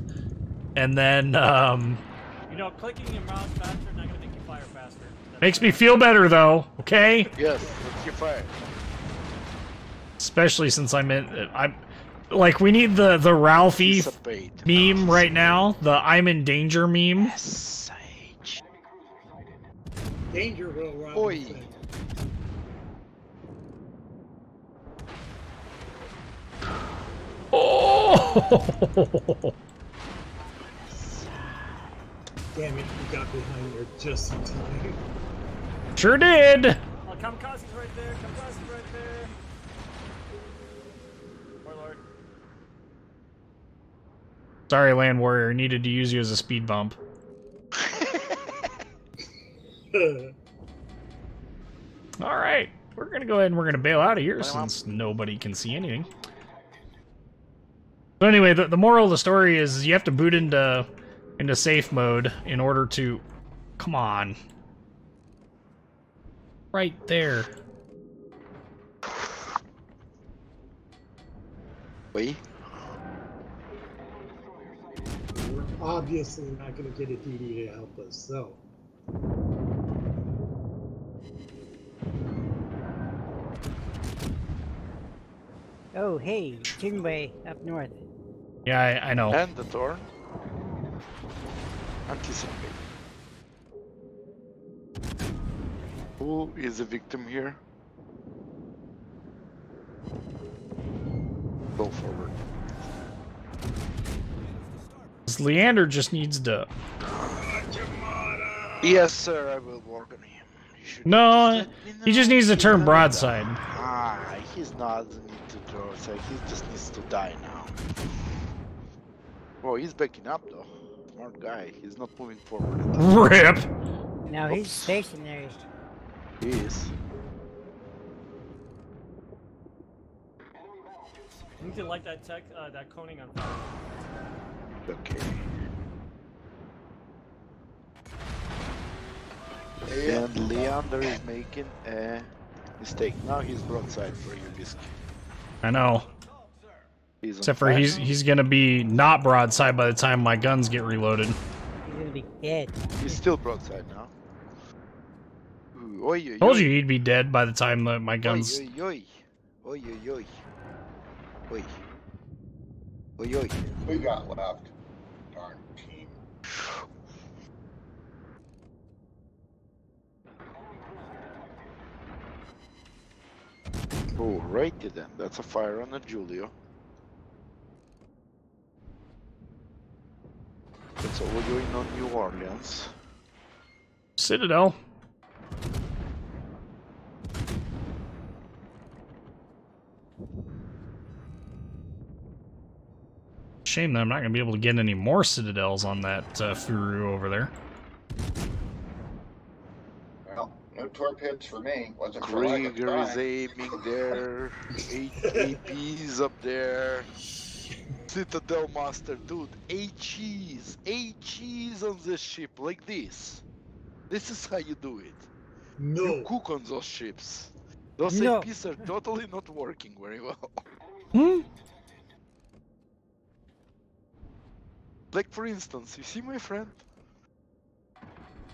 And then, You know, clicking your mouse faster is not going to make you fire faster. makes me feel better, though, okay? Yes, let's get fired. Especially since I'm like, we need the Ralphie meme right now, the I'm in danger meme. Sage. Danger, Will Oi. Robinson. Oh! Damn it, you got behind there just in time. Sure did! Oh, Kamikaze's right there. Kamikaze's right there. Warlord. Sorry, Land Warrior, needed to use you as a speed bump. Alright, we're gonna go ahead and we're gonna bail out of here since nobody can see anything. So anyway, the moral of the story is you have to boot into safe mode in order to... Come on. Right there. Wait. We're obviously not going to get a DD to help us, so. Oh, hey, Jinwei up north. Yeah, I know. And the Thorn. Anticipate. Who is the victim here? Go forward. This Leander just needs to... Yes, sir, I will work on him. You should No, just let me he just know needs to if turn you broadside. Ah, he's not the need to draw, so he just needs to die now. Oh, he's backing up though. Smart guy. He's not moving forward. RIP! Now he's Oops. stationary. He is. You need to light that that coning on fire. Okay. Yeah. And Leander is making a mistake. Now he's broadside for you, Biscuit. I know. He's on Except for fire. he's gonna be not broadside by the time my guns get reloaded. He's gonna be dead. He's still broadside now. Ooh, oi, oi, Told oi. you he'd be dead by the time my guns... Oi, oi, oi. Oi, oi, oi. Oi. Oi, oi. We got left. Darn team. Oh, righty then. That's a fire on a Julio. That's all we're doing on New Orleans. Citadel. Shame that I'm not going to be able to get any more citadels on that Furu over there. Well, no torpedoes for me. Wasn't for lack of Krieger is trying. aiming there. APs up there. Citadel Master, dude. HEs on this ship like this. This is how you do it. No. You cook on those ships. Those No. APs are totally not working very well. Hmm? Like for instance, you see my friend?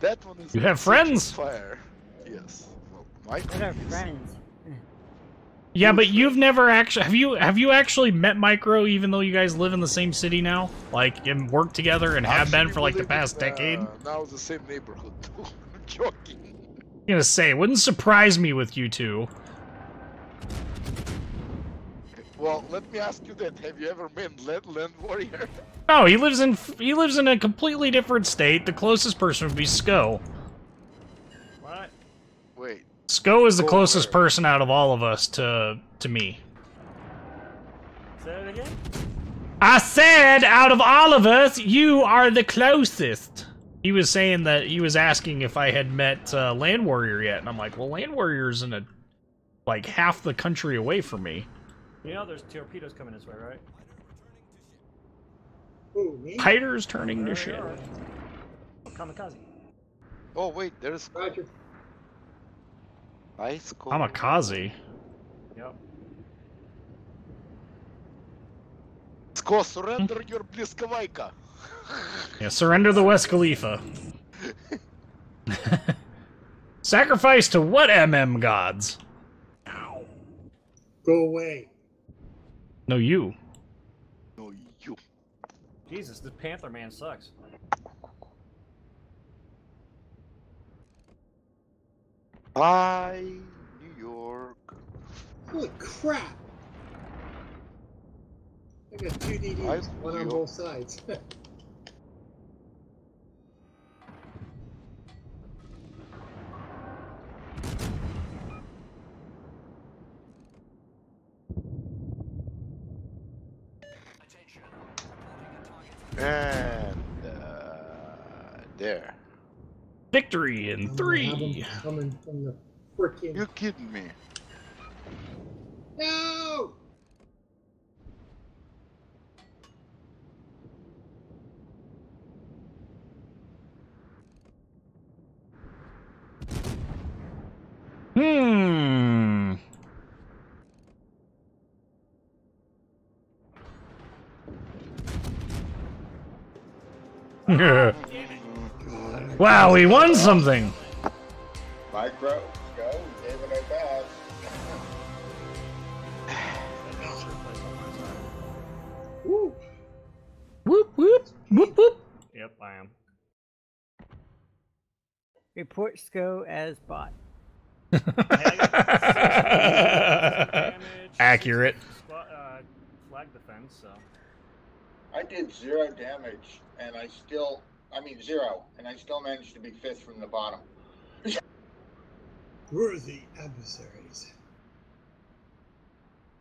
That one is You on have such friends? fire. Yes. Well, my What are is. friends? Yeah, but you've never actually have you actually met Micro even though you guys live in the same city now? Like and work together and have been Actually, for like we the live past in, decade? Now the same neighborhood too. I'm joking. I'm gonna say, it wouldn't surprise me with you two. Well, let me ask you that. Have you ever met Land Warrior? Oh, he lives in a completely different state. The closest person would be Sko. What? Wait. Sko is the Go closest where? person out of all of us to me. Say it again? I said, out of all of us, you are the closest. He was saying that he was asking if I had met Land Warrior yet, and I'm like, well, Land Warrior's in like half the country away from me. You know there's torpedoes coming this way, right? Who, me? Hyder's turning to There shit. they are. Oh, kamikaze. Oh wait, there's Roger. ice cold. Kamikaze. Yep. Sko, surrender your Bliskovaika. Yeah, surrender the West Khalifa. Sacrifice to what MM gods? Go away. No, you. No, you. Jesus, this Panther man sucks. Hi, New York. Holy crap. I got two DDs, one on both sides. And there. Victory in I'm 3. gonna have 'em coming from the frickin'. You kidding me? No! Hmm. Wow, we won something. Micro, go, gave it our best. Woo! Whoop whoop whoop whoop. Yep, I am. Report SCO as bot. Accurate. Flag defense, so. I did 0 damage, and I still, 0, and I still managed to be 5th from the bottom. Worthy adversaries.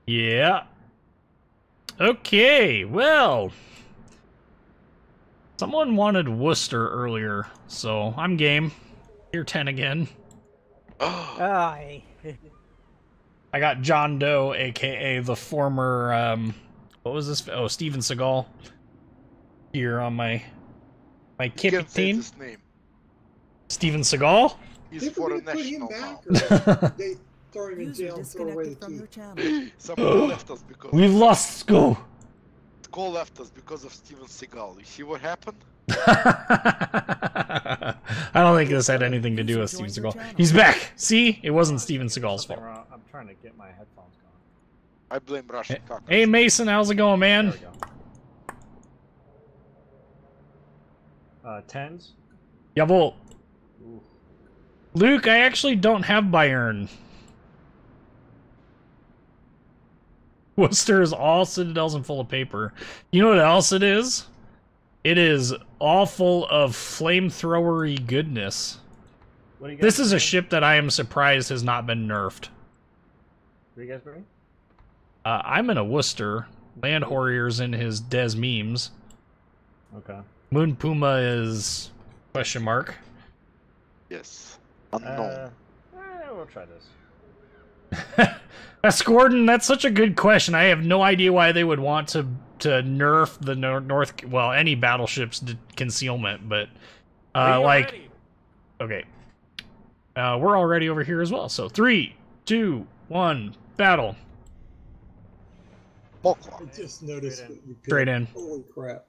Yeah. Okay, well. Someone wanted Worcester earlier, so I'm game. Tier 10 again. Aye. I got John Doe, aka the former, what was this? Oh, Steven Seagal. Here on my Kippy Can't say team. his name. Steven Seagal? He's Think for we're a gonna put him national back, now. or they throw him in jail and throw away the key. Somebody left us because We've lost Sko. Skull left us because of Steven Seagal. You see what happened? I don't think this had anything to do with Steven Seagal. He's back. See, it wasn't Steven Seagal's Something fault. wrong. I'm trying to get my headphones going. I blame Russian cock. Hey Mason, how's it going, There man? we go. 10s. Jawohl. Ooh. Luke, I actually don't have Bayern. Worcester is all citadels and full of paper. You know what else it is? It is all full of flamethrowery goodness. What do you guys This is a bring? ship that I am surprised has not been nerfed. What do you guys bring? I'm in a Worcester. Land Horror's in his Des Memes. Okay. Moon Puma is question mark. Yes. Unknown. We'll try this. Gordon, that's such a good question. I have no idea why they would want to nerf the North, well, any battleship's concealment, but like, ready? okay, we're already over here as well. So 3, 2, 1, battle. I just noticed what you Straight picked. in. Holy crap.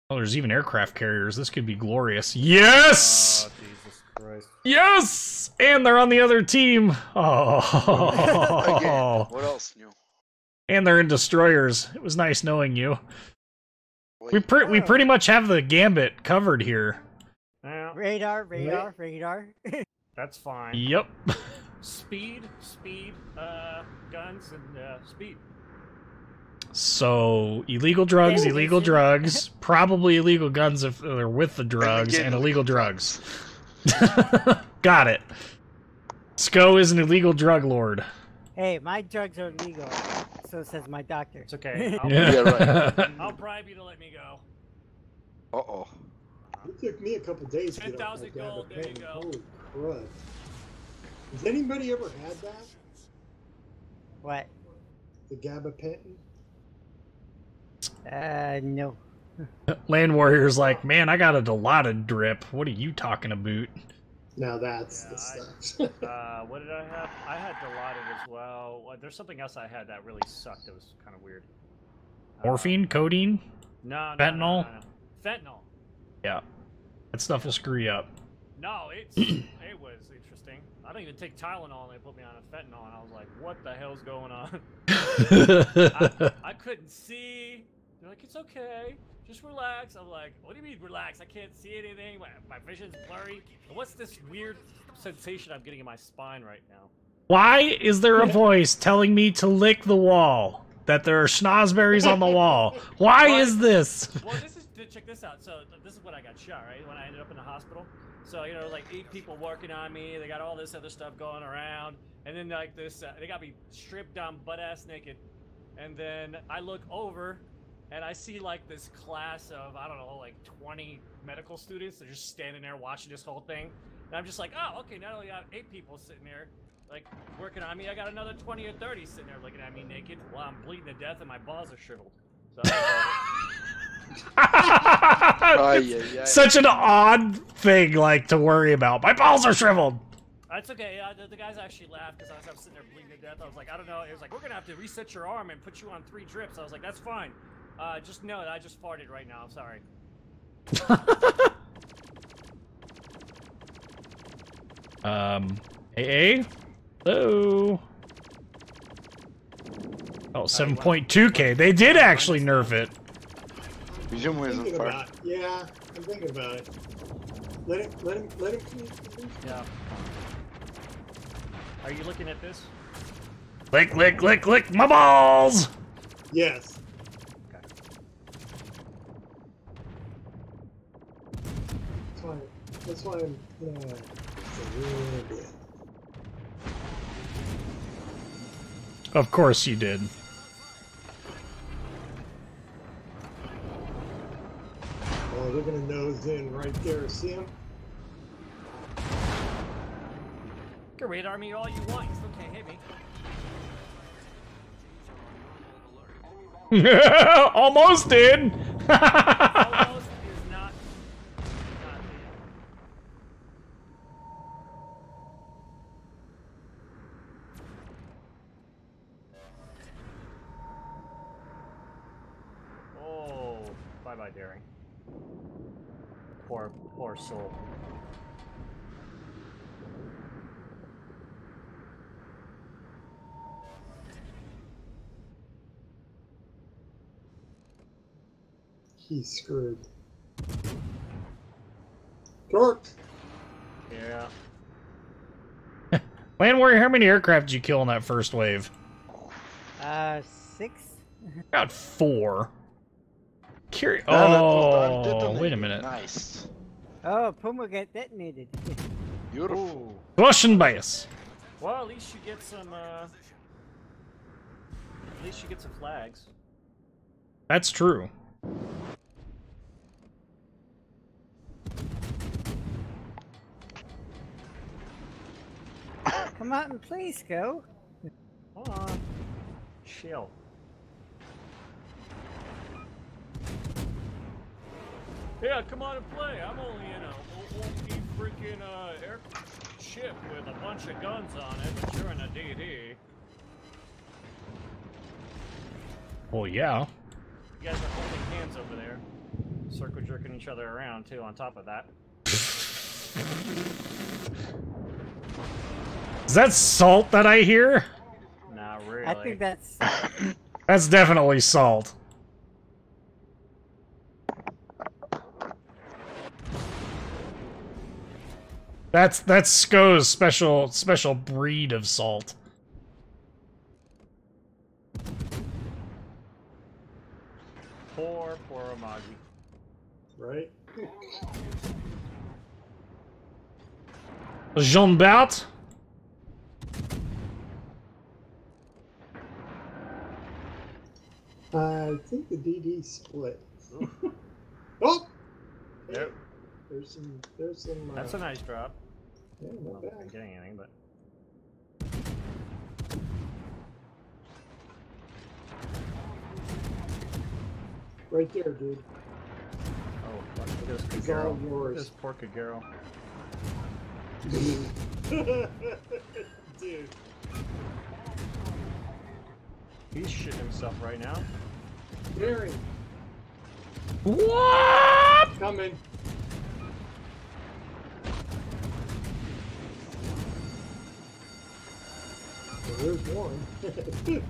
Oh, there's even aircraft carriers. This could be glorious. Yes! Oh, Jesus Christ. Yes! And they're on the other team. Oh. Again, what else new? And they're in destroyers. It was nice knowing you. Wait, We pretty much have the gambit covered here. Yeah, Radar, radar, radar. that's fine. Yep. Speed, guns, and speed. So, illegal drugs, Yeah, illegal listen. drugs, probably illegal guns if they're with the drugs, again, and illegal drugs. Got it. Sko is an illegal drug lord. Hey, my drugs are legal. So says my doctor. It's okay. Yeah, right. I'll bribe you to let me go. Uh-oh. It took me a couple days to get off 10,000 my gold, there you gabapentin. go. Holy crud. Has anybody ever had that? What? The gabapentin? No. Land Warrior's like, man, I got a Dilaudid drip. What are you talking about? Now that's Yeah, the stuff. What did I have? I had Dilaudid as well. There's something else I had that really sucked. It was kind of weird. Morphine? Codeine? No, Fentanyl? No. Fentanyl. Yeah. That stuff will screw you up. No, it was interesting. I don't even take Tylenol, and they put me on a fentanyl, and I was like, what the hell's going on? I couldn't see. They're like, it's okay. Just relax. I'm like, what do you mean relax? I can't see anything. My vision's blurry. And what's this weird sensation I'm getting in my spine right now? Why is there a voice telling me to lick the wall? That there are schnozberries on the wall? Why is this? Well, check this out. So this is when I got shot, right? When I ended up in the hospital. So, you know, like 8 people working on me. They got all this other stuff going around. And then like this, they got me stripped down butt-ass naked. And then I look over and I see like this class of, I don't know, like 20 medical students. They're just standing there watching this whole thing. And I'm just like, oh, okay, not only have 8 people sitting there, like, working on me, I got another 20 or 30 sitting there looking at me naked while I'm bleeding to death and my balls are shriveled. So, Such an odd thing, like, to worry about. My balls are shriveled! that's okay. The guys actually laughed because I was sitting there bleeding to death. I was like, I don't know. It was like, we're going to have to reset your arm and put you on 3 drips. I was like, that's fine. Just know that I just farted right now. I'm sorry. AA? Hello? Oh, 7.2k. They did actually nerf it. Vision is on Thinking fire. about it. Yeah, I'm thinking about it. Let him. Yeah. Are you looking at this? Lick, lick, lick, lick my balls! Yes. Okay. That's why I'm. It's a little bit. Of course you did. Oh, they're gonna nose in right there. See him? You can radar me all you want. You still can't hit me. Almost did! Almost is not me. Oh, bye-bye, Daring. Poor soul. he's screwed. Torque! Yeah. Land Warrior, how many aircraft did you kill in that first wave? 6? Got 4. That Oh, detonated. wait a minute. Nice. Oh, Puma got detonated. Beautiful. Ooh. Russian bias. Well, at least you get some. At least you get some flags. That's true. Come out and please go. Hold on. Chill. Yeah, come on and play. I'm only in a wonky freaking airship with a bunch of guns on it, but you're in a DD. Well, yeah. You guys are holding hands over there. Circle jerking each other around, too, on top of that. Is that salt that I hear? Not really. I think that's. That's definitely salt. That's SCO's special breed of salt. Poor Amagi. Right? Jean Bart? I think the DD split. Oh! Yep. There's some. That's a nice drop. Yeah, I not don't think I'm bad. getting anything, but. Right there, dude. Oh, look at this It's all Kagero. yours. This poor Kagero. Dude. He's shitting himself right now. Gary, What? coming. Well, there's one.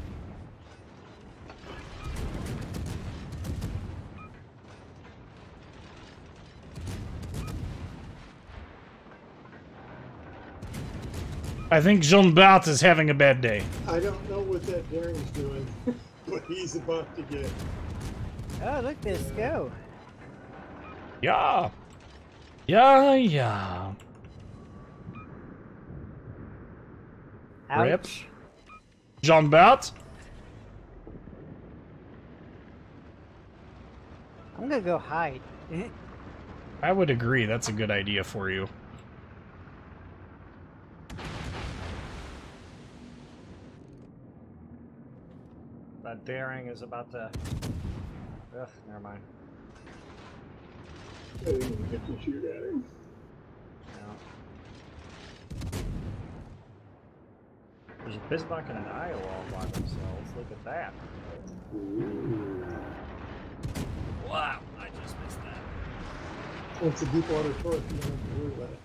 I think Jean Bart is having a bad day. I don't know what that Daring's doing, but he's about to get. Oh, look, there's go. Yeah. Yeah. Rip. Ouch. Jean Bart? I'm gonna go hide. I would agree. That's a good idea for you. That Daring is about to. Ugh, never mind. I didn't even get to shoot at him. No. There's a Bismarck and an Iowa all by themselves. Look at that. Ooh. Wow, I just missed that. Well, it's a deep water torque. You don't have to worry about it.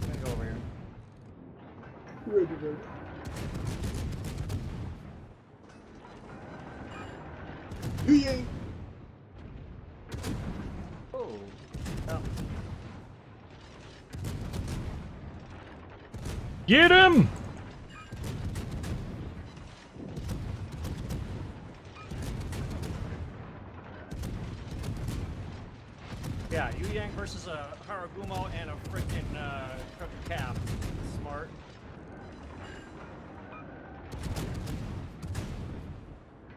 I'm gonna go over here. Ready to go. Yay! Oh. Oh. Get him! Yeah, Yu Yang versus a Haragumo and a freaking crooked cap. Smart.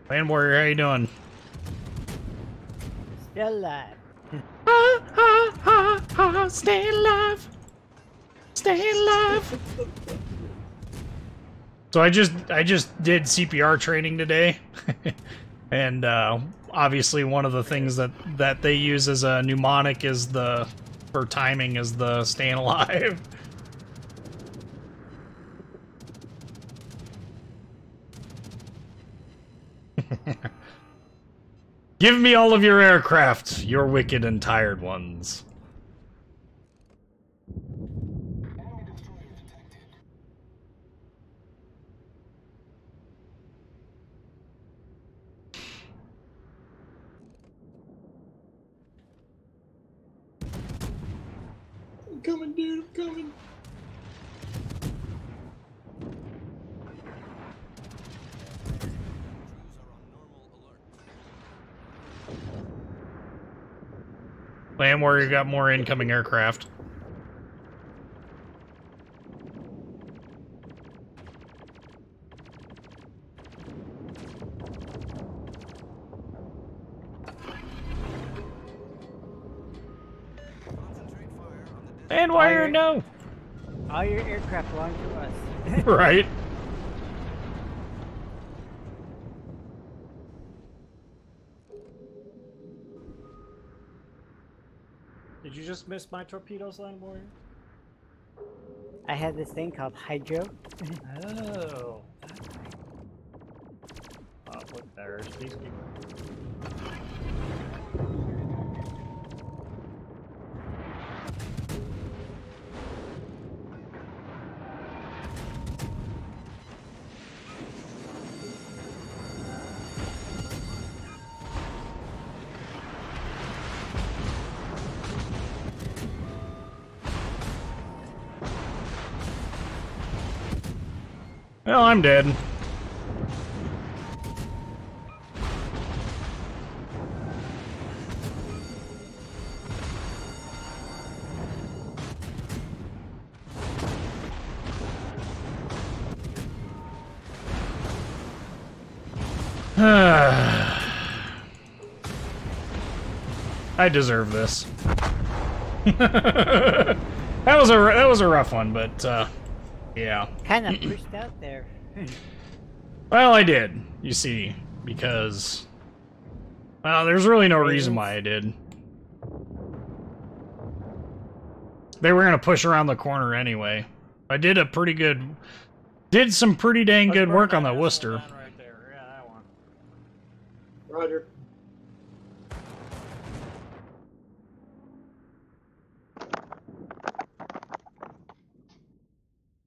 Land Warrior, how you doing? Still alive. Stay alive. Stay alive. So I just did CPR training today, and obviously one of the things that they use as a mnemonic is for timing is the staying alive. Give me all of your aircraft, your wicked and tired ones. coming, dude. I'm coming. Land Warrior got more incoming aircraft. Land Warrior, no! All your aircraft belong to us. Right. Did you just miss my torpedoes, Land Warrior? I had this thing called Hydro. Oh. Oh, look, there's Peacekeeper. Well, I'm dead. I deserve this. that was a rough one, but yeah. Kind of pushed out there. Well, I did. You see, because well, there's really no reason why I did. They were gonna push around the corner anyway. I did a pretty good, did some pretty dang good work on that Worcester. Right there. Yeah, that one. Roger.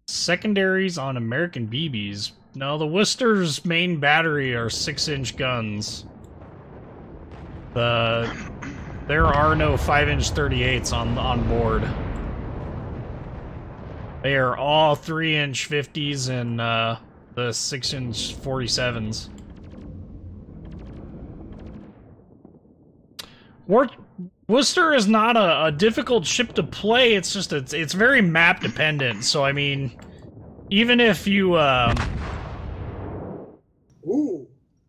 Secondaries on American BBs. No, the Worcester's main battery are 6-inch guns. There are no 5-inch 38s on board. They are all 3-inch 50s and the 6-inch 47s. Worcester is not a difficult ship to play. It's just it's very map dependent. So I mean, even if you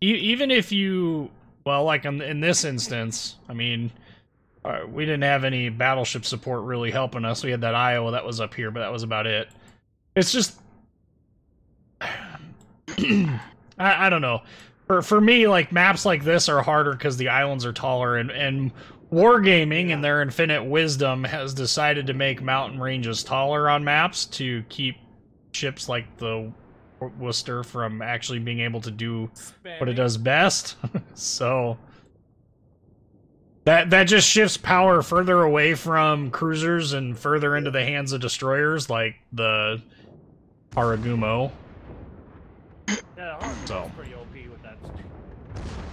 even if you, well, like in this instance, I mean, we didn't have any battleship support really helping us. We had that Iowa that was up here, but that was about it. It's just I don't know. For me, like, maps like this are harder because the islands are taller, and Wargaming, in their infinite wisdom, has decided to make mountain ranges taller on maps to keep ships like the Worcester from actually being able to do what it does best. So that just shifts power further away from cruisers and further into the hands of destroyers like the Haragumo. Yeah, So pretty OP with that.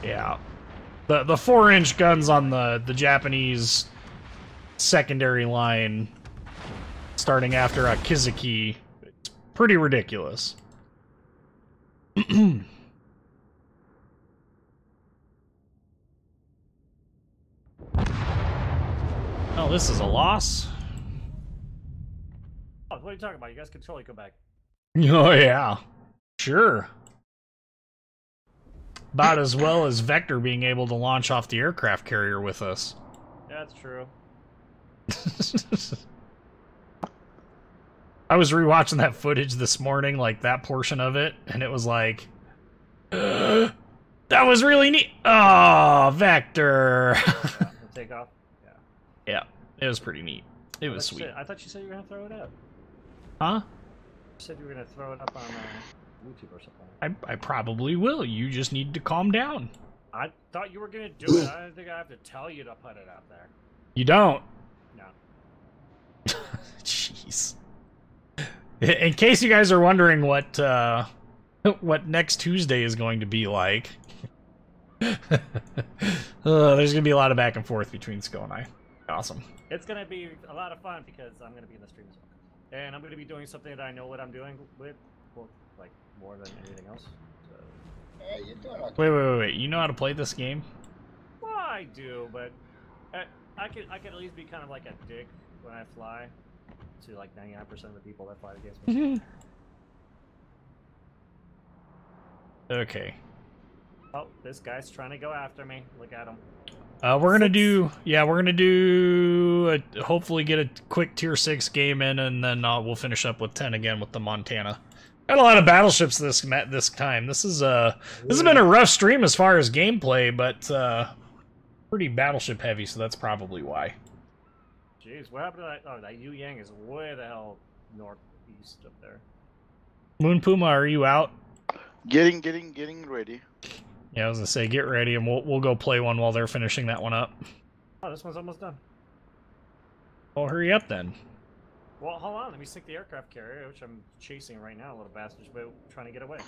yeah. The 4-inch guns on the Japanese secondary line starting after Akizaki, it's pretty ridiculous. Oh, this is a loss? Oh, what are you talking about? You guys can totally go back. Oh yeah. Sure. About as well as Vector being able to launch off the aircraft carrier with us. Yeah, that's true. I was rewatching that footage this morning, like that portion of it, and it was like, that was really neat. Oh, Vector. Take off. Yeah. Yeah, it was pretty neat. It was sweet. I thought you said you were gonna throw it up. Huh? You said you were gonna throw it up on YouTube or something. I probably will. You just need to calm down. I thought you were gonna do it. I don't think I have to tell you to put it out there. You don't. No. Jeez. In case you guys are wondering what next Tuesday is going to be like, there's gonna be a lot of back and forth between Sko and I. Awesome. It's gonna be a lot of fun because I'm gonna be in the stream as well, and I'm gonna be doing something that I know what I'm doing with, well, like more than anything else. So. Yeah, you're doing okay. Wait. You know how to play this game? Well, I do, but I could at least be kind of like a dick when I fly to like 99% of the people that fly against me. Okay. Oh, this guy's trying to go after me. Look at him. We're gonna do hopefully get a quick tier 6 game in, and then we'll finish up with 10 again with the Montana. Got a lot of battleships this time. This has been a rough stream as far as gameplay, but pretty battleship heavy, so that's probably why. Jeez, what happened to that? Oh, that Yu Yang is way the hell northeast up there. Moon Puma, are you out? Getting ready. Yeah, I was gonna say get ready, and we'll go play one while they're finishing that one up. Oh, this one's almost done. Well, hurry up then. Well, hold on. Let me sink the aircraft carrier, which I'm chasing right now, little bastards, but trying to get away.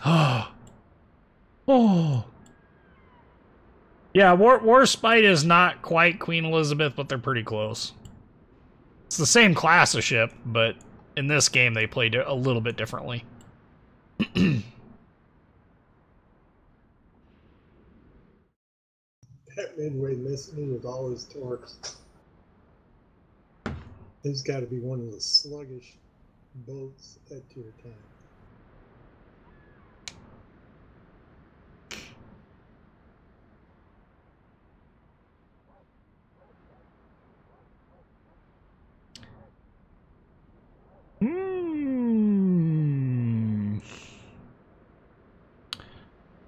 Oh. Yeah, Warspite is not quite Queen Elizabeth, but they're pretty close. It's the same class of ship, but in this game they played a little bit differently. That Midway missed me with all his torques. He's got to be one of the sluggish boats at tier 10.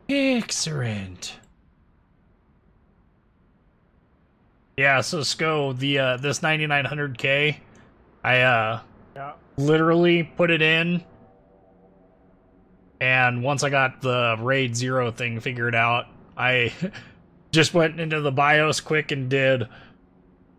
Excellent. Yeah, so Sco, the this 9900K, I literally put it in, and once I got the RAID 0 thing figured out, I just went into the BIOS quick and did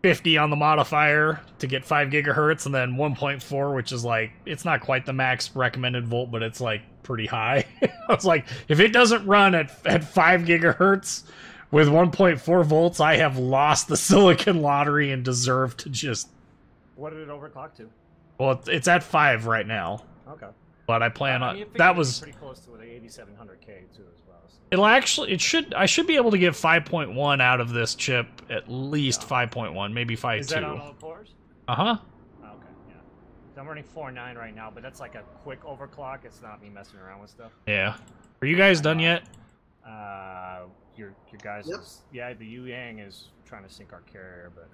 50 on the modifier to get 5 gigahertz, and then 1.4, which is like, it's not quite the max recommended volt, but it's like pretty high. I was like, if it doesn't run at 5 gigahertz with 1.4 volts, I have lost the silicon lottery and deserve to just... What did it overclock to? Well, it's at 5 right now. Okay. But I plan on... I mean, that was... pretty close to the 8700K too as well. So. It'll actually... I should be able to get 5.1 out of this chip, at least 5.1, maybe 5.2. Is that on all cores? Uh-huh. Okay, yeah. So I'm running 4.9 right now, but that's like a quick overclock. It's not me messing around with stuff. Yeah. Are you guys done yet? Your guys Yep. yeah, the Yu Yang is trying to sink our carrier, but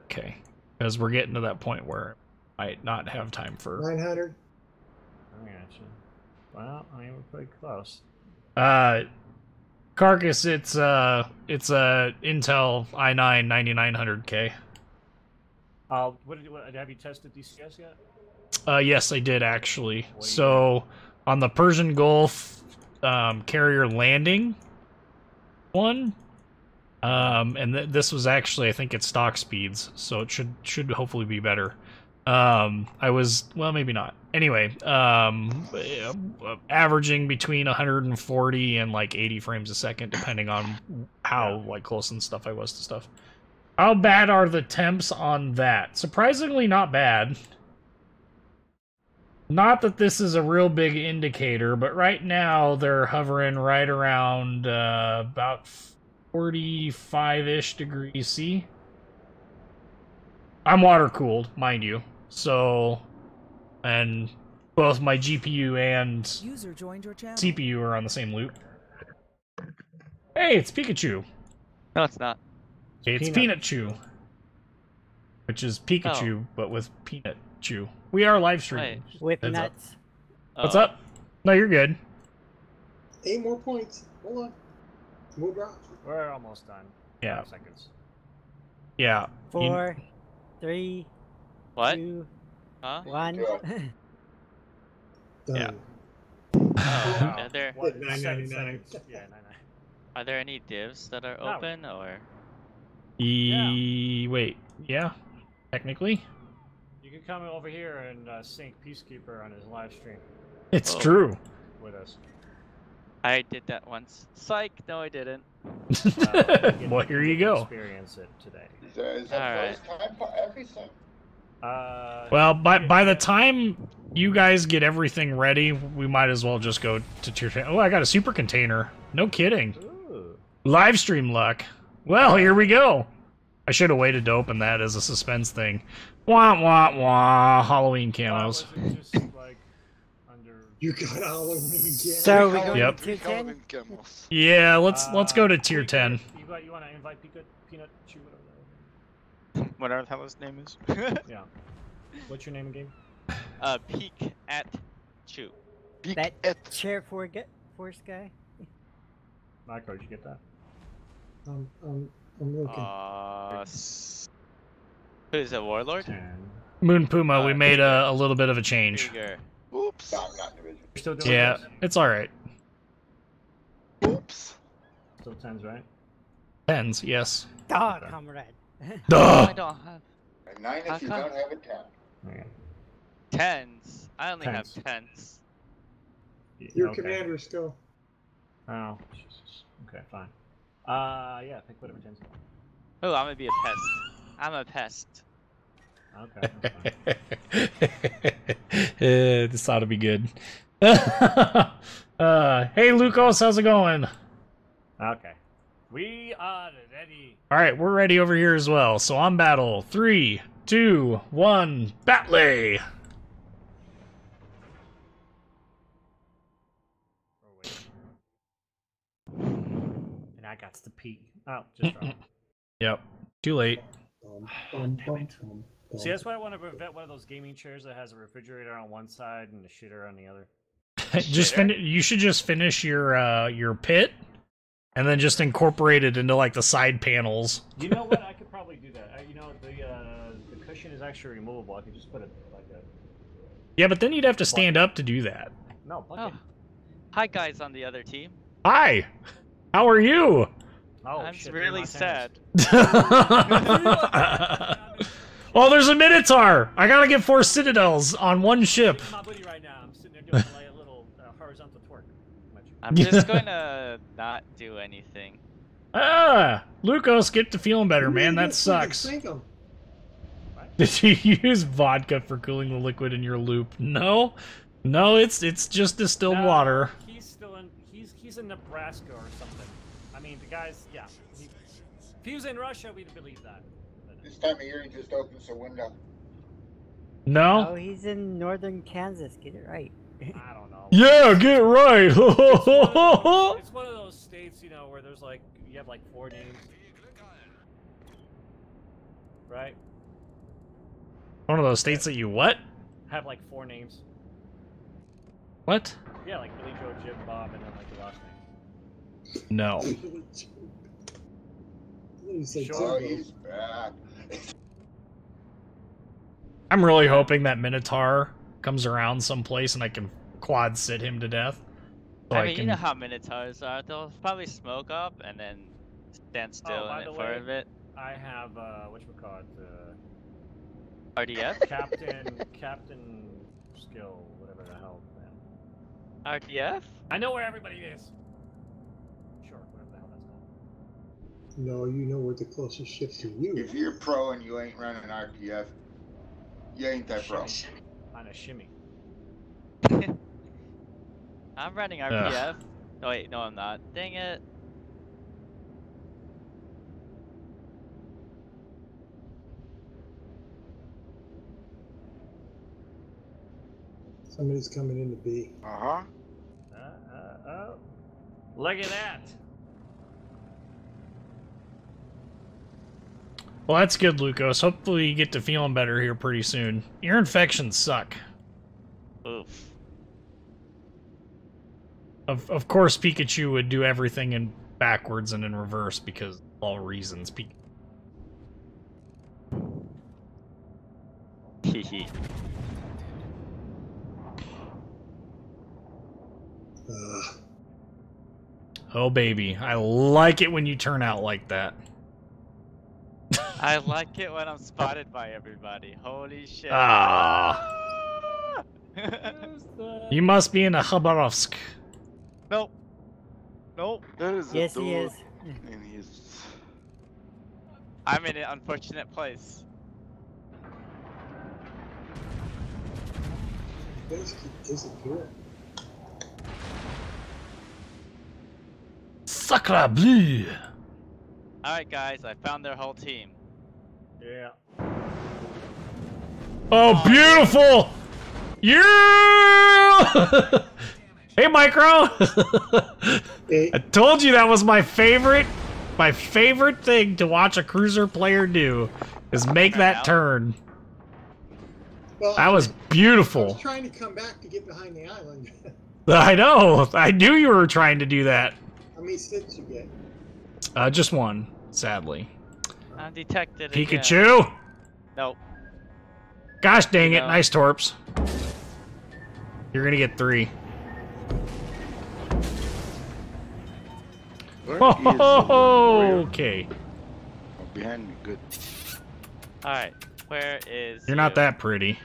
Okay. Because we're getting to that point where I might not have time for... 900. I got you. Well, I mean, we're pretty close. Carcass, it's a Intel i9 9900K. Have you tested DCS yet? Yes, I did actually. So on the Persian Gulf carrier landing one, and this was actually, I think it's stock speeds, so it should hopefully be better. I was, well, maybe not. Anyway, averaging between 140 and like 80 frames a second, depending on how like close and stuff I was to stuff. How bad are the temps on that? Surprisingly not bad. Not that this is a real big indicator, but right now they're hovering right around about 45-ish degrees C. I'm water cooled, mind you. So, and both my GPU and User joined your channel. CPU are on the same loop. Hey, it's Pikachu. No, it's not. It's Peanut Chew. Which is Pikachu, but with Peanut Chew. We are live streaming. With Heads up. nuts. What's up? No, you're good. 8 more points. Hold on. More drops. We're almost done. Yeah. 5 seconds. Yeah. 4, 3, What? 2, Huh? 1. Done. Yeah. Oh, are there What, 9.99. 7 seconds. Yeah, 9.9. are there any divs that are No. open or? Wait. Yeah. Technically. You can come over here and sync Peacekeeper on his live stream It's Oh. true. with us. I did that once. Psych. No, I didn't. Well, here you go. Experience it today. Is that Alright. first time for everything? Well, by the time you guys get everything ready, we might as well just go to tier 10. Oh, I got a super container. No kidding. Ooh. Live stream luck. Well, here we go. I should have waited to open that as a suspense thing. Wah, wah, wah. Halloween camos. Was it just like under? You got Halloween again. So we going Yep. to tier 10? Calvin camels. Yeah, let's go to tier 10. You want to invite Peanut Chew, whatever. Whatever the hell his name is. Yeah. What's your name again? Peek at Chew. Big That et. chair force guy? Michael, did you get that? I'm looking. Who's a warlord? 10. Moon Puma, we made a little bit of a change. Bigger. Oops. No, I'm not division. You're still doing Yeah, this? it's alright. Oops. Still 10s, right? 10s, yes. Duh, comrade. I Duh! don't have A 9 How if you come? don't have a 10. Okay. 10s. I only have Tens. 10s. Your Okay. commanders go. Oh, Jesus. Okay, fine. Yeah, pick whatever 10s you want. Oh, I'm gonna be a pest. I'm a pest. Okay, that's fine. This ought to be good. Hey, Lucas, how's it going? Okay. We are ready. Alright, we're ready over here as well. So on battle. 3, 2, 1, battle! Oh, wait. And I got to peek. Oh, just drop. Yep. Too late. See, that's why I want to prevent one of those gaming chairs that has a refrigerator on one side and a shitter on the other. Just you should just finish your pit and then just incorporate it into like the side panels. You know what? I could probably do that. You know, the cushion is actually removable. I could just put it like a... Yeah, but then you'd have to stand up to do that. No, plug Oh. it. Hi guys on the other team. Hi. How are you? Oh, I'm shit, really they're sad. Oh, there's a Minotaur! I gotta get 4 citadels on one ship. This is my buddy right now. I'm sitting there doing like a little horizontal twerk. I'm just going to not do anything. Ah, Lucas, get to feeling better, man. That sucks. Sink 'em. Did you use vodka for cooling the liquid in your loop? No, no, it's just distilled No, water. He's still in. He's in Nebraska or something. I mean, the guy's if he was in Russia, we'd believe that. This time of year, he just opens the window. No. Oh, he's in northern Kansas. Get it right. I don't know. Yeah, get it right. It's one of those states, you know, where there's like you have like 4 names, right? One of those states that you what? Have like 4 names. What? Yeah, like Billy Joe, Jim, Bob, and then like the last name. No. You say Sure. Oh, Timbo. he's back. I'm really hoping that Minotaur comes around someplace and I can quad sit him to death. So I mean, can... you know how minotaurs are. They'll probably smoke up and then stand still by in the it for way, a bit. I have whatchamacallit, RDF? Captain skill, whatever the hell. Man. RDF? I know where everybody is. Sure, whatever the hell that's called. No, you know where the closest ship to you If is. you're pro and you ain't running RPF, you ain't that pro. On a shimmy. I'm running RPF. Oh wait, no I'm not. Dang it. Somebody's coming in to B. Uh-huh. Oh. Look at that. Well, that's good, Lucas. Hopefully you get to feeling better here pretty soon. Your infections suck. Oof. Of course, Pikachu would do everything in backwards and in reverse because of all reasons. Hehe. Oh, baby. I like it when you turn out like that. I like it when I'm spotted by everybody. Holy shit. Ah. You must be in a Khabarovsk. Nope. Nope. There is Yes, a he dude. is. And he's... I'm in an unfortunate place. You guys keep disappearing. Sacre bleu! Alright guys, I found their whole team. Yeah. Oh, beautiful! Yeah! Hey, Micro! Hey, I told you that was my favorite thing to watch a cruiser player do, is make that turn. well, That was I beautiful. was trying to come back to get behind the island. I know. I knew you were trying to do that. How many sits you get? Just one, sadly. I'm detected Pikachu! again. Nope. Gosh dang it, No. nice torps. You're gonna get 3. Where Oh, is the warrior? okay. Oh, behind me, good. Alright, where is You're not that pretty.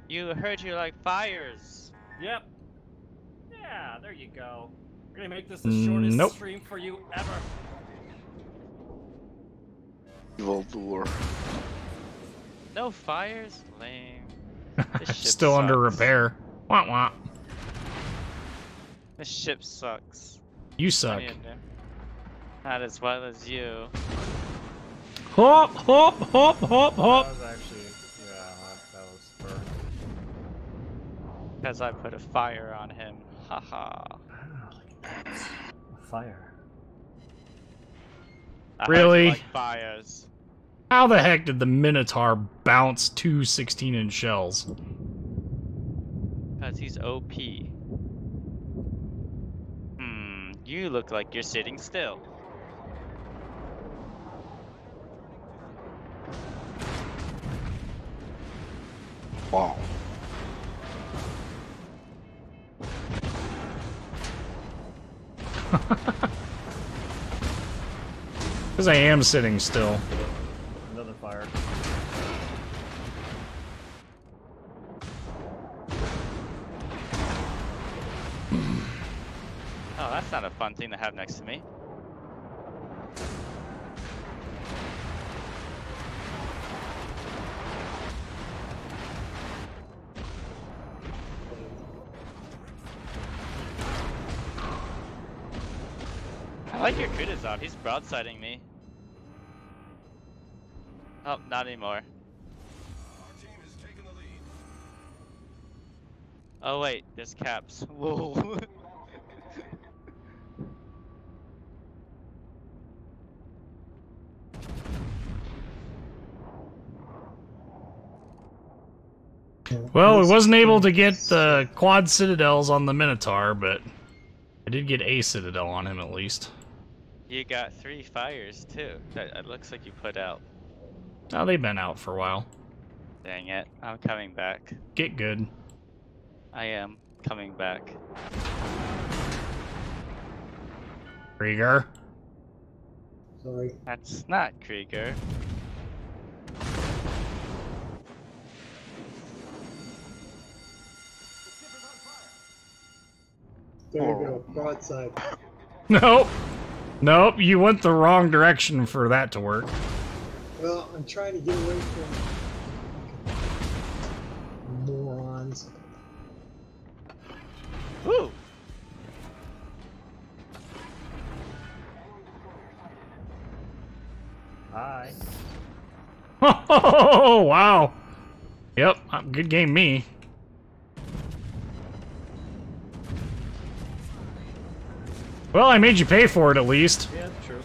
You heard you like fires. Yep. Yeah, there you go. We're gonna make this the shortest Nope. stream for you ever. Evil door. No fires? Lame. This ship Still under sucks. repair. Wah wah. This ship sucks. You suck. Not as well as you. Hop, hop, hop, hop, That hop. was actually, yeah, that was burned. Because I put a fire on him. Haha. Fire. I heard Really? you like fires. How the heck did the Minotaur bounce 2 16-inch shells? Because he's OP. You look like you're sitting still. Wow. Because I am sitting still. Another fire. Oh, that's not a fun thing to have next to me. I like your Kutuzov, he's broadsiding me. Oh, not anymore. Our team has taken the lead. Oh wait, there's caps. Whoa. Well, we wasn't able to get the quad citadels on the Minotaur, but I did get a citadel on him at least. You got 3 fires too. That it looks like you put out. Oh, they've been out for a while. Dang it, I'm coming back. Get good. I am coming back. Krieger. Sorry. That's not Krieger. There you go. Broadside. Nope. Nope, you went the wrong direction for that to work. Well, I'm trying to get away from morons. Woo! Hi. Oh, wow. Yep, good game me. Well, I made you pay for it at least. Yeah, true.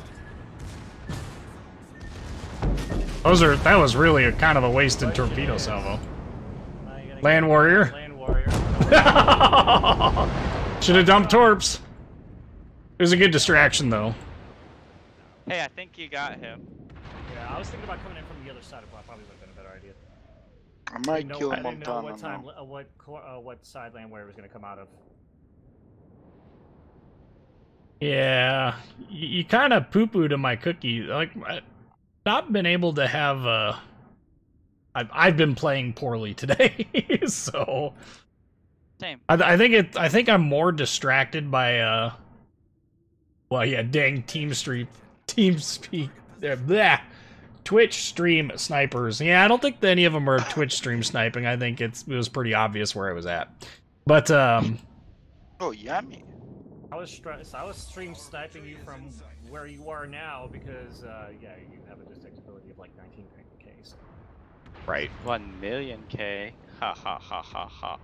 That was really a kind of a wasted torpedo salvo. Now you're gonna Land get warrior. Land warrior. Should have dumped torps. It was a good distraction though. Hey, I think you got him. Yeah, I was thinking about coming in from the other side. Well, probably would have been a better idea. I might No, kill I didn't know Montana what now. what side land warrior was going to come out of. Yeah, you kind of poo-pooed in my cookie. Like, I've not been able to have. I've been playing poorly today, so. Same. I think I'm more distracted by Well, yeah, dang TeamSpeak, blah. Twitch stream snipers. Yeah, I don't think that any of them are Twitch stream sniping. I think it was pretty obvious where I was at. But Oh, yummy. I was stream sniping you from where you are now because yeah, you have a detectability of like 19k. So. right. 1 million K. Ha ha ha ha ha.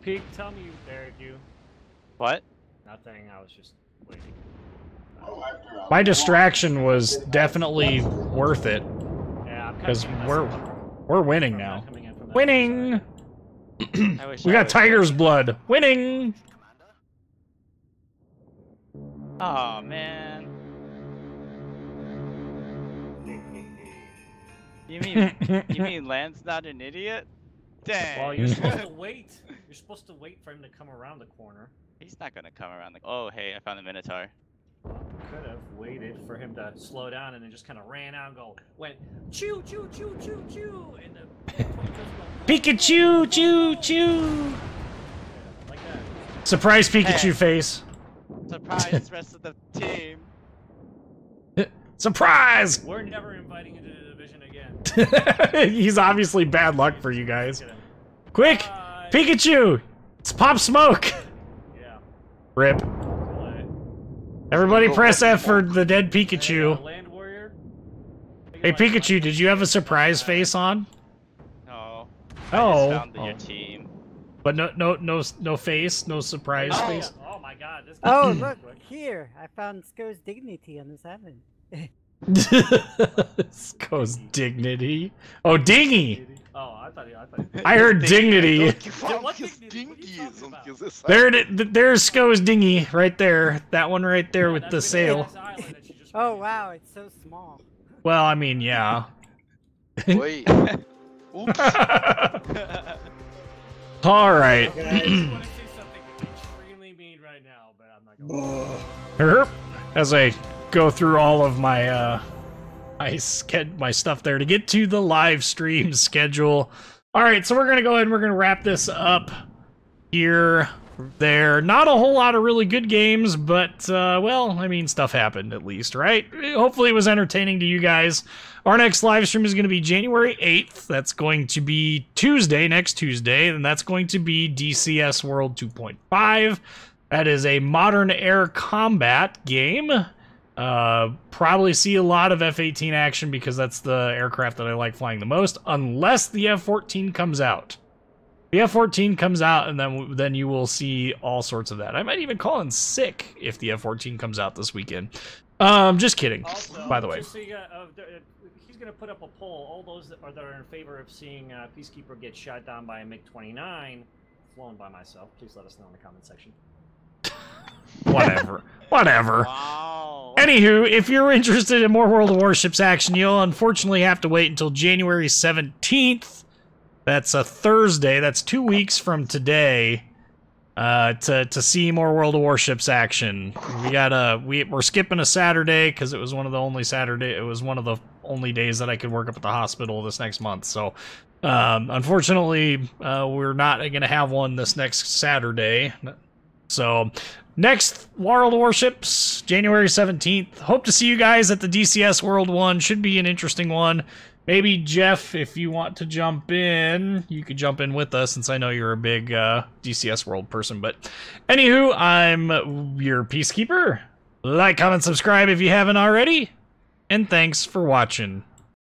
Pete, tell me you buried you. What? Nothing. I was just waiting. My distraction was definitely worth it Yeah, because we're winning now. Winning. Winning. I wish We I got was Tiger's ready. blood. Winning. Oh man. You mean Lan's not an idiot? Dang. Well, you're supposed to wait. You're supposed to wait for him to come around the corner. He's not gonna come around the. Oh hey, I found the Minotaur. Well, could have waited for him to slow down and then just kind of ran out and went choo choo choo choo choo and the Pikachu, choo choo. like that. Surprise Pikachu Hey. face. Surprise rest of the team. Surprise! We're never inviting you to the division again. He's obviously bad luck for you guys. Look at him. Quick! Bye. Pikachu! It's Pop Smoke! Yeah. Rip. Right. Everybody press F for the dead Pikachu. Land warrior. Hey Pikachu, did you have a surprise face on? No. Oh. I just found your team. But no face? No surprise Oh, face? oh my God! This Oh, guy's look, quick. here. I found Sko's dignity on this island. Goes dignity. Oh, dingy! Oh, I thought. I heard dignity. Don't you found what his dignity? What are you dingies talking on about? his There's Sko's dinghy right there. That one right there with That's the because sail. this island that she just Oh, went wow, it's so small. Well, I mean, yeah. Wait. Oops. All right. into. I want to say something extremely mean right now, but I'm not going to. Herp. As I go through all of my my stuff there to get to the live stream schedule. All right, so we're gonna go ahead and we're gonna wrap this up here. There, not a whole lot of really good games, but well, I mean, stuff happened at least, right? Hopefully, it was entertaining to you guys. Our next live stream is going to be January 8th. That's going to be Tuesday, next Tuesday, and that's going to be DCS World 2.5. That is a modern air combat game. Probably see a lot of F-18 action because that's the aircraft that I like flying the most, unless the F-14 comes out. The F-14 comes out, and then you will see all sorts of that. I might even call in sick if the F-14 comes out this weekend. Just kidding, Also, by the way. just so you got, he's going to put up a poll. All those that are in favor of seeing Peacekeeper get shot down by a MiG-29, flown by myself, please let us know in the comment section. Whatever. Whatever. Wow. Anywho, if you're interested in more World of Warships action, you'll unfortunately have to wait until January 17th. That's a Thursday. That's 2 weeks from today. To see more World of Warships action. We're skipping a Saturday because it was one of the only days that I could work up at the hospital this next month. So unfortunately, we're not going to have one this next Saturday. So next World of Warships, January 17th. Hope to see you guys at the DCS World 1. Should be an interesting one. Maybe, Jeff, if you want to jump in, you could jump in with us, since I know you're a big DCS World person. But anywho, I'm your Peacekeeper. Like, comment, subscribe if you haven't already. And thanks for watching.